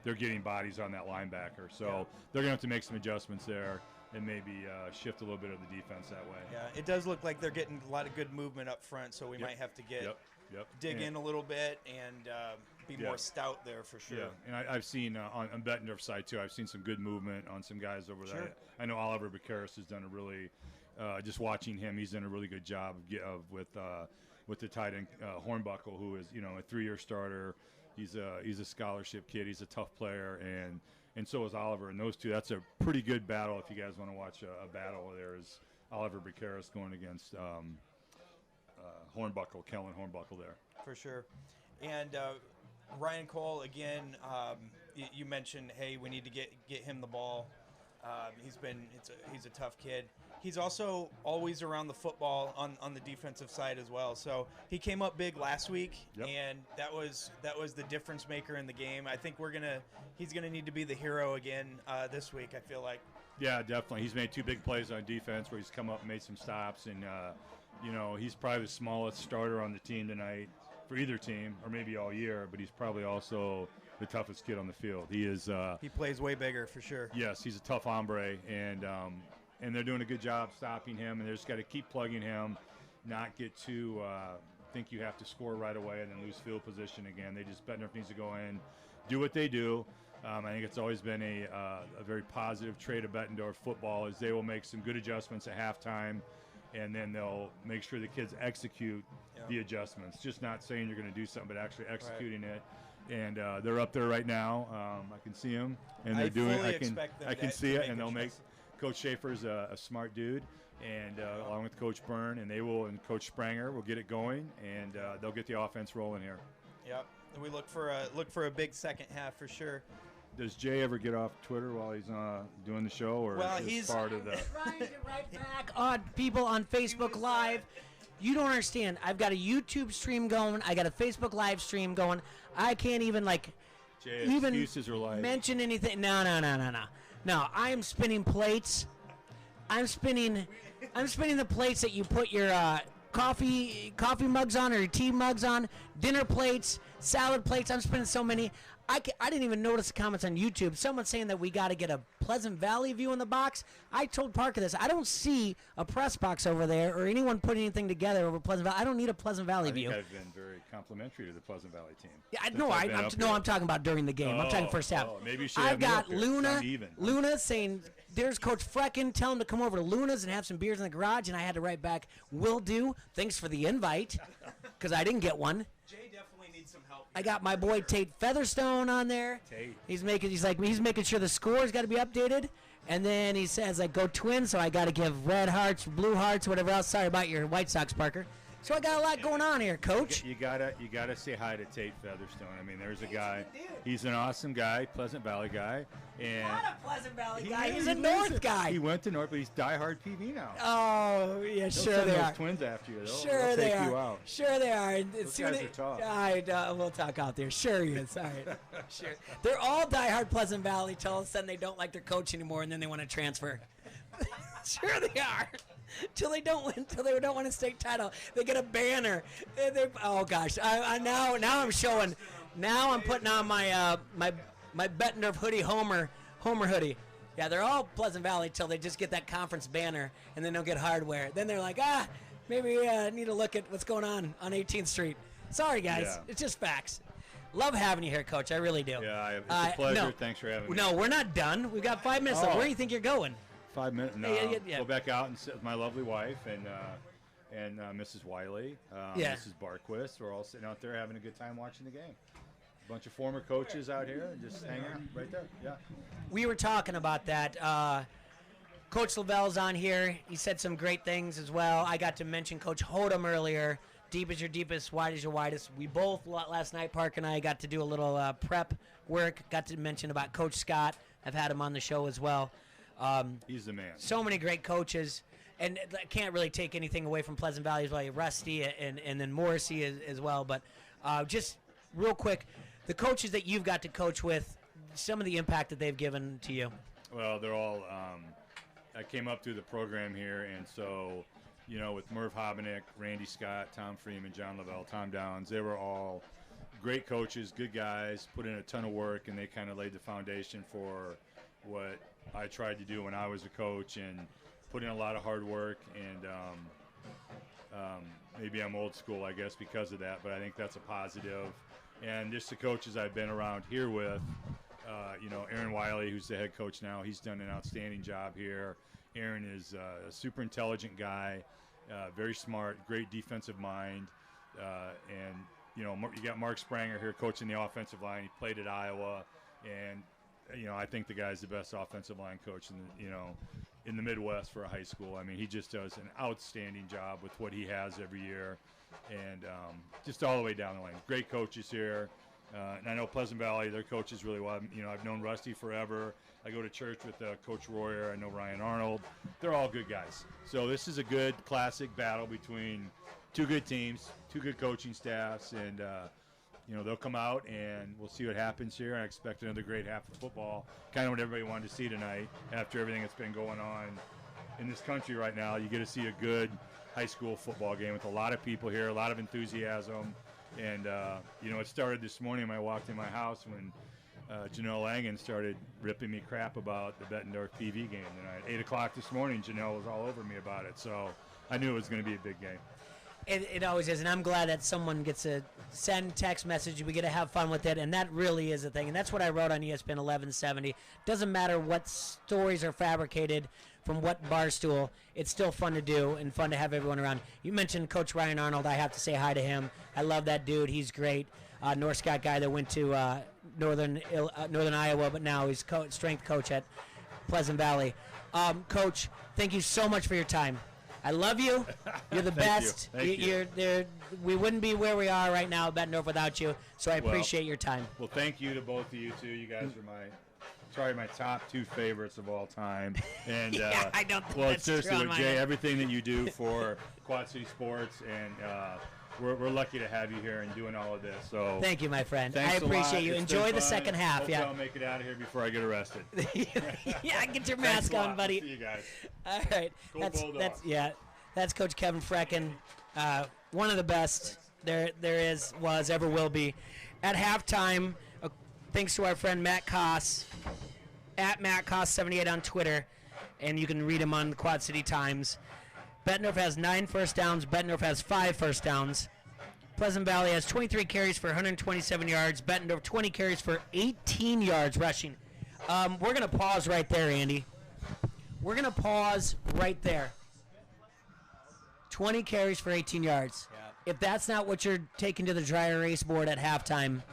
they're getting bodies on that linebacker. So they're going to have to make some adjustments there and maybe shift a little bit of the defense that way. Yeah, it does look like they're getting a lot of good movement up front, so we might have to get Yep. dig And- in a little bit and be more stout there for sure. Yeah, and I've seen on Bettendorf's side too. I've seen some good movement on some guys over there. Sure. I know Oliver Bucaris has done a really, just watching him, he's done a really good job with the tight end Hornbuckle, who is a 3-year starter. He's a scholarship kid. He's a tough player, and so is Oliver. And those two, that's a pretty good battle. If you guys want to watch a battle, there is Oliver Bucaris going against Hornbuckle, Kellen Hornbuckle there. For sure. And Ryan Cole, again, you mentioned, hey, we need to get him the ball. He's a tough kid. He's also always around the football on the defensive side as well. So he came up big last week, Yep. and that was the difference maker in the game. I think he's gonna need to be the hero again this week. I feel like. Yeah, definitely. He's made 2 big plays on defense where he's come up and made some stops, and he's probably the smallest starter on the team tonight for either team, or maybe all year. But he's probably also the toughest kid on the field. He is. He plays way bigger for sure. Yes, he's a tough hombre, and they're doing a good job stopping him. And they just got to keep plugging him, not get too think you have to score right away and then lose field position again. Bettendorf needs to go in, do what they do. I think it's always been a very positive trait of Bettendorf football is they will make some good adjustments at halftime, and then they'll make sure the kids execute the adjustments. Just not saying you're going to do something, but actually executing it. And they're up there right now. I can see them, and they're doing. I can see it, and they'll make. Coach Schaefer's a smart dude, and along with Coach Byrne, and Coach Spranger will get it going, and they'll get the offense rolling here. Yep. And we look for a big second half for sure. Does Jay ever get off Twitter while he's doing the show, or he's part of the? Trying to right back on people on Facebook Live. You don't understand. I've got a YouTube stream going. I got a Facebook Live stream going. I can't even Jay, even excuses are life. mention anything. No. No, I am spinning plates. I'm spinning the plates that you put your coffee mugs on or your tea mugs on, dinner plates, salad plates. I'm spinning so many. I didn't even notice the comments on YouTube. Someone saying that we got to get a Pleasant Valley view in the box. I told Parker this. I don't see a press box over there or anyone putting anything together over Pleasant Valley. I don't need a Pleasant Valley view. I think I've been very complimentary to the Pleasant Valley team. Yeah, I'm talking about during the game. I'm talking first half. Maybe you should I've have got me up there. Luna saying, there's Coach Frecken. Tell him to come over to Luna's and have some beers in the garage. And I had to write back, will do. Thanks for the invite, because I didn't get one. Jay definitely needs some help. I got my boy Tate Featherstone on there. Tate. He's making sure the score's got to be updated. And then he says, go Twins, so I got to give red hearts, blue hearts, whatever else. Sorry about your White Sox, Parker. So I got a lot going on here, Coach. You gotta say hi to Tate Featherstone. I mean, there's a guy. He's an awesome guy, Pleasant Valley guy, and Not a Pleasant Valley guy. He's a North guy. He went to North, but he's diehard PV now. Oh, yeah, They'll sure send they those are. Twins after you. Sure They'll they take are. you out. Sure they are. Those guys are tough. All right, we'll talk out there. Sure he is. All right. Sure. They're all diehard Pleasant Valley till all of a sudden they don't like their coach anymore and then they want to transfer. Sure they are. Till they don't win, till they don't win a state title, they get a banner. Oh gosh! Now I'm showing. Now I'm putting on my my Bettendorf hoodie, Homer hoodie. Yeah, they're all Pleasant Valley till they just get that conference banner, and then they'll get hardware. Then they're like, maybe we need to look at what's going on 18th Street. Sorry guys, Yeah. It's just facts. Love having you here, Coach. I really do. Yeah, it's a pleasure. No. Thanks for having me. No, we're not done. We've got 5 minutes left. Oh. Where do you think you're going? 5 minutes. No, Yeah. Go back out and sit with my lovely wife and Mrs. Wiley, Mrs. Barquist. We're all sitting out there having a good time watching the game. A bunch of former coaches out here and just hanging out right there. Yeah. We were talking about that. Coach Lavelle's on here. He said some great things as well. I got to mention Coach Hodem earlier. Deep is your deepest, wide is your widest. We both, last night, Park and I got to do a little prep work. Got to mention about Coach Scott. I've had him on the show as well. He's the man. So many great coaches. And I can't really take anything away from Pleasant Valley as well. Rusty and then Morrissey as well. But just real quick, the coaches that you've got to coach with, some of the impact that they've given to you. Well, they're all I came up through the program here, and so, with Merv Hobenick, Randy Scott, Tom Freeman, John Lavelle, Tom Downs, they were all great coaches, good guys, put in a ton of work, and they kind of laid the foundation for what I tried to do when I was a coach, and put in a lot of hard work. And Maybe I'm old school, I guess, because of that, but I think that's a positive. And just the coaches I've been around here with, Aaron Wiley, who's the head coach now, he's done an outstanding job here. Aaron is a super intelligent guy, very smart, great defensive mind. And, you got Mark Spranger here coaching the offensive line. He played at Iowa. And, I think the guy's the best offensive line coach in the Midwest for a high school. I mean, he just does an outstanding job with what he has every year. And just all the way down the line. Great coaches here. And I know Pleasant Valley, their coaches really well. I've known Rusty forever. I go to church with Coach Royer. I know Ryan Arnold. They're all good guys. So this is a good classic battle between two good teams, two good coaching staffs, and they'll come out and we'll see what happens here. I expect another great half of football, kind of what everybody wanted to see tonight after everything that's been going on in this country right now. You get to see a good high school football game with a lot of people here, a lot of enthusiasm. And, it started this morning when I walked in my house when Janelle Langen started ripping me crap about the Bettendorf PV game tonight. 8 o'clock this morning, Janelle was all over me about it. So I knew it was going to be a big game. It always is, and I'm glad that someone gets to send text message. We get to have fun with it, and that really is a thing. And that's what I wrote on ESPN 1170. Doesn't matter what stories are fabricated from what bar stool. It's still fun to do and fun to have everyone around. You mentioned Coach Ryan Arnold. I have to say hi to him. I love that dude. He's great. North Scott guy that went to Northern Iowa, but now he's strength coach at Pleasant Valley. Coach, thank you so much for your time. I love you. You're the best. Thank you. We wouldn't be where we are right now at Bettendorf without you, so I appreciate your time. Well, thank you to both of you, too. You guys are my top two favorites of all time. And yeah, I don't think that's seriously, true on Jay, mine. everything that you do for Quad City Sports, and we're lucky to have you here and doing all of this. So thank you, my friend. Thanks I appreciate a lot. you. It's Enjoy been the fun. second half. Hopefully I'll make it out of here before I get arrested. Yeah, get your Thanks mask a on, lot. buddy. We'll see you guys. All right. Go Bulldogs. That's Coach Kevin Frecken, one of the best there was, ever will be. At halftime, thanks to our friend Matt Koss, at Matt Koss78 on Twitter, and you can read him on the Quad City Times. Bettendorf has 9 first downs. Bettendorf has 5 first downs. Pleasant Valley has 23 carries for 127 yards. Bettendorf 20 carries for 18 yards rushing. We're going to pause right there, Andy. We're going to pause right there. 20 carries for 18 yards. Yeah. If that's not what you're taking to the dry erase board at halftime,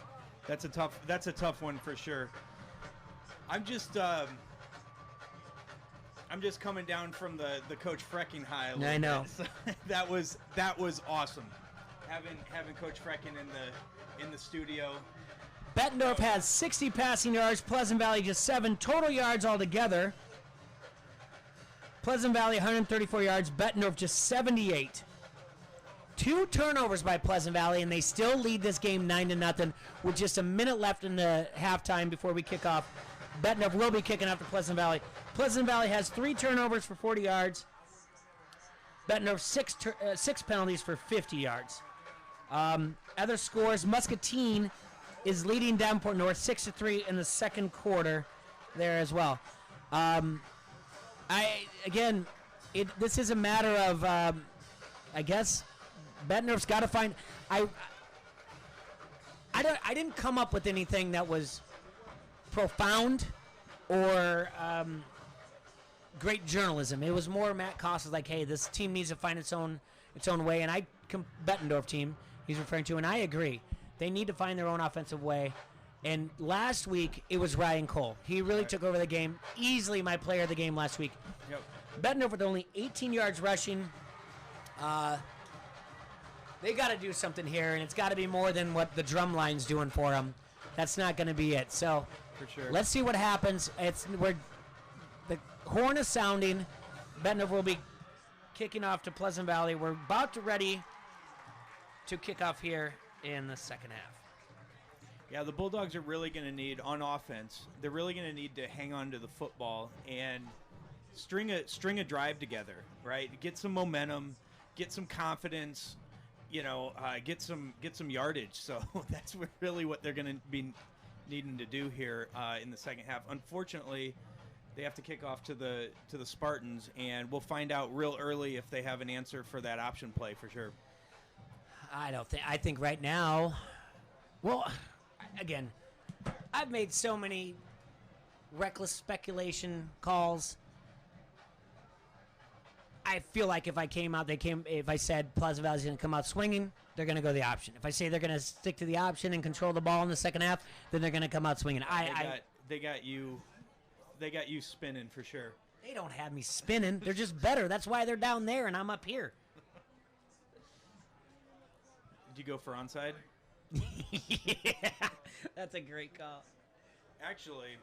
That's a tough one for sure. I'm just coming down from the Coach Frecken high a little I know. bit. So that was awesome. Having Coach Frecken in the studio. Bettendorf has 60 passing yards. Pleasant Valley just 7 total yards altogether. Pleasant Valley 134 yards. Bettendorf just 78. 2 turnovers by Pleasant Valley, and they still lead this game 9-0 with just a minute left in the halftime before we kick off. Bettendorf will be kicking off to Pleasant Valley. Pleasant Valley has 3 turnovers for 40 yards. Bettendorf 6 penalties for 50 yards. Other scores, Muscatine is leading Davenport North 6-3 in the second quarter there as well. This is a matter of, I guess, Bettendorf's got to find. I didn't come up with anything that was profound or great journalism. It was more Matt Koss was like, hey, this team needs to find its own way, and Bettendorf team he's referring to, and I agree. They need to find their own offensive way. And last week, it was Ryan Cole. He really took over the game. Easily my player of the game last week. Yep. Bettendorf with only 18 yards rushing. They got to do something here, and it's got to be more than what the drum line's doing for them. That's not going to be it. So For sure. let's see what happens. The horn is sounding. Bettendorf will be kicking off to Pleasant Valley. We're about to ready to kick off here in the second half. Yeah, the Bulldogs are really going to need, on offense, they're really going to need to hang on to the football and string a drive together, right? Get some momentum, get some confidence, get some yardage. So that's really what they're going to be needing to do here in the second half. Unfortunately, They have to kick off to the Spartans, and we'll find out real early if they have an answer for that option play for sure. I think right now, well, again, I've made so many reckless speculation calls. I feel like if I said Pleasant Valley's going to come out swinging, they're going to go the option. If I say they're going to stick to the option and control the ball in the second half, then they're going to come out swinging. They got you spinning for sure. They don't have me spinning. They're just better. That's why they're down there and I'm up here. Did you go for onside? Yeah, that's a great call. Actually,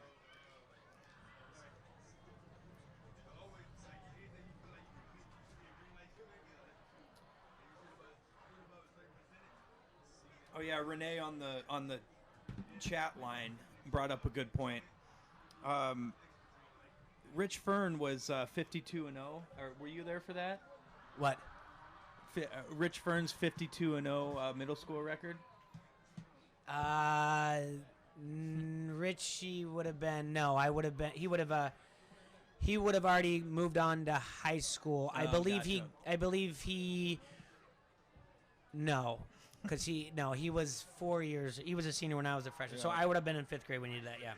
oh yeah, Renee on the chat line brought up a good point. Rich Fern was 52-0. Or were you there for that? What? Rich Fern's 52-0 middle school record. Richie would have been. No, I would have been. He would have already moved on to high school. I believe gotcha. No, because he was 4 years. He was a senior when I was a freshman. Yeah. So I would have been in 5th grade when he did that. Yeah.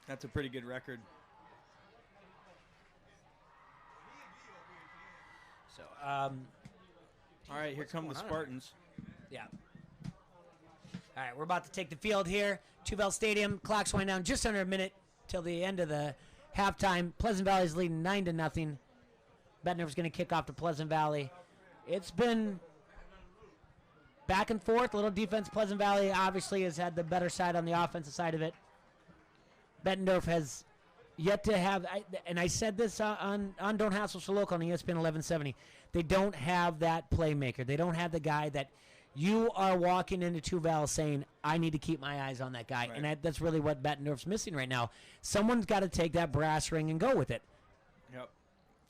That's a pretty good record. So all right, here come the Spartans. Yeah. All right, we're about to take the field here. Tuvell Stadium. Clock's winding down just under a minute till the end of the halftime. Pleasant Valley's leading 9-0. Bettendorf's going to kick off to Pleasant Valley. It's been back and forth. A little defense. Pleasant Valley obviously has had the better side on the offensive side of it. Bettendorf has yet to have, and I said this on Don't Hassle So Local on ESPN 1170, they don't have that playmaker. They don't have the guy that you are walking into Tuvell saying, I need to keep my eyes on that guy. Right. And that's really what Bettendorf's missing right now. Someone's got to take that brass ring and go with it. Yep,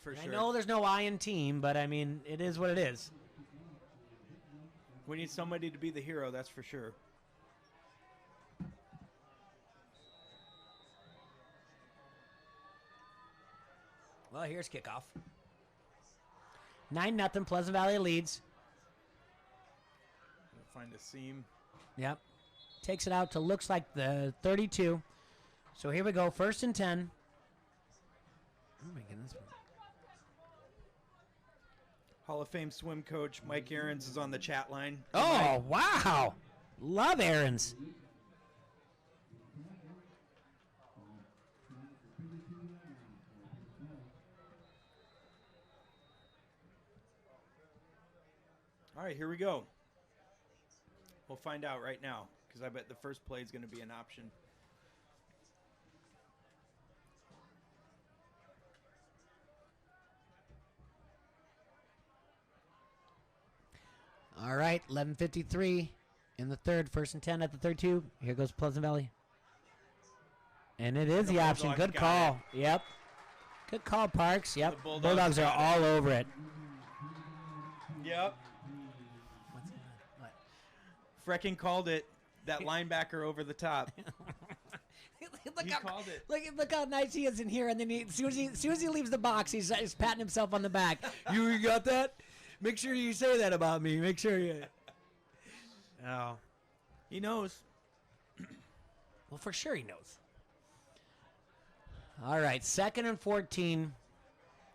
for And sure. I know there's no I in team, but, I mean, it is what it is. We need somebody to be the hero, that's for sure. Well, here's kickoff. 9-0, Pleasant Valley leads. Find a seam. Yep. Takes it out to looks like the 32. So here we go, 1st and 10. Oh my goodness. Hall of Fame swim coach Mike Ahrens is on the chat line. Oh, wow. Love Ahrens. All right, here we go. We'll find out right now because I bet the first play is going to be an option. All right, 11:53 in the third, 1st and 10 at the 32. Here goes Pleasant Valley. And it is the option. Good call. Yep. Good call, Parks. Yep. The Bulldogs are got it. all over it. Yep. What's going on? What? Frecking called it. That linebacker over the top. He called it. Look how nice he is in here. And then as soon as he leaves the box, he's patting himself on the back. You got that? Make sure you say that about me. Make sure you. Oh. He knows. Well, for sure he knows. All right, 2nd and 14.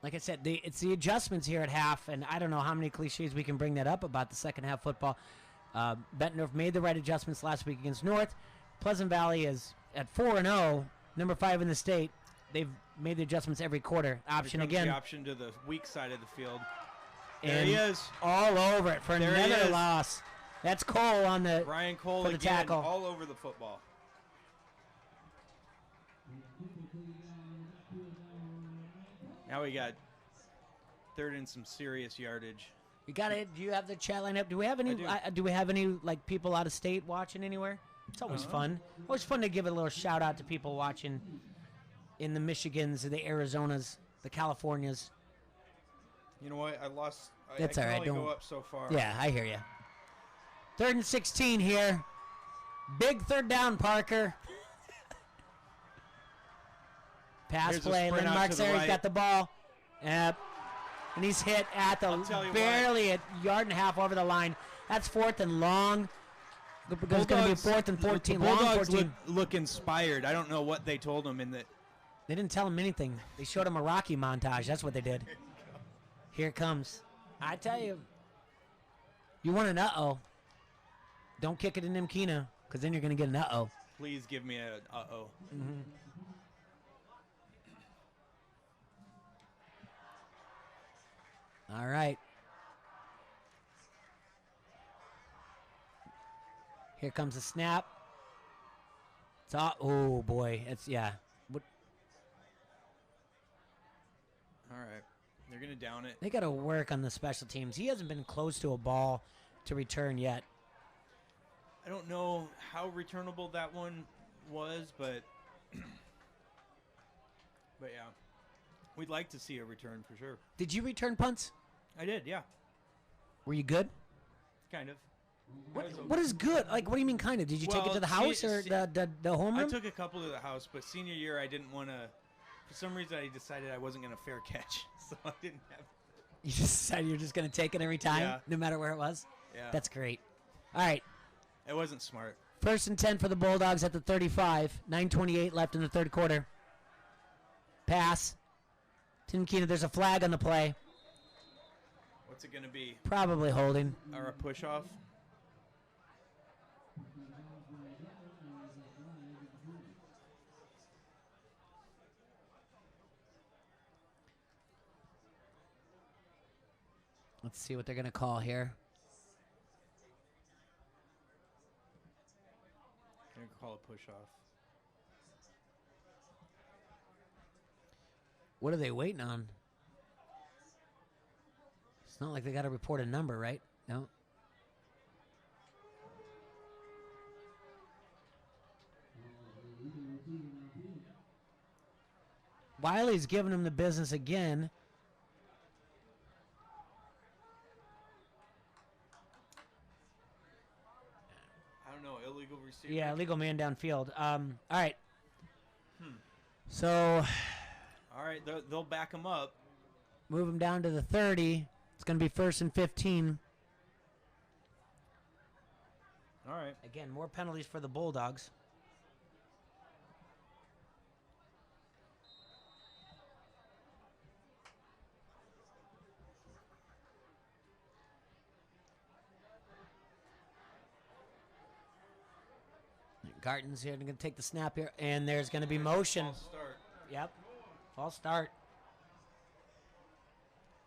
Like I said, it's the adjustments here at half, and I don't know how many cliches we can bring that up about the second half football. Bettendorf made the right adjustments last week against North. Pleasant Valley is at 4-0, number 5 in the state. They've made the adjustments every quarter. Option Here comes again. The option to the weak side of the field. And There he is. all over it for There he another is. loss. That's Cole on the Ryan Cole for the again, tackle. all over the football. Now we got 3rd and some serious yardage. You got it. Do you have the chat line up? Do we have any? do. Do we have any like people out of state watching anywhere? It's always fun. Always fun to give a little shout out to people watching in the Michigans, the Arizonas, the Californias. You know what? I lost. That's I all can right. only Don't. go up so far. Yeah, I hear you. 3rd and 16 here. Big 3rd down, Parker. Pass Here's a play. sprint out Landmark's to the there. He's right. got the ball. Yep. And he's hit at I'll the tell you barely a yard and a half over the line. That's 4th and long. It's going to be 4th and 14. The Long Bulldogs 14. look inspired. I don't know what they told him in the. They didn't tell him anything. They showed him a Rocky montage. That's what they did. Here it comes. I tell you. You want an uh-oh. Don't kick it in Nimkina, because then you're going to get an uh-oh. Please give me a uh-oh. All right. Here comes the snap. It's all, oh, boy. It's, yeah. What, All right. They're going to down it. they got to work on the special teams. He hasn't been close to a ball to return yet. I don't know how returnable that one was, but yeah. We'd like to see a return for sure. Did you return punts? I did, yeah. Were you good? Kind of. What is good? Like, what do you mean kind of? Did you take it Well, to the house or the homeroom? I took a couple to the house, but senior year I didn't want to. For some reason, I decided I wasn't going to fair catch, so I didn't have. You just decided you're just going to take it every time, Yeah. no matter where it was? Yeah. That's great. All right. It wasn't smart. 1st and 10 for the Bulldogs at the 35. 9:28 left in the third quarter. Pass. Timkina, there's a flag on the play. What's it going to be? Probably holding. Or a push off? Let's see what they're going to call here. Going to call a push off. What are they waiting on? It's not like they got to report a number, right? No. Wiley's giving him the business again. I don't know. Illegal receiver? Yeah, legal man downfield. All right. So All right. They'll back him up. move him down to the 30. It's going to be 1st and 15. All right. Again, more penalties for the Bulldogs. Garton's here. Going to take the snap here, and there's going to be motion. False start. Yep. False start.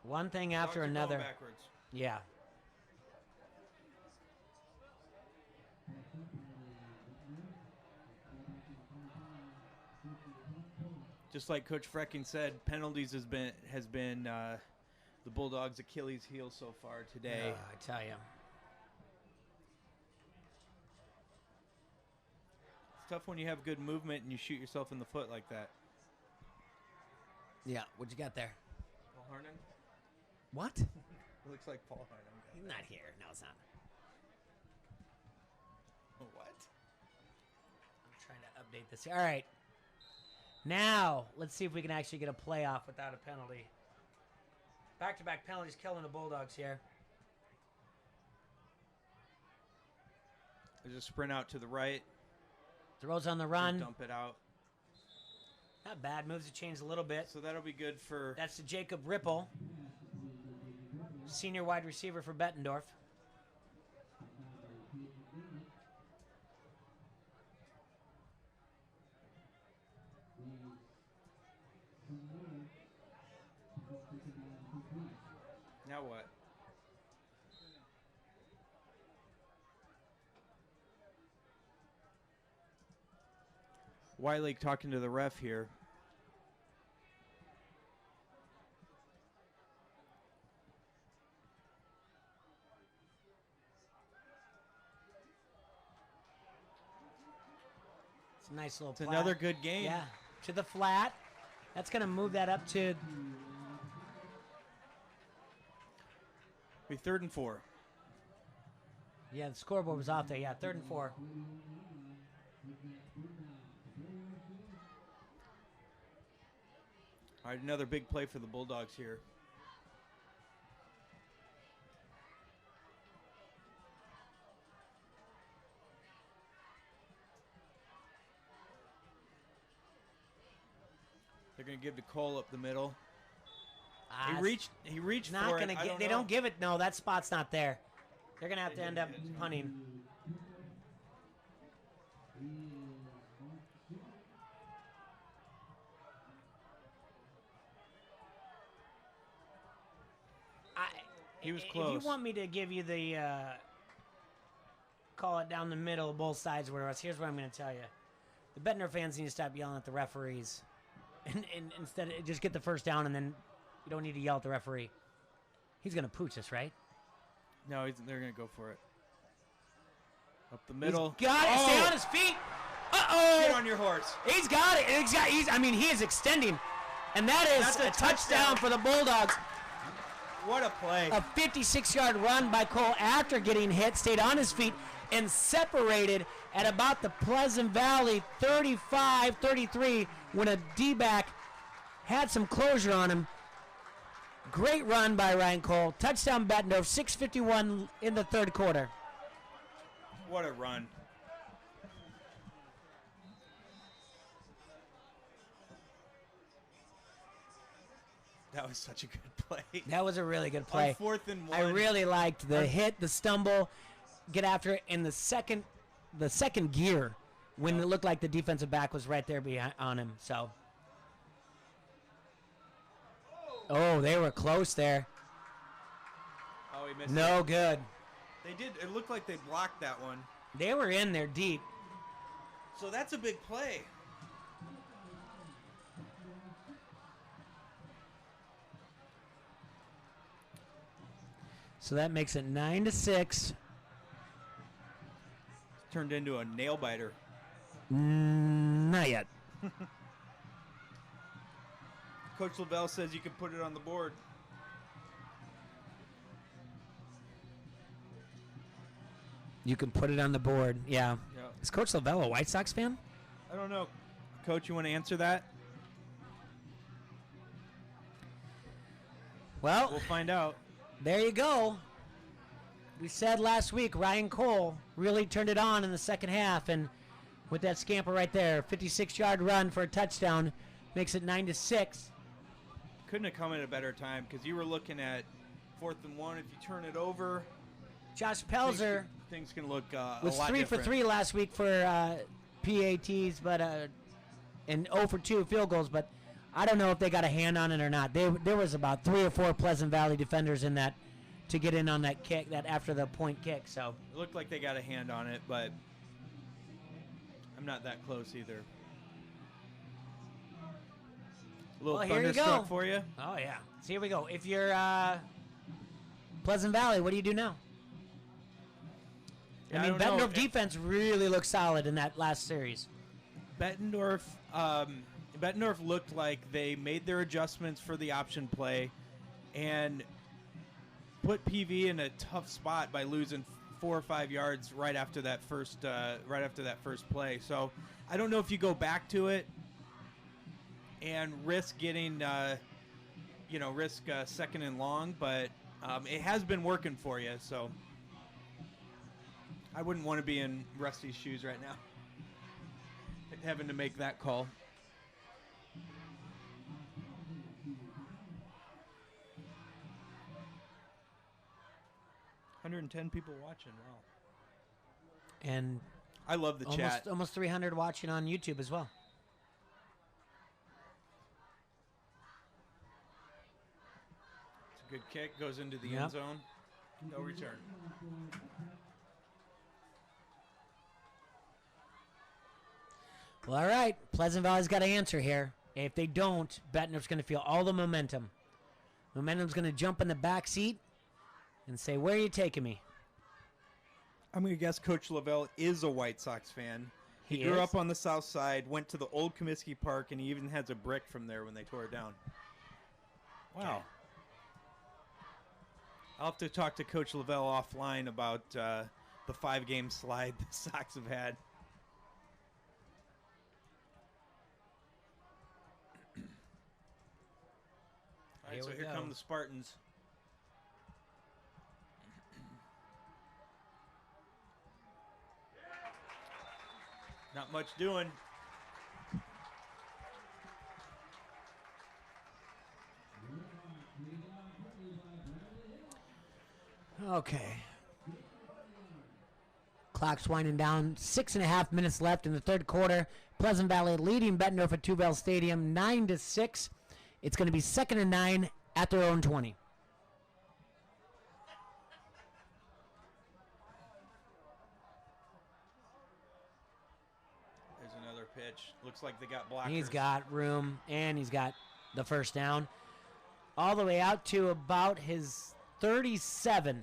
One thing after Dogs are going another. backwards. Yeah. Just like Coach Frecking said, penalties has been the Bulldogs' Achilles heel so far today. I tell you. It's tough when you have good movement and you shoot yourself in the foot like that. Yeah. What you got there? Paul Harnan? What? It looks like Paul Harnan. He's not here. No, it's not. What? I'm trying to update this here. All right. Now, let's see if we can actually get a playoff without a penalty. Back-to-back penalties killing the Bulldogs here. There's a sprint out to the right. Throws on the run. Dump it out. Not bad. Moves the chains a little bit. So that'll be good for. That's to Jacob Ripple, senior wide receiver for Bettendorf. Now what? Wiley talking to the ref here. It's a nice little It's plat. another good game. Yeah, to the flat. That's going to move that up to Be 3rd and 4. yeah, the scoreboard was off there. Yeah, 3rd and 4. All right, another big play for the Bulldogs here. They're going to give to Cole up the middle. He reached not for gonna it. get, they don't give it. No, that spot's not there. They're going to have to end up punting. He was close. If you want me to give you the call it down the middle, both sides, where else, here's what I'm going to tell you. The Bettendorf fans need to stop yelling at the referees. And instead, just get the first down, and then you don't need to yell at the referee. He's going to pooch us, right? No, they're going to go for it. Up the middle. He's got it. Stay on his feet. Uh-oh. Get on your horse. He's got it. He is extending. And that's a touchdown for the Bulldogs. What a play. A 56-yard run by Cole after getting hit, stayed on his feet, and separated at about the Pleasant Valley 35-33 when a D-back had some closure on him. Great run by Ryan Cole. Touchdown Bettendorf, 6:51 in the third quarter. What a run. That was such a good play. That was a really good play. On 4th and 1. I really liked the hit, the stumble, get after it in the second gear when it looked like the defensive back was right there on him. So, oh, they were close there. Oh, he missed No it. good. They did. It looked like they blocked that one. They were in there deep. So that's a big play. So that makes it 9-6. Turned into a nail biter. Not yet. Coach Lavelle says you can put it on the board. You can put it on the board. Yeah. Yeah. Is Coach Lavelle a White Sox fan? I don't know. Coach, you want to answer that? Well, We'll find out. there you go. We said last week Ryan Cole really turned it on in the second half, and with that scamper right there, 56-yard run for a touchdown, makes it 9-6. Couldn't have come at a better time because you were looking at 4th and 1. If you turn it over, Josh Pelzer things can look a was lot 3 different. for 3 last week for PATs, but and 0 for 2 field goals. But I don't know if they got a hand on it or not. There was about 3 or 4 Pleasant Valley defenders in that to get in on that kick, that after the point kick. So It looked like they got a hand on it, but I'm not that close either. A little Well, here you thunderstruck go. for you. oh yeah. So here we go. If you're Pleasant Valley, what do you do now? Yeah, I mean, don't know. Bettendorf defense really looked solid in that last series. Bettendorf looked like they made their adjustments for the option play and put PV in a tough spot by losing 4 or 5 yards right after that first play. So I don't know if you go back to it and risk getting second and long, but it has been working for you. So I wouldn't want to be in Rusty's shoes right now, having to make that call. $110 people watching. Wow. And I love the chat. almost 300 watching on YouTube as well. It's a good kick. Goes into the Yep. end zone. No return. Well, all right. Pleasant Valley's got to answer here. If they don't, Bettendorf's going to feel all the momentum. Momentum's going to jump in the back seat and say, where are you taking me? I'm going to guess Coach Lavelle is a White Sox fan. He He grew is? up on the south side, went to the old Comiskey Park, and he even has a brick from there when they tore it down. Wow. I'll have to talk to Coach Lavelle offline about the 5-game slide the Sox have had. All right, so here come the Spartans. Not much doing. Okay. Clock's winding down. 6.5 minutes left in the third quarter. Pleasant Valley leading Bettendorf at Tuvell Stadium 9-6. It's going to be 2nd and 9 at their own 20. There's another pitch. Looks like they got blockers. He's got room, and he's got the first down. All the way out to about his 37.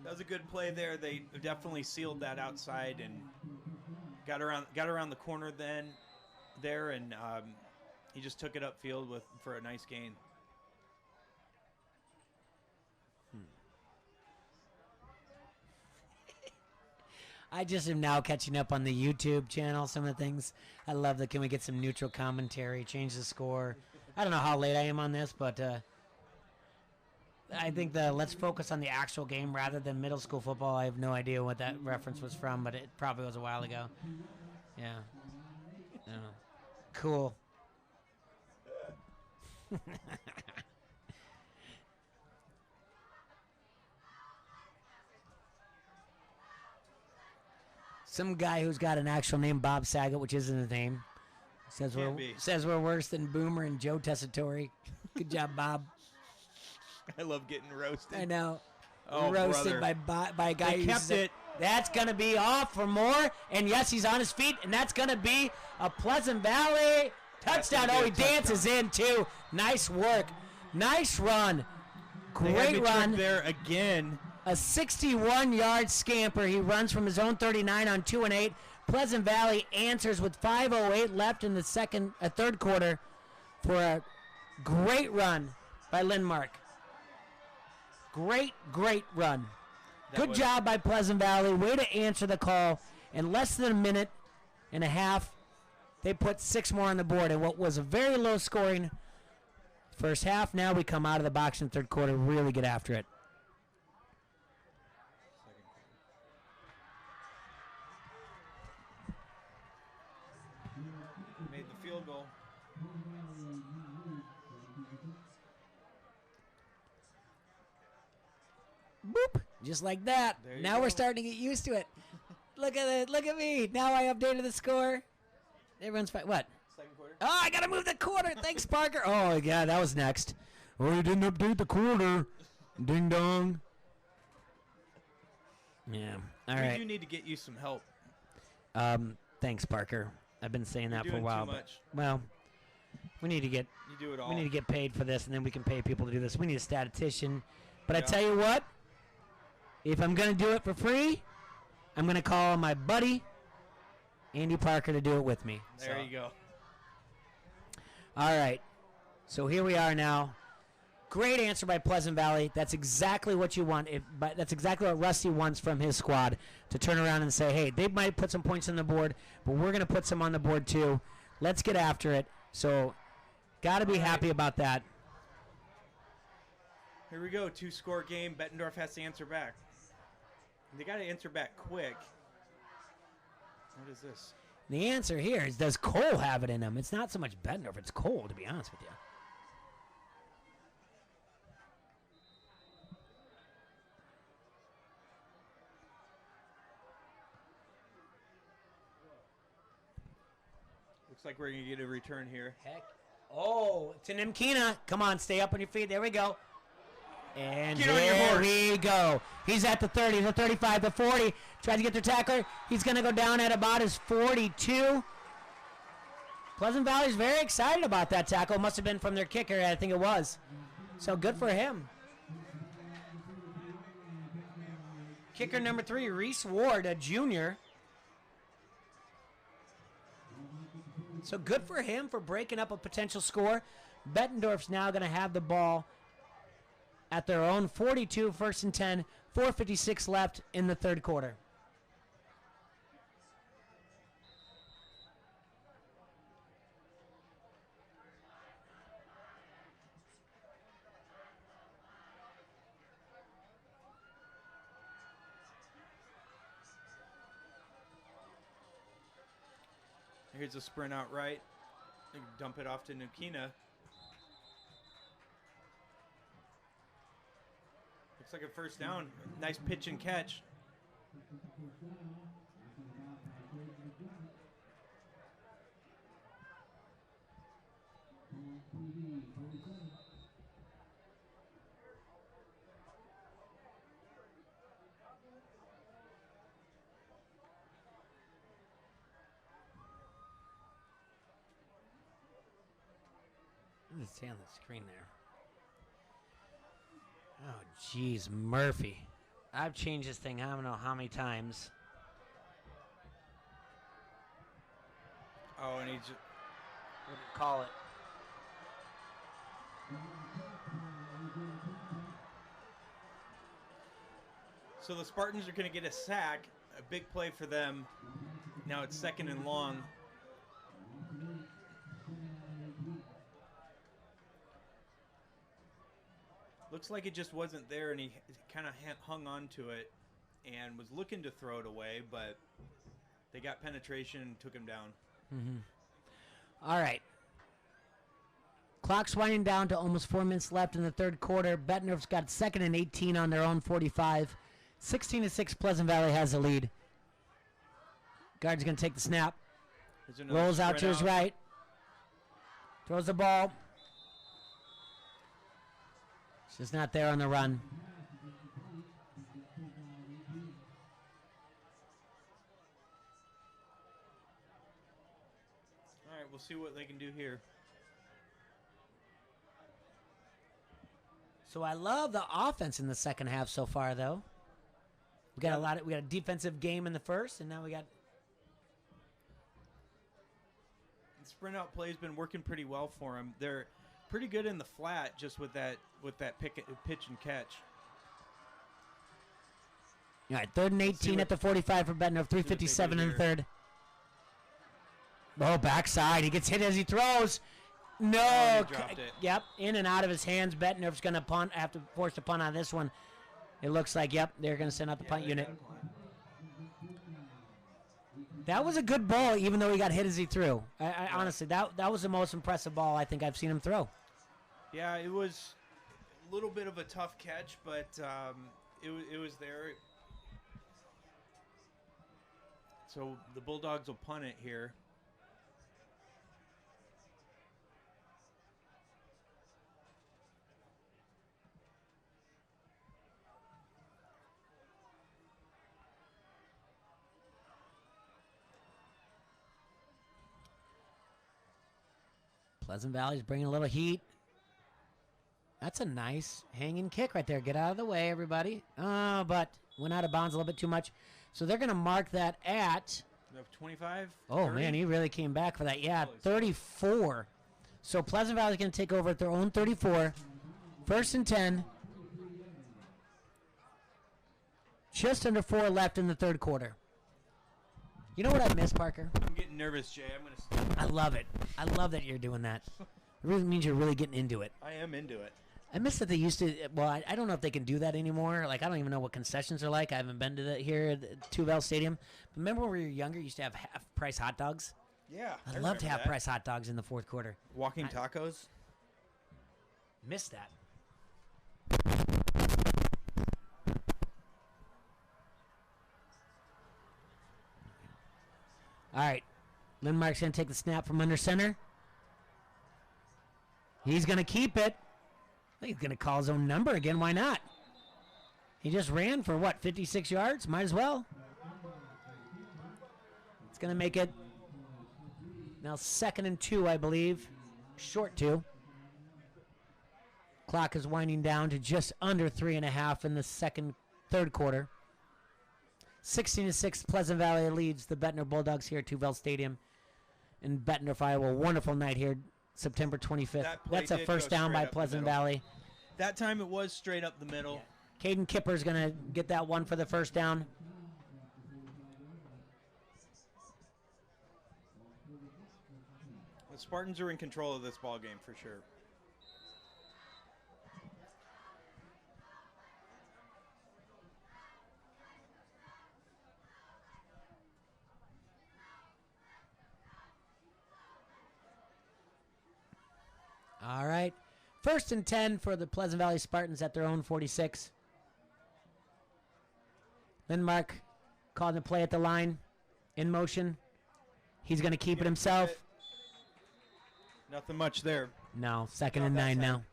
That was a good play there. They definitely sealed that outside and got around the corner there, and he just took it upfield for a nice gain. I just am now catching up on the YouTube channel, some of the things. I love that. Can we get some neutral commentary, change the score? I don't know how late I am on this, but I think let's focus on the actual game rather than middle school football. I have no idea what that reference was from, but it probably was a while ago. Yeah. I don't know. Cool. Some guy who's got an actual name, Bob Saget, which isn't his name, says we're worse than Boomer and Joe Tessitore. Good job, Bob. I love getting roasted. I know. Oh, roasted brother. by a guy who kept it. That's going to be off for more. And yes, he's on his feet, and that's going to be a Pleasant Valley touchdown. Oh, he dances in, too. Nice work. Nice run. Great run. There again. A 61-yard scamper. He runs from his own 39 on 2 and 8. Pleasant Valley answers with 5:08 left in the third quarter for a great run by Lindmark. Great run. Good job by Pleasant Valley. Way to answer the call. In less than a minute and a half, they put 6 more on the board in what was a very low-scoring first half. Now we come out of the box in the third quarter, really get after it. Made the field goal. Boop. Just like that. Now we're starting to get used to it. Look at it. Look at me. Now I updated the score. Everyone's fine. What? Second quarter. Oh, I got to move the quarter. Thanks, Parker. Oh, yeah, that was next. Oh, you didn't update the quarter. Ding dong. Yeah. All right. We do need to get you some help. Thanks, Parker. I've been saying that You're for a doing while. too much. Well, we need to get You do it all. we need to get paid for this, and then we can pay people to do this. We need a statistician. But I Yeah. tell you what, if I'm going to do it for free, I'm going to call my buddy, Andy Parker, to do it with me. There you go. All right. So here we are now. Great answer by Pleasant Valley. That's exactly what you want. But that's exactly what Rusty wants from his squad, to turn around and say, hey, they might put some points on the board, but we're going to put some on the board too. Let's get after it. So got to be happy about that. Here we go. 2-score game. Bettendorf has to answer back. They got to answer back quick. What is this? The answer here is, does Cole have it in him? It's not so much Bettendorf. It's Cole, to be honest with you. Looks like we're going to get a return here. Heck. Oh, it's an Imkina. Come on, stay up on your feet. There we go. And Get on your there horse. we go. He's at the 30, the 35, the 40. Tries to get their tackler. He's going to go down at about his 42. Pleasant Valley's very excited about that tackle. Must have been from their kicker. I think it was. So good for him. Kicker number 3, Reese Ward, a junior. So good for him for breaking up a potential score. Bettendorf's now going to have the ball at their own 42, 1st and 10, 4:56 left in the third quarter. Here's a sprint out right. Dump it off to Nukina. Looks like a first down. Nice pitch and catch. Let me see on the screen there. Oh, jeez, Murphy. I've changed this thing I don't know how many times. Oh, and he's... What do you call it? So the Spartans are going to get a sack. A big play for them. Now it's 2nd and long. Looks like it just wasn't there, and he kind of hung on to it and was looking to throw it away, but they got penetration and took him down. All right. Clock's winding down to almost 4 minutes left in the third quarter. Bettendorf's got 2nd and 18 on their own 45. 16-6, Pleasant Valley has the lead. Guard's going to take the snap. Rolls out to his right. Throws the ball. Just not there on the run. All right, we'll see what they can do here. So I love the offense in the second half so far, though. We got a defensive game in the first, and now we got. Sprint out play's been working pretty well for them. They're pretty good in the flat, just with that pitch and catch. All right, 3rd and 18 at the 45 for Bettendorf. 3:57 in the third. Oh, backside. He gets hit as he throws. No. Oh, he dropped it. Yep, in and out of his hands. Bettendorf's going to punt. Have to force a punt on this one. It looks like, yep, they're going to send out the punt unit. That was a good ball, even though he got hit as he threw. I honestly, that was the most impressive ball I think I've seen him throw. Yeah, it was a little bit of a tough catch, but it was there. So the Bulldogs will punt it here. Pleasant Valley's bringing a little heat. That's a nice hanging kick right there. Get out of the way, everybody. But went out of bounds a little bit too much. So they're going to mark that at... 25? Oh, 30? man, he really came back for that. Yeah, 34. So Pleasant Valley's going to take over at their own 34. 1st and 10. Just under 4 left in the third quarter. You know what I miss, Parker? I'm getting nervous, Jay. I'm going to stop. I love it. I love that you're doing that. It really means you're really getting into it. I am into it. I miss that they used to. Well, I don't know if they can do that anymore. Like, I don't even know what concessions are like. I haven't been to that here at Tuval Stadium. But remember when we were younger, you used to have half-price hot dogs? Yeah. I'd love to have price hot dogs in the fourth quarter. Walking tacos? Missed that. All right. Lindmark's going to take the snap from under center. He's going to keep it. I think he's going to call his own number again. Why not? He just ran for, 56 yards? Might as well. It's going to make it now 2nd and 2, I believe. Short 2. Clock is winding down to just under 3.5 in the third quarter. 16-6, Pleasant Valley leads the Bettendorf Bulldogs here at Tuval Stadium in Bettendorf, Iowa. Wonderful night here, September 25th. That's a first down by Pleasant Valley. That time it was straight up the middle. Yeah. Caden Kipper's going to get that one for the first down. The Spartans are in control of this ball game for sure. First and 10 for the Pleasant Valley Spartans at their own 46. Lindmark calling the play at the line. In motion. He's going to keep it himself. Nothing much there. No, second Not and that 9 side. now.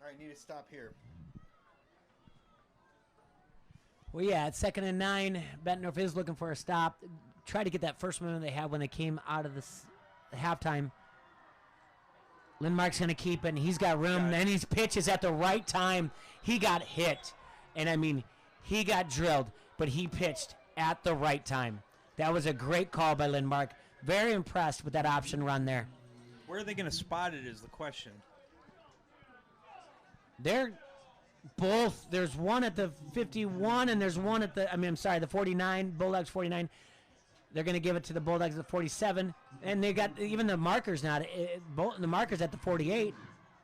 All right, need to stop here. Well, yeah, it's second and 9. Bettendorf is looking for a stop. Try to get that first moment they had when they came out of the halftime. Lindmark's going to keep it, and he's got room. And his pitch is at the right time. He got hit. And, I mean, he got drilled, but he pitched at the right time. That was a great call by Lindmark. Very impressed with that option run there. Where are they going to spot it is the question. They're both. There's one at the 51, and there's one at the 49, Bulldogs 49. They're going to give it to the Bulldogs at 47. And they got even the markers now. The markers at the 48.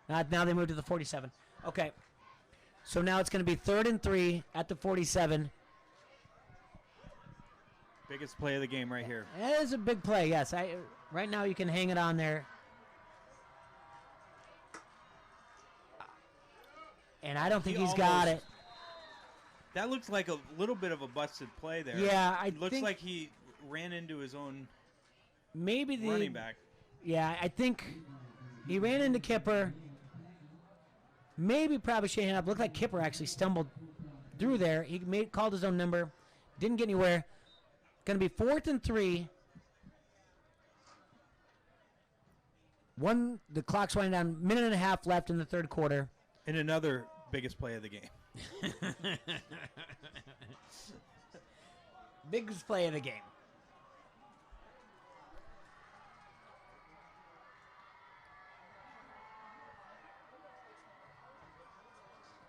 Now they move to the 47. Okay. So now it's going to be 3rd and 3 at the 47. Biggest play of the game right here. That is a big play, yes. Right now you can hang it on there. And I don't think he's got it. That looks like a little bit of a busted play there. Yeah, it looks like he ran into his own maybe the running back. Yeah, I think he ran into Kipper. Maybe probably shaking up. Looked like Kipper actually stumbled through there. He called his own number. Didn't get anywhere. Going to be 4th and 3. The clock's winding down. Minute and a half left in the third quarter. And another biggest play of the game. Biggest play of the game.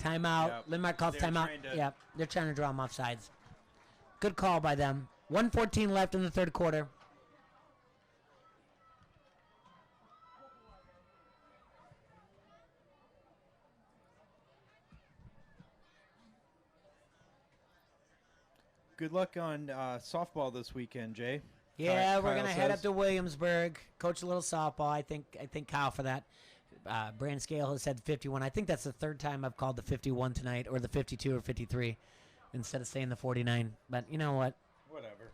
Timeout. Yep. Lindmark calls timeout. Yep, they're trying to draw him off sides. Good call by them. 1:14 left in the third quarter. Good luck on softball this weekend, Jay. Yeah, we're Kyle gonna head says. up to Williamsburg, coach a little softball. I think Kyle for that. Brand Scale has said 51. I think that's the third time I've called the 51 tonight, or the 52 or 53, instead of saying the 49. But you know what? Whatever.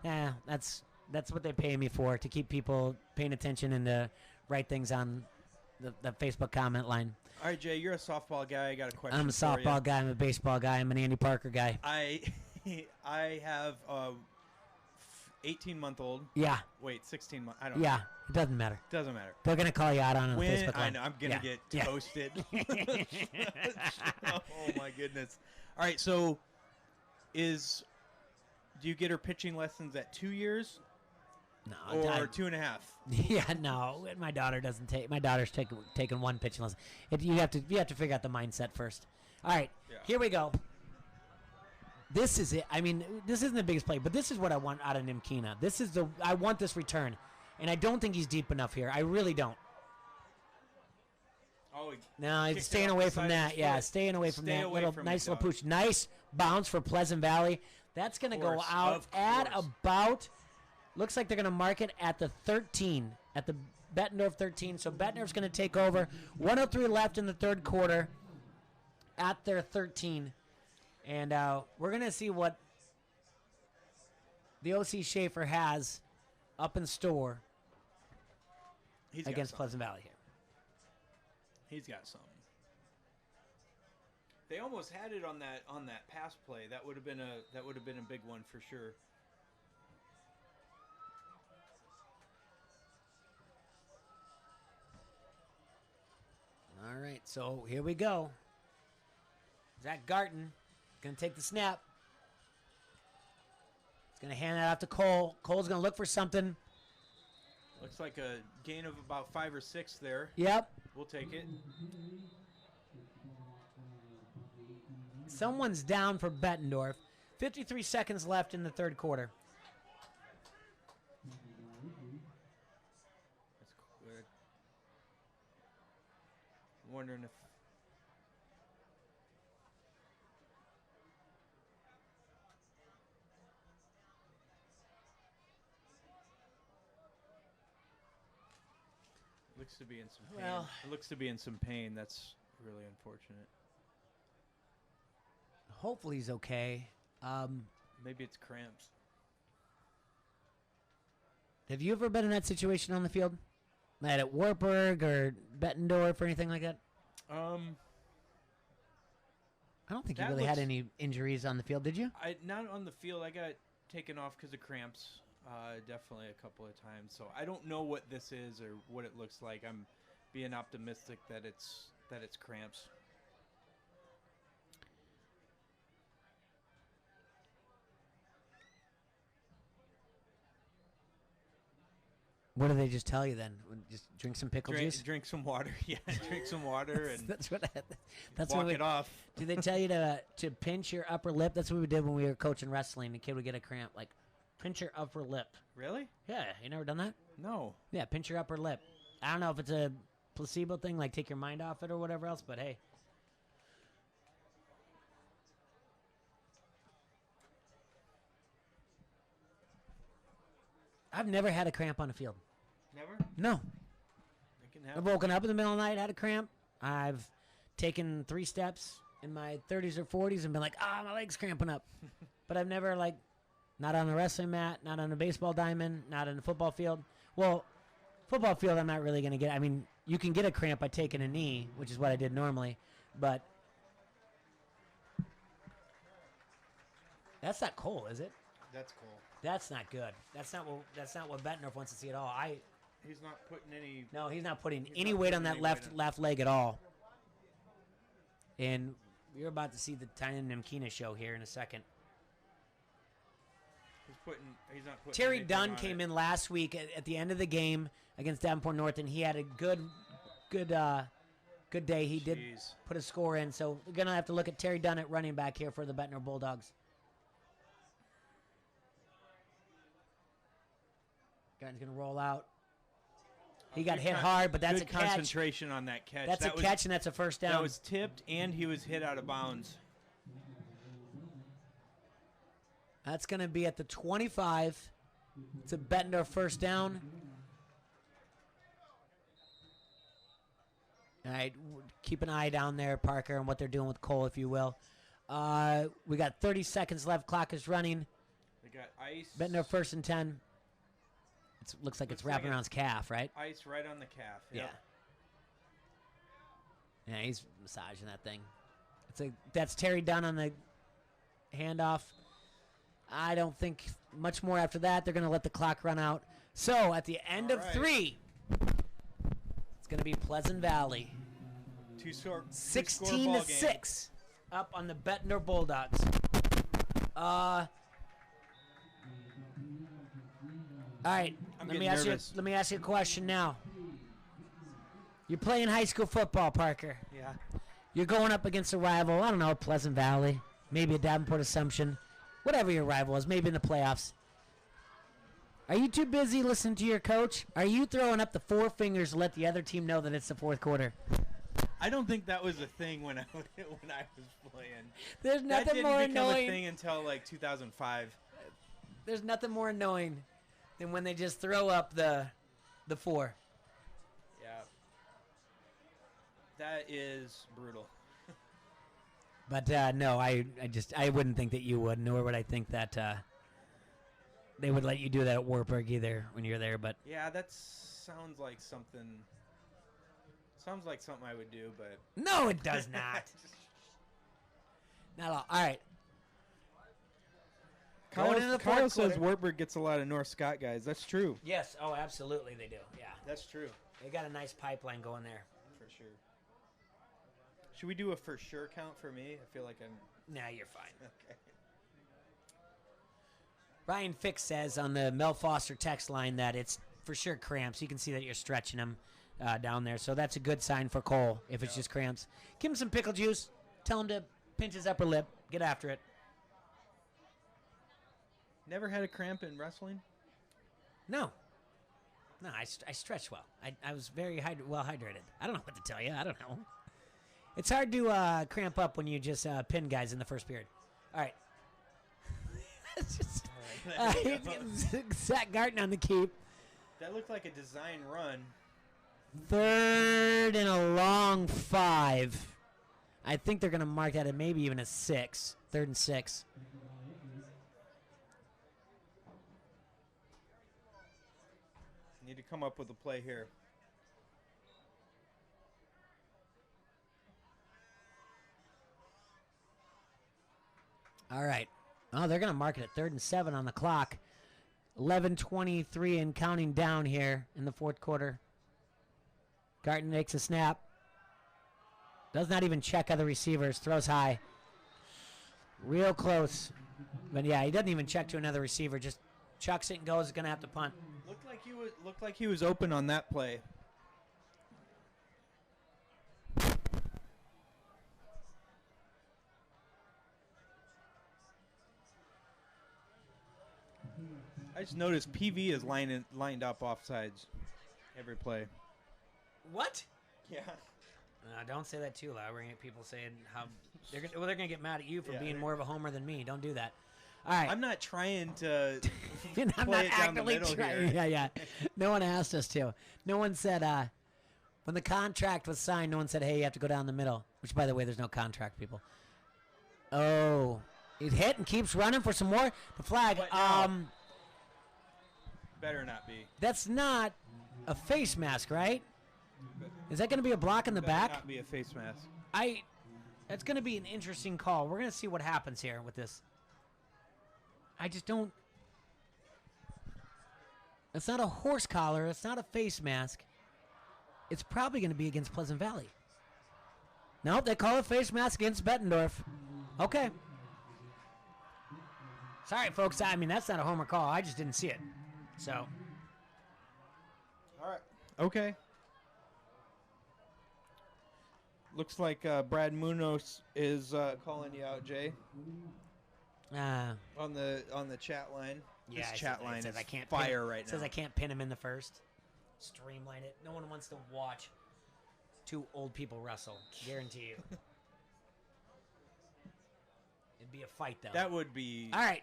Yeah, that's what they pay me for, to keep people paying attention and to write things on the Facebook comment line. All right, Jay, you're a softball guy. I got a question. I'm a softball guy. I'm a baseball guy. I'm an Andy Parker guy. I have a 18-month-old. Yeah. Wait, 16 months. I don't know. Yeah, it doesn't matter. Doesn't matter. They're gonna call you out on the When Facebook I line. know, I'm gonna get toasted. Oh my goodness! All right, so do you get her pitching lessons at 2 years No, or 2.5? Yeah, no. My daughter doesn't take. My daughter's taking one pitching lesson. You have to figure out the mindset first. All right, Here we go. This is it. I mean, this isn't the biggest play, but this is what I want out of Nimkina. I want this return, and I don't think he's deep enough here. I really don't. Oh, no, he's staying away from that. Yeah, staying away from that. Nice little pooch. Nice bounce for Pleasant Valley. That's going to go out at about. Looks like they're going to mark it at the 13, at the Bettendorf 13. So Bettendorf's going to take over. 1:03 left in the third quarter at their 13. And we're going to see what the O.C. Schaefer has up in store against Pleasant Valley here. He's got something. They almost had it on that pass play. That would have been a big one for sure. All right, so here we go. Zach Garton going to take the snap. He's going to hand that off to Cole. Cole's going to look for something. Looks like a gain of about 5 or 6 there. Yep. We'll take it. Someone's down for Bettendorf. 53 seconds left in the third quarter. wondering if. Looks to be in some pain. Well, It looks to be in some pain. That's really unfortunate. hopefully he's okay. Maybe it's cramps. Have you ever been in that situation on the field? Like at Wartburg or Bettendorf or anything like that? I don't think you That really had looks- any injuries on the field, did you? Not on the field. I got taken off because of cramps. Definitely a couple of times. So I don't know what this is or what it looks like. I'm being optimistic that it's cramps. What do they just tell you then? Just drink some pickle juice? Drink some water. Yeah, drink some water and That's what. That's walk what we. it off. Do they tell you to pinch your upper lip? That's what we did when we were coaching wrestling. The kid would get a cramp. Like, pinch your upper lip. Really? Yeah, you never done that? No. Yeah, pinch your upper lip. I don't know if it's a placebo thing, like take your mind off it or whatever else, but hey. I've never had a cramp on the field. Never? No. It can I've happen. woken up in the middle of the night, had a cramp. I've taken 3 steps in my 30s or 40s and been like, my leg's cramping up. But I've never, like, not on a wrestling mat, not on a baseball diamond, not on a football field. Well, football field I'm not really going to get. I mean, you can get a cramp by taking a knee, which is what I did normally. But that's not cool, is it? That's cool. That's not good. That's not what Bettendorf wants to see at all. He's not putting any. No, he's not putting He's any not weight on putting that any weight on- left leg at all. And you're about to see the Tynan Nemkina show here in a second. He's not putting. Terry anything Dunn on came it. in last week at the end of the game against Davenport North, and he had a good day. He did Jeez. put a score in, so we're gonna have to look at Terry Dunn at running back here for the Bettendorf Bulldogs. Guy's gonna roll out. He got Good hit con- hard, but that's good a catch. concentration on that catch. That's that a was, catch, and that's a first down. That was tipped, and he was hit out of bounds. That's going to be at the 25. It's a Bettendorf first down. All right, keep an eye down there, Parker, on what they're doing with Cole, if you will. We got 30 seconds left. Clock is running. They got ice. Bettendorf first and 10. Looks like it's Looks like wrapping around his calf, right? Ice right on the calf. Yep. Yeah, he's massaging that thing. That's Terry Dunn on the handoff. I don't think much more after that. They're going to let the clock run out. So at the end All of right. 3, it's going to be Pleasant Valley. 16 to 6 up on the Bettendorf Bulldogs. All right, I'm let me getting ask nervous. let me ask you a question now. You're playing high school football, Parker. Yeah. You're going up against a rival, I don't know, Pleasant Valley, maybe a Davenport Assumption, whatever your rival is, maybe in the playoffs. Are you too busy listening to your coach? Are you throwing up the 4 fingers to let the other team know that it's the fourth quarter? I don't think that was a thing when I was playing. There's That nothing didn't more become annoying. a thing until like 2005. There's nothing more annoying than when they just throw up the 4. Yeah. That is brutal. But no, I wouldn't think that you would, nor would I think that they would let you do that at Wartburg either when you're there. But Yeah, that sounds like something. Sounds like something I would do, but no, it does not. Not at all. All right. Going into the Kyle fourth says quarter. Wartburg gets a lot of North Scott guys. That's true. Yes. Oh, absolutely, they do. Yeah, That's true. they got a nice pipeline going there. For sure. Should we do a for sure count for me? I feel like I'm. Nah, you're fine. Okay. Ryan Fix says on the Mel Foster text line that it's for sure cramps. You can see that you're stretching him down there. So that's a good sign for Cole if it's just cramps. Give him some pickle juice. Tell him to pinch his upper lip. Get after it. Never had a cramp in wrestling? No. No, I stretch well. I was very well hydrated. I don't know what to tell you. I don't know. It's hard to cramp up when you just pin guys in the first period. All right. It's just, Zach Garton on the keep. That looked like a design run. 3rd and a long 5. I think they're going to mark that at maybe even a 6. 3rd and 6. Need to come up with a play here. All right. Oh, they're going to mark it at 3rd and 7 on the clock. 11:23 and counting down here in the 4th quarter. Garton makes a snap. Does not even check other receivers. Throws high. Real close. But yeah, he doesn't even check to another receiver. Just chucks it and goes. Going to have to punt. Looked like he was open on that play. I just noticed PV is lined up offsides every play. What? Yeah. Don't say that too loud. We're going to get people saying how they're going to get mad at you for being more of a homer than me. Don't do that. All right. I'm not trying to I'm play not it down the actively middle trying. here. Yeah. No one asked us to. No one said when the contract was signed, no one said, hey, you have to go down the middle. Which, by the way, there's no contract, people. Oh. It hit and keeps running for some more. The flag. What now? Better not be. That's not a face mask, right? Is that going to be a block in the Better back? not be a face mask. That's going to be an interesting call. We're going to see what happens here with this. I just don't. It's not a horse collar. It's not a face mask. It's probably going to be against Pleasant Valley. Nope, they call it face mask against Bettendorf. Okay. Sorry, folks. I mean, that's not a homer call. I just didn't see it. So. All right. Okay. Looks like Brad Munoz is calling you out, Jay. On the chat line. Yeah, His chat line says is I can't fire pin, right now. Says I can't pin him in the first. Streamline it. No one wants to watch two old people wrestle. Guarantee you. It'd be a fight, though. That would be. All right.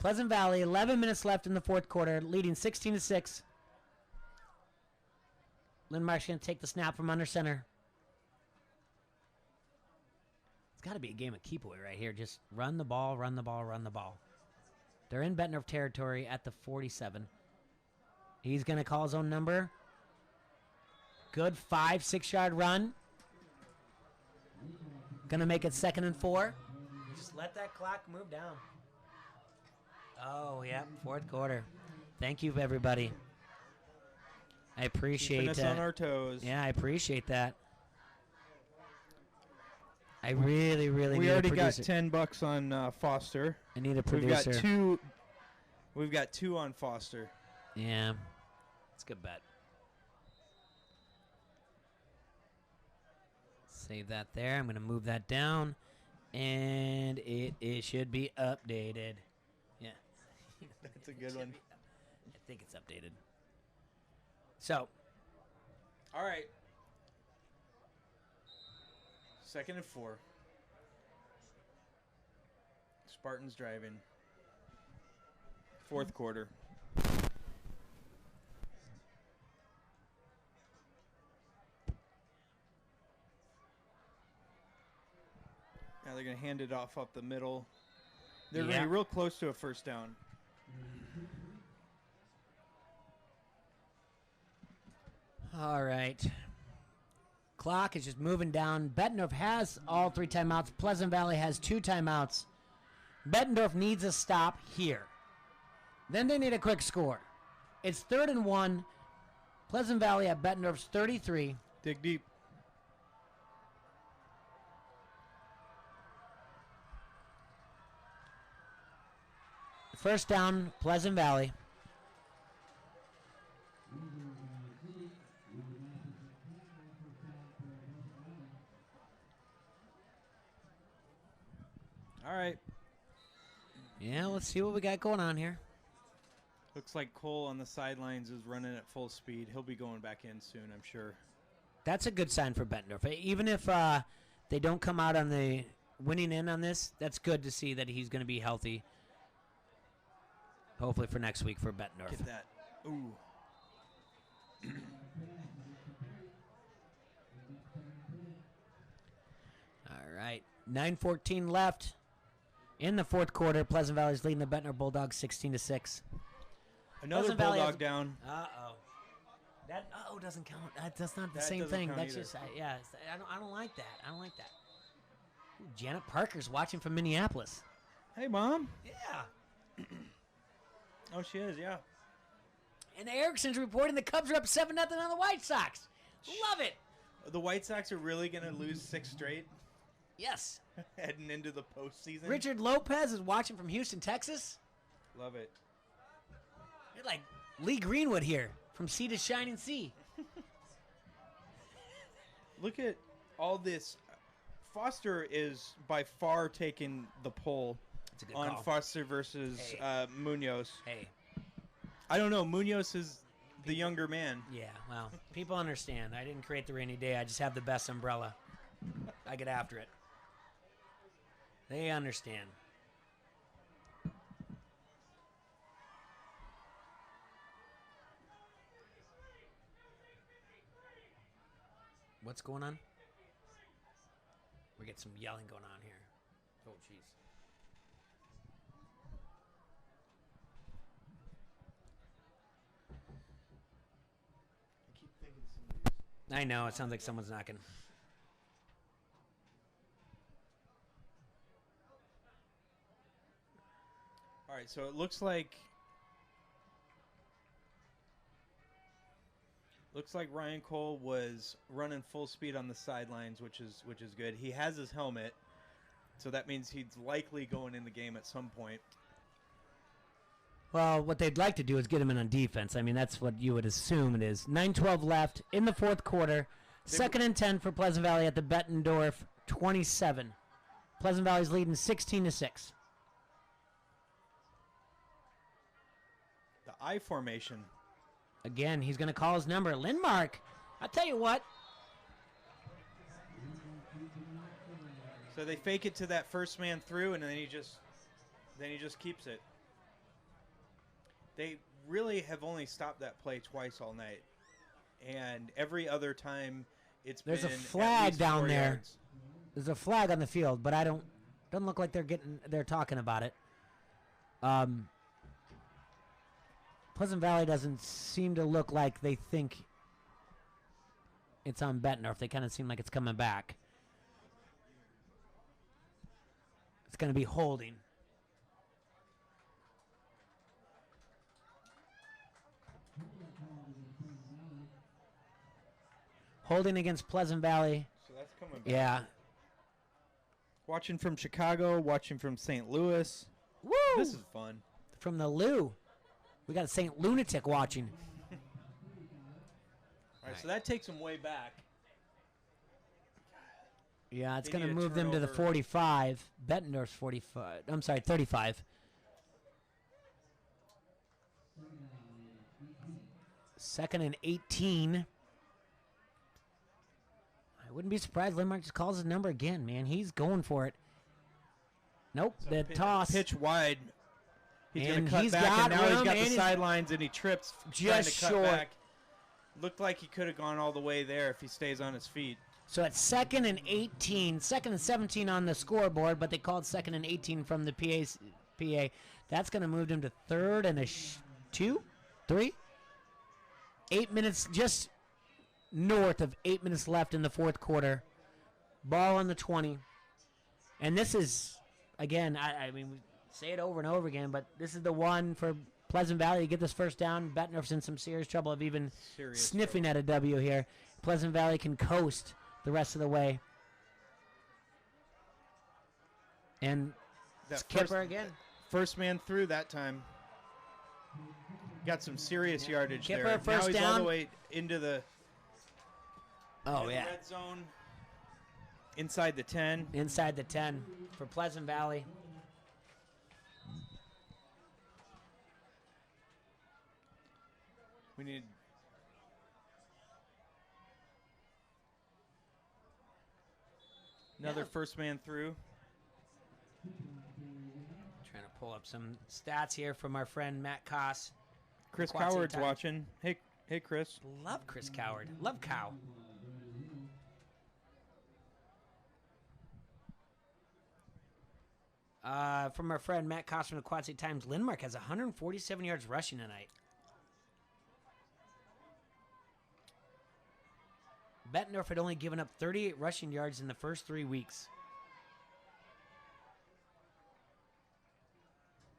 Pleasant Valley, 11 minutes left in the 4th quarter, leading 16-6. Lindmark's going to take the snap from under center. It's got to be a game of keep away right here. Just run the ball, run the ball, run the ball. They're in Bettendorf territory at the 47. He's going to call his own number. Good 5-6 yard run. Going to make it 2nd and 4. Just let that clock move down. Oh, yeah, 4th quarter. Thank you, everybody. I appreciate Keeping us on our toes. Yeah, I appreciate that. I really, really We need a already got producer. $10 on Foster. I need a producer. We've got two on Foster. Yeah, it's a good bet. Save that there. I'm going to move that down, and it should be updated. Yeah. That's a good one. I think it's updated. So. All right. 2nd and 4. Spartans driving. 4th quarter. Now they're going to hand it off up the middle. They're going to be real close to a first down. All right. Clock is just moving down. Bettendorf has all 3 timeouts. Pleasant Valley has 2 timeouts. Bettendorf needs a stop here. Then they need a quick score. It's 3rd and 1. Pleasant Valley at Bettendorf's 33. Dig deep. First down, Pleasant Valley. All right. Yeah, let's see what we got going on here. Looks like Cole on the sidelines is running at full speed. He'll be going back in soon, I'm sure. That's a good sign for Bettendorf. Even if they don't come out on the winning end on this, that's good to see that he's going to be healthy. Hopefully for next week for Bettendorf. Get that. Ooh. All right. 9:14 left in the fourth quarter. Pleasant Valley's leading the Bettendorf Bulldogs 16-6. Another Pleasant Valley Bulldog has- down. Uh-oh. That doesn't count. That's not the That same doesn't thing. count That's either. just I don't like that. I don't like that. Ooh, Janet Parker's watching from Minneapolis. Hey, Mom. Yeah. Oh, she is, yeah. And Erickson's reporting the Cubs are up 7-0 on the White Sox. Love it. The White Sox are really going to lose 6 straight Yes. heading into the postseason. Richard Lopez is watching from Houston, Texas. Love it. You're like Lee Greenwood here from Sea to Shining Sea. Look at all this. Foster is by far taking the poll That's a good on call. Foster versus Hey. Munoz. Hey. I don't know. Munoz is the younger man. Yeah, well, people understand. I didn't create the rainy day. I just have the best umbrella. I get after it. They understand. What's going on? We get some yelling going on here. Oh, jeez. I know, it sounds like someone's knocking. All right, so it looks like Ryan Cole was running full speed on the sidelines, which is good. He has his helmet, so that means he's likely going in the game at some point. Well, what they'd like to do is get him in on defense. I mean, that's what you would assume it is. 9:12 left in the fourth quarter. Second and 10 for Pleasant Valley at the Bettendorf 27. Pleasant Valley's leading 16-6. The I formation. Again, he's going to call his number. Lindmark, I'll tell you what. So they fake it to that first man through, and then he just keeps it. They really have only stopped that play twice all night, and every other time it's There's a been at flag least down 4 there. yards. There's a flag on the field, but doesn't look like they're talking about it. Pleasant Valley doesn't seem to look like they think it's on Bettendorf. They kind of seem like it's coming back. It's going to be holding. Holding against Pleasant Valley. So that's coming back. Yeah. Watching from Chicago, watching from St. Louis. Woo! This is fun. From the Lou. We got a St. Lunatic watching. All right, so that takes them way back. Yeah, it's They going to need a move them to the turnover. 45. Bettendorf's 45. I'm sorry, 35. Second and 18. I wouldn't be surprised Lindmark just calls his number again, man. He's going for it. Nope, So the toss. Pitch wide. He's going And to cut he's back, got and now he's room, got and the he's sidelines, and he trips trying just to cut short. back. Looked like he could have gone all the way there if he stays on his feet. So it's second and 18, second and 17 on the scoreboard, but they called second and 18 from the PA. That's going to move them to third and 2, 3. 8 minutes, just north of 8 minutes left in the fourth quarter. Ball on the 20. And this is, again, I mean, we say it over and over again, but this is the one for Pleasant Valley to get this first down. Bettendorf's in some serious trouble of even Serious sniffing at a W here. Pleasant Valley can coast the rest of the way. And That Skipper again. First man through that time. Got some serious yardage Kipper, there. first now he's all down. the way into the Oh, yeah. red zone. Inside the 10. Inside the 10 for Pleasant Valley. We need Another Yeah. first man through. Trying to pull up some stats here from our friend Matt Koss. Chris Quad City Coward's Times. watching. Hey, Chris. Love Chris Coward. Love Cow. From our friend Matt Koss from the Quad City Times, Lindmark has 147 yards rushing tonight. Bettendorf had only given up 38 rushing yards in the first 3 weeks.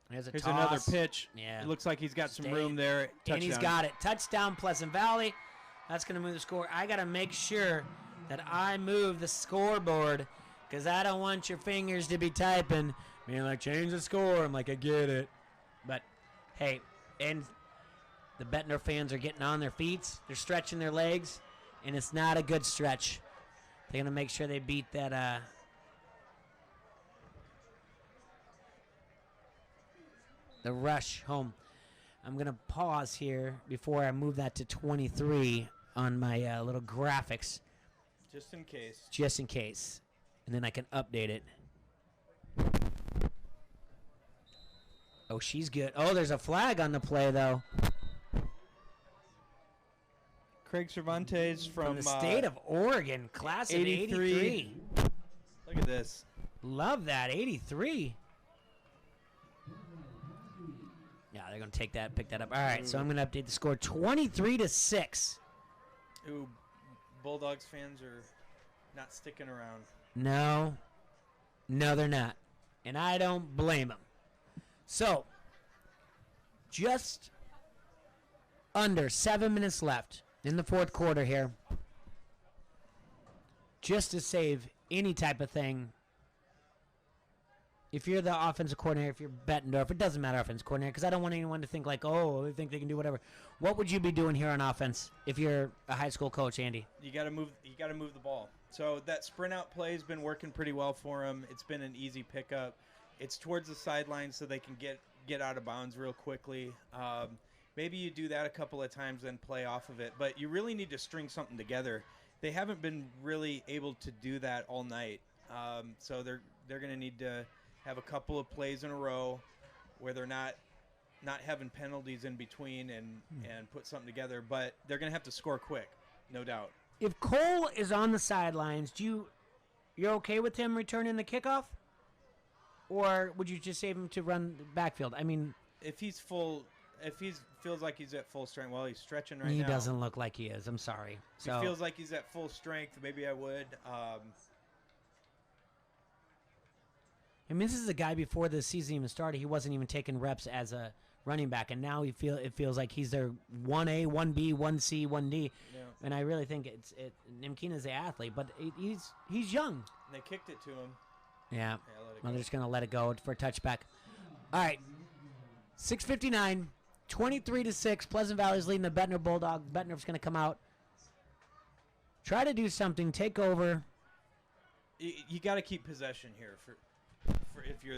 There's a Here's toss. another pitch. Yeah. It looks like he's got some Stay. room there. And he's Touchdown. got it. Touchdown, Pleasant Valley. That's going to move the score. I got to make sure that I move the scoreboard because I don't want your fingers to be typing, being like, change the score. I'm like, I get it. But, hey, and the Bettendorf fans are getting on their feet. They're stretching their legs, and it's not a good stretch. They're going to make sure they beat that the rush home. I'm going to pause here before I move that to 23 on my little graphics, Just in case. just in case. And then I can update it. Oh, she's good. Oh, there's a flag on the play, though. Craig Cervantes From the state of Oregon, class of 83. Look at this. Love that, 83. Yeah, they're going to take that, pick that up. All right, so I'm going to update the score 23-6. Ooh, Bulldogs fans are not sticking around. No, they're not. And I don't blame them. So, just under 7 minutes left in the fourth quarter here. Just to save any type of thing. If you're the offensive coordinator, if you're Bettendorf, it doesn't matter offensive coordinator because I don't want anyone to think like, oh, they think they can do whatever. What would you be doing here on offense if you're a high school coach, Andy? You got to move the ball. So that sprint out play has been working pretty well for them. It's been an easy pickup. It's towards the sideline so they can get out of bounds real quickly. Maybe you do that a couple of times then play off of it, but you really need to string something together. They haven't been really able to do that all night. So they're going to need to have a couple of plays in a row where they're not having penalties in between and put something together, but they're going to have to score quick, no doubt. If Cole is on the sidelines, you're okay with him returning the kickoff? Or would you just save him to run the backfield? I mean, If he feels like he's at full strength, well, he's stretching right he now. doesn't look like he is. I'm sorry. If So he feels like he's at full strength, maybe I would. I mean, this is a guy before the season even started. He wasn't even taking reps as a running back, and now it feels like he's their 1A, 1B, 1C, 1D. Yeah. And I really think Nimkina's the athlete, but he's young. And they kicked it to him. Yeah. let it Well, go. they're just going to let it go for a touchback. All right. 6:59, 23-6. Pleasant Valley's leading the Bettendorf Bulldogs. Bettendorf's going to come out. Try to do something. Take over. You got to keep possession here for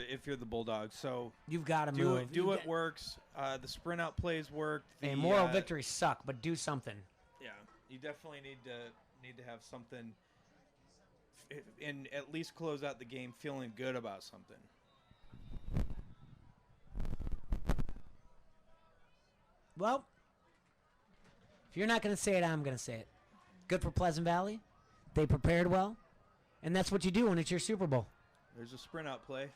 if you're the Bulldogs. So You've got to do move. it. Do what works. The sprint out plays work. Hey, moral victories suck, but do something. Yeah, you definitely need to have something, and at least close out the game feeling good about something. Well, if you're not going to say it, I'm going to say it. Good for Pleasant Valley. They prepared well, and that's what you do when it's your Super Bowl. There's a sprint out play.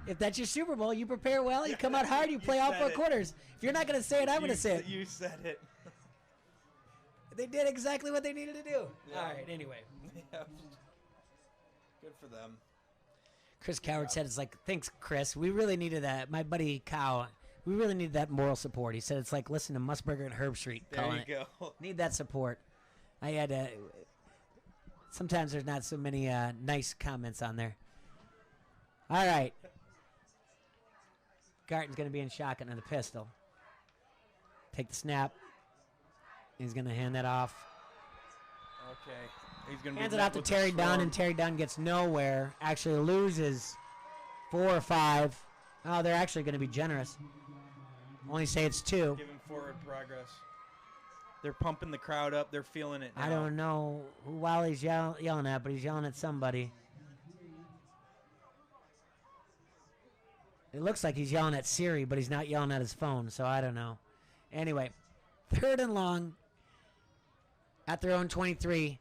If that's your Super Bowl, you prepare well, you come out hard, you You play all said 4 it. quarters. If you're not going to say it, I'm going to say it. You said it. They did exactly what they needed to do. Yeah. All right, anyway. Yeah. Good for them. Chris Coward said, it's like, thanks, Chris. We really needed that. My buddy Cow, we really need that moral support. He said it's like listen to Musburger and Herb Street. There calling you it. go. Need that support. I had sometimes there's not so many nice comments on there. All right. Garton's going to be in shotgun on the pistol. Take the snap. He's going to hand that off. Okay. He's gonna Hands be it met off to with a Terry Dunn, storm. and Terry Dunn gets nowhere. Actually loses 4 or 5. Oh, they're actually going to be generous. Only say it's 2. Giving forward progress. They're pumping the crowd up. They're feeling it now. I don't know who Wiley's yelling at, but he's yelling at somebody. It looks like he's yelling at Siri, but he's not yelling at his phone, so I don't know. Anyway, 3rd and long at their own 23.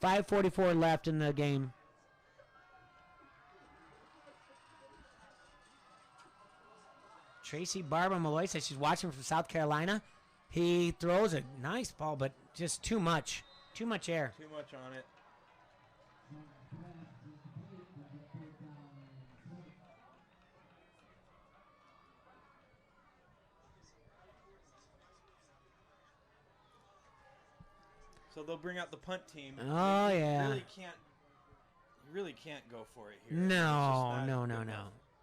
5:44 left in the game. Tracy Barber Malloy says she's watching from South Carolina. He throws a nice ball, but just too much. Too much air. Too much on it. So they'll bring out the punt team. Oh, yeah. You really can't go for it here. No.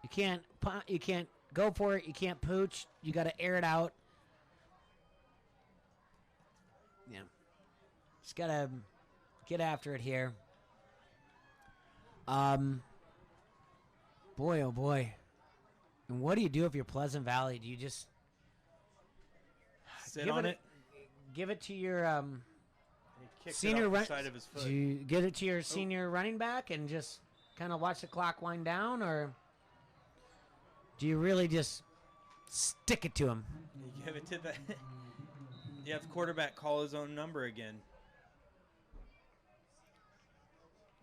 You can't punt, you can't go for it. You can't pooch. You got to air it out. Yeah. Just got to get after it here. Boy, oh boy. And what do you do if you're Pleasant Valley? Do you just sit on it? Give it to your Senior off the side of his foot. Do you give it to your senior running back and just kind of watch the clock wind down, or do you really just stick it to him? You give it to the you have the quarterback call his own number again.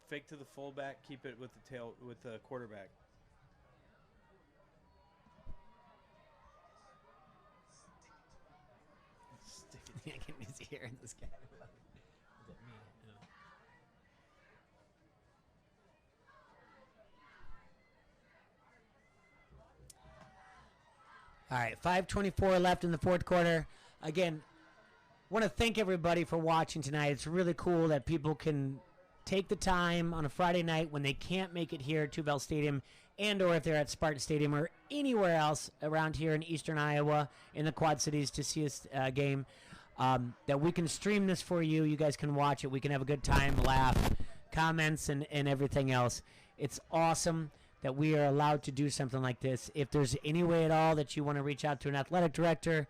Fake to the fullback, keep it with the quarterback. Stick it. I can just hear this guy. All right, 5:24 left in the 4th quarter. Again, want to thank everybody for watching tonight. It's really cool that people can take the time on a Friday night when they can't make it here to Bell Stadium, and or if they're at Spartan Stadium or anywhere else around here in eastern Iowa in the Quad Cities to see a game, that we can stream this for you. You guys can watch it. We can have a good time, laugh, comments, and everything else. It's awesome that we are allowed to do something like this. If there's any way at all that you want to reach out to an athletic director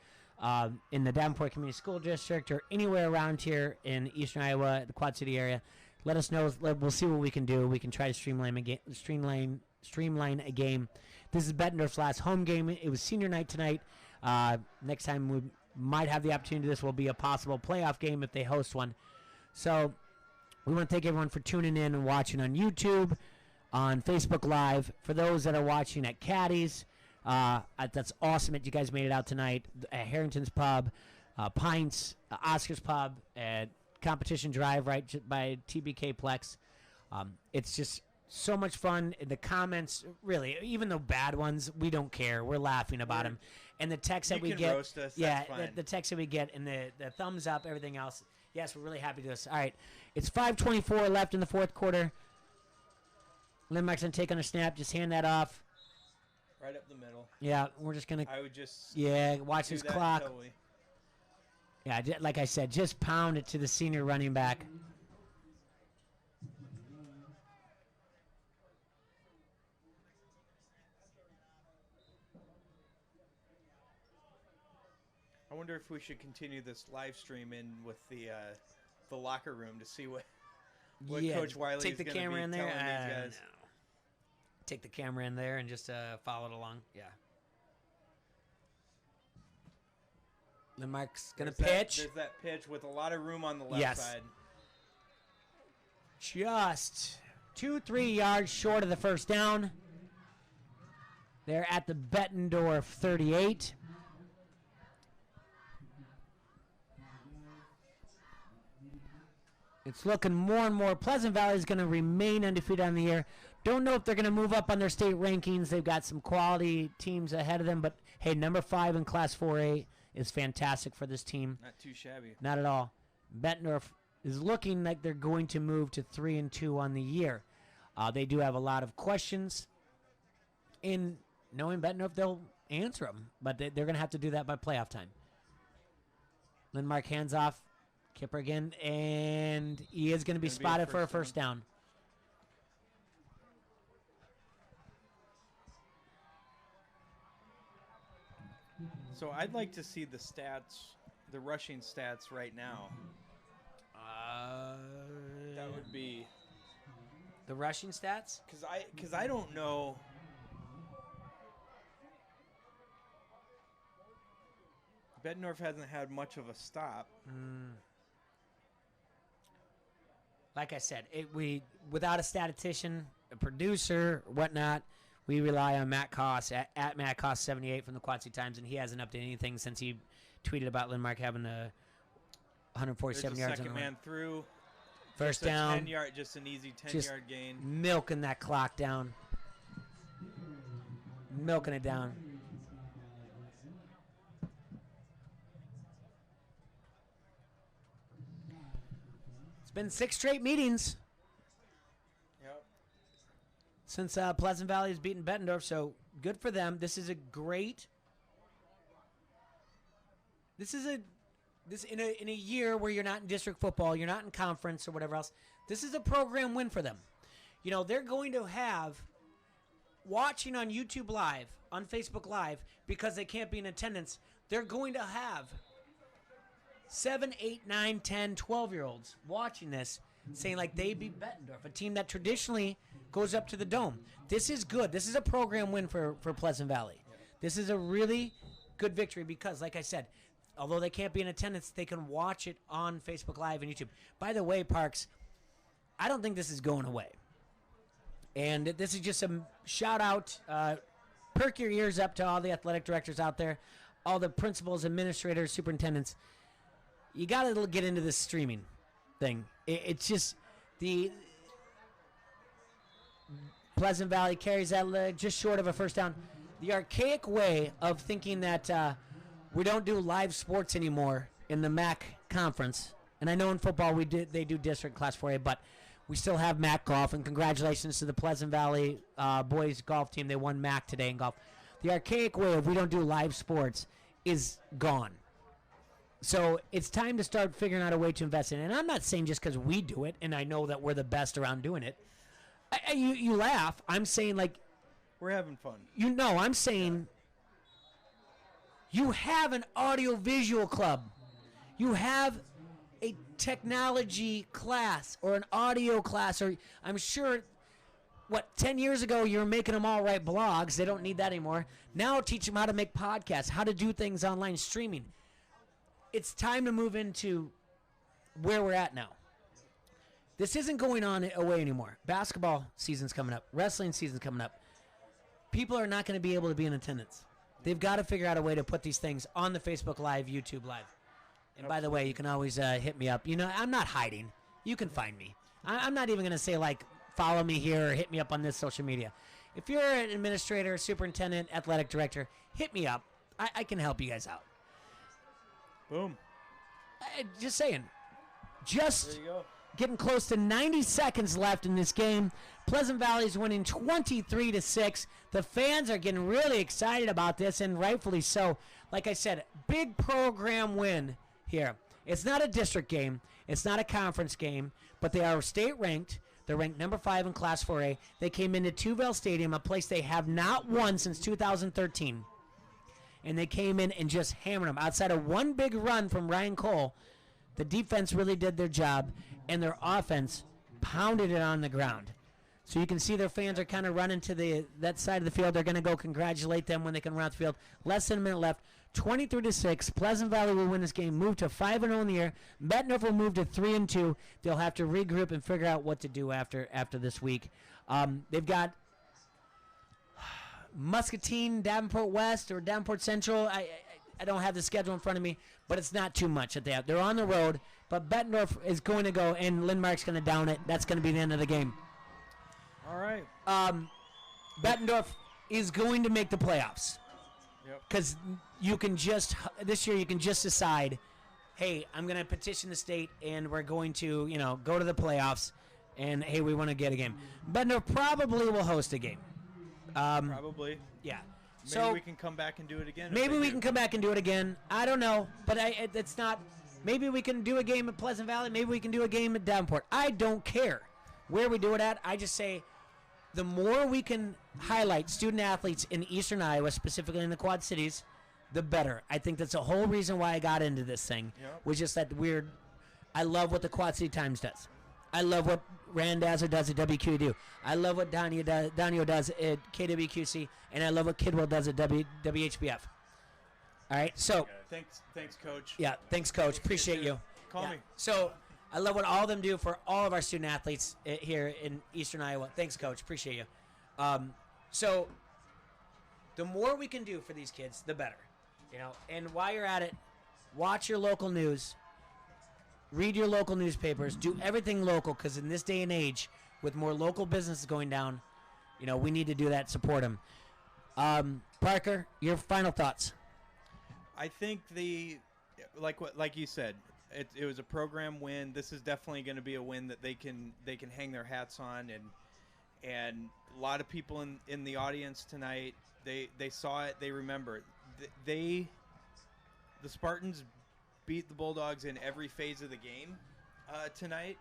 in the Davenport Community School District or anywhere around here in eastern Iowa, the Quad City area, let us know. We'll see what we can do. We can try to streamline a game. This is Bettendorf's last home game. It was senior night tonight. Next time we might have the opportunity. This will be a possible playoff game if they host one. So we want to thank everyone for tuning in and watching on YouTube, on Facebook Live. For those that are watching at Caddy's, that's awesome that you guys made it out tonight. At Harrington's Pub, Pints, Oscar's Pub, at Competition Drive right by TBK Plex. It's just so much fun. The comments, really, even the bad ones, we don't care. We're laughing about them. And the text that we get, roast us, yeah, that's fine. the text that we get, and the thumbs up, everything else. Yes, we're really happy to do this. All right, it's 5:24 left in the 4th quarter. Lindmark's going to take on a snap. Just hand that off. Right up the middle. Yeah, we're just going to. I would just. Yeah, watch his clock. Totally. Yeah, like I said, just pound it to the senior running back. I wonder if we should continue this live stream in with the locker room to see what Coach Wiley take is the going to be camera in telling there. these guys. No. Take the camera in there and just follow it along. Yeah. Lindmark's going to pitch. There's that pitch with a lot of room on the left side. Just 2-3 yards short of the first down. They're at the Bettendorf 38. It's looking more and more. Pleasant Valley is going to remain undefeated on the year. Don't know if they're going to move up on their state rankings. They've got some quality teams ahead of them. But, hey, number 5 in Class 4A is fantastic for this team. Not too shabby. Not at all. Bettendorf is looking like they're going to move to 3-2 on the year. They do have a lot of questions. In knowing Bettendorf, they'll answer them. But they're going to have to do that by playoff time. Lindmark hands off. Kipper again, and he is going to be spotted for a first down. So I'd like to see the stats the rushing stats right now. That would be the rushing stats. Because I don't know. Bettendorf hasn't had much of a stop. Like I said, we without a statistician, a producer, whatnot, we rely on Matt Koss at Matt Koss 78 from the Quad City Times, and he hasn't updated anything since he tweeted about Lindmark having a 147 yards. Second man through. First down. 10 yard, just an easy 10-yard gain. Milking that clock down. Milking it down. It's been 6 straight meetings. Yep. Since Pleasant Valley has beaten Bettendorf, so good for them. This is a great. This in a year where you're not in district football, you're not in conference or whatever else. This is a program win for them. You know, they're going to have watching on YouTube Live, on Facebook Live, because they can't be in attendance. They're going to have 7, 8, 9, 10, 12-year-olds watching this saying like they beat Bettendorf, a team that traditionally goes up to the Dome. This is good. This is a program win for Pleasant Valley. This is a really good victory because, like I said, although they can't be in attendance, they can watch it on Facebook Live and YouTube. By the way, Parks, I don't think this is going away. And this is just a shout-out. Perk your ears up to all the athletic directors out there, all the principals, administrators, superintendents. You got to get into this streaming thing. It's just the Pleasant Valley carries that leg just short of a first down. The archaic way of thinking that we don't do live sports anymore in the MAC conference. And I know in football they do district Class 4A, but we still have MAC golf. And congratulations to the Pleasant Valley boys golf team. They won MAC today in golf. The archaic way of we don't do live sports is gone. So it's time to start figuring out a way to invest in it. And I'm not saying just because we do it, and I know that we're the best around doing it. You laugh. I'm saying like we're having fun. I'm saying you have an audio-visual club. You have a technology class or an audio class, or I'm sure, 10 years ago you were making them all write blogs. They don't need that anymore. Now teach them how to make podcasts, how to do things online, streaming. It's time to move into where we're at now. This isn't going on away anymore. Basketball season's coming up. Wrestling season's coming up. People are not going to be able to be in attendance. They've got to figure out a way to put these things on the Facebook Live, YouTube Live. And by the way, you can always hit me up. You know, I'm not hiding. You can find me. I'm not even going to say, like, follow me here or hit me up on this social media. If you're an administrator, superintendent, athletic director, hit me up. I can help you guys out. Boom. Just saying. Just there you go. Getting close to 90 seconds left in this game. Pleasant Valley's winning 23-6. The fans are getting really excited about this, and rightfully so. Like I said, big program win here. It's not a district game. It's not a conference game, but they are state ranked. They're ranked number 5 in Class 4A. They came into Tuville Stadium, a place they have not won since 2013. And they came in and just hammered them. Outside of one big run from Ryan Cole, the defense really did their job, and their offense pounded it on the ground. So you can see their fans are kind of running to that side of the field. They're going to go congratulate them when they can run out the field. Less than a minute left. 23-6. Pleasant Valley will win this game, move to 5-0 in the year. Bettendorf will move to 3-2. They'll have to regroup and figure out what to do after this week. They've got Muscatine, Davenport West, or Davenport Central. I don't have the schedule in front of me, but it's not too much that they have. They're on the road, but Bettendorf is going to go, and Lindmark's going to down it. That's going to be the end of the game. All right. Bettendorf is going to make the playoffs. Because this year you can just decide, hey, I'm going to petition the state, and we're going to, go to the playoffs, and, hey, we want to get a game. Bettendorf probably will host a game. Probably. Yeah. Maybe we can come back and do it again. Maybe we can come back and do it again. I don't know, but it's not. Maybe we can do a game at Pleasant Valley. Maybe we can do a game at Davenport. I don't care where we do it at. I just say the more we can highlight student athletes in eastern Iowa, specifically in the Quad Cities, the better. I think that's the whole reason why I got into this thing. Yep. Was just that weird. I love what the Quad City Times does. I love what Randazzo does at WQED. I love what Donio does at KWQC, and I love what Kidwell does at WHBF. All right, so Thanks, Coach. yeah, thanks, Coach. Appreciate you. Call Yeah. me. So I love what all of them do for all of our student athletes here in Eastern Iowa. Thanks, Coach. Appreciate you. So the more we can do for these kids, the better. And while you're at it, watch your local news. Read your local newspapers. Do everything local, because in this day and age, with more local businesses going down, we need to do that. Support them. Parker, your final thoughts. I think like you said, it was a program win. This is definitely going to be a win that they can hang their hats on, and a lot of people in the audience tonight, they saw it, they remember it. The Spartans beat the Bulldogs in every phase of the game tonight,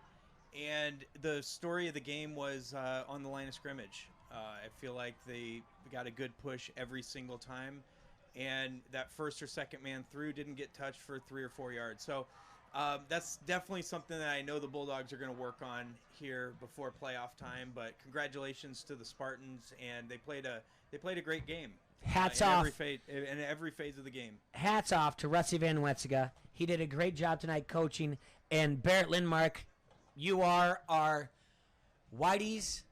and the story of the game was on the line of scrimmage. I feel like they got a good push every single time, and that first or second man through didn't get touched for 3 or 4 yards. So that's definitely something that I know the Bulldogs are going to work on here before playoff time. But congratulations to the Spartans, and they played a great game. Hats off. In every phase of the game. Hats off to Rusty Van Wetziga. He did a great job tonight coaching. And Barrett Lindmark, you are our Whitey's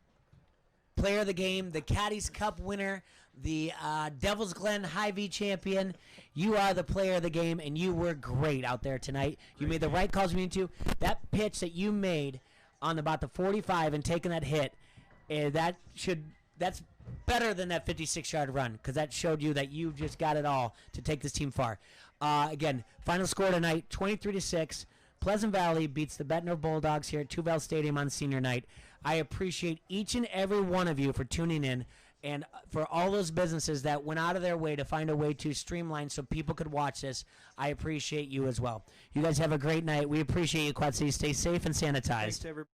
player of the game, the Caddies Cup winner, the Devil's Glen Hy-Vee champion. You are the player of the game, and you were great out there tonight. You made the right calls you needed to. That pitch that you made on about the 45 and taking that hit, that's better than that 56-yard run, because that showed you that you just got it all to take this team far. Again, final score tonight, 23-6. Pleasant Valley beats the Bettendorf Bulldogs here at Tuval Stadium on senior night. I appreciate each and every one of you for tuning in, and for all those businesses that went out of their way to find a way to streamline so people could watch this. I appreciate you as well. You guys have a great night. We appreciate you, Quad City. Stay safe and sanitized. Thanks, everybody.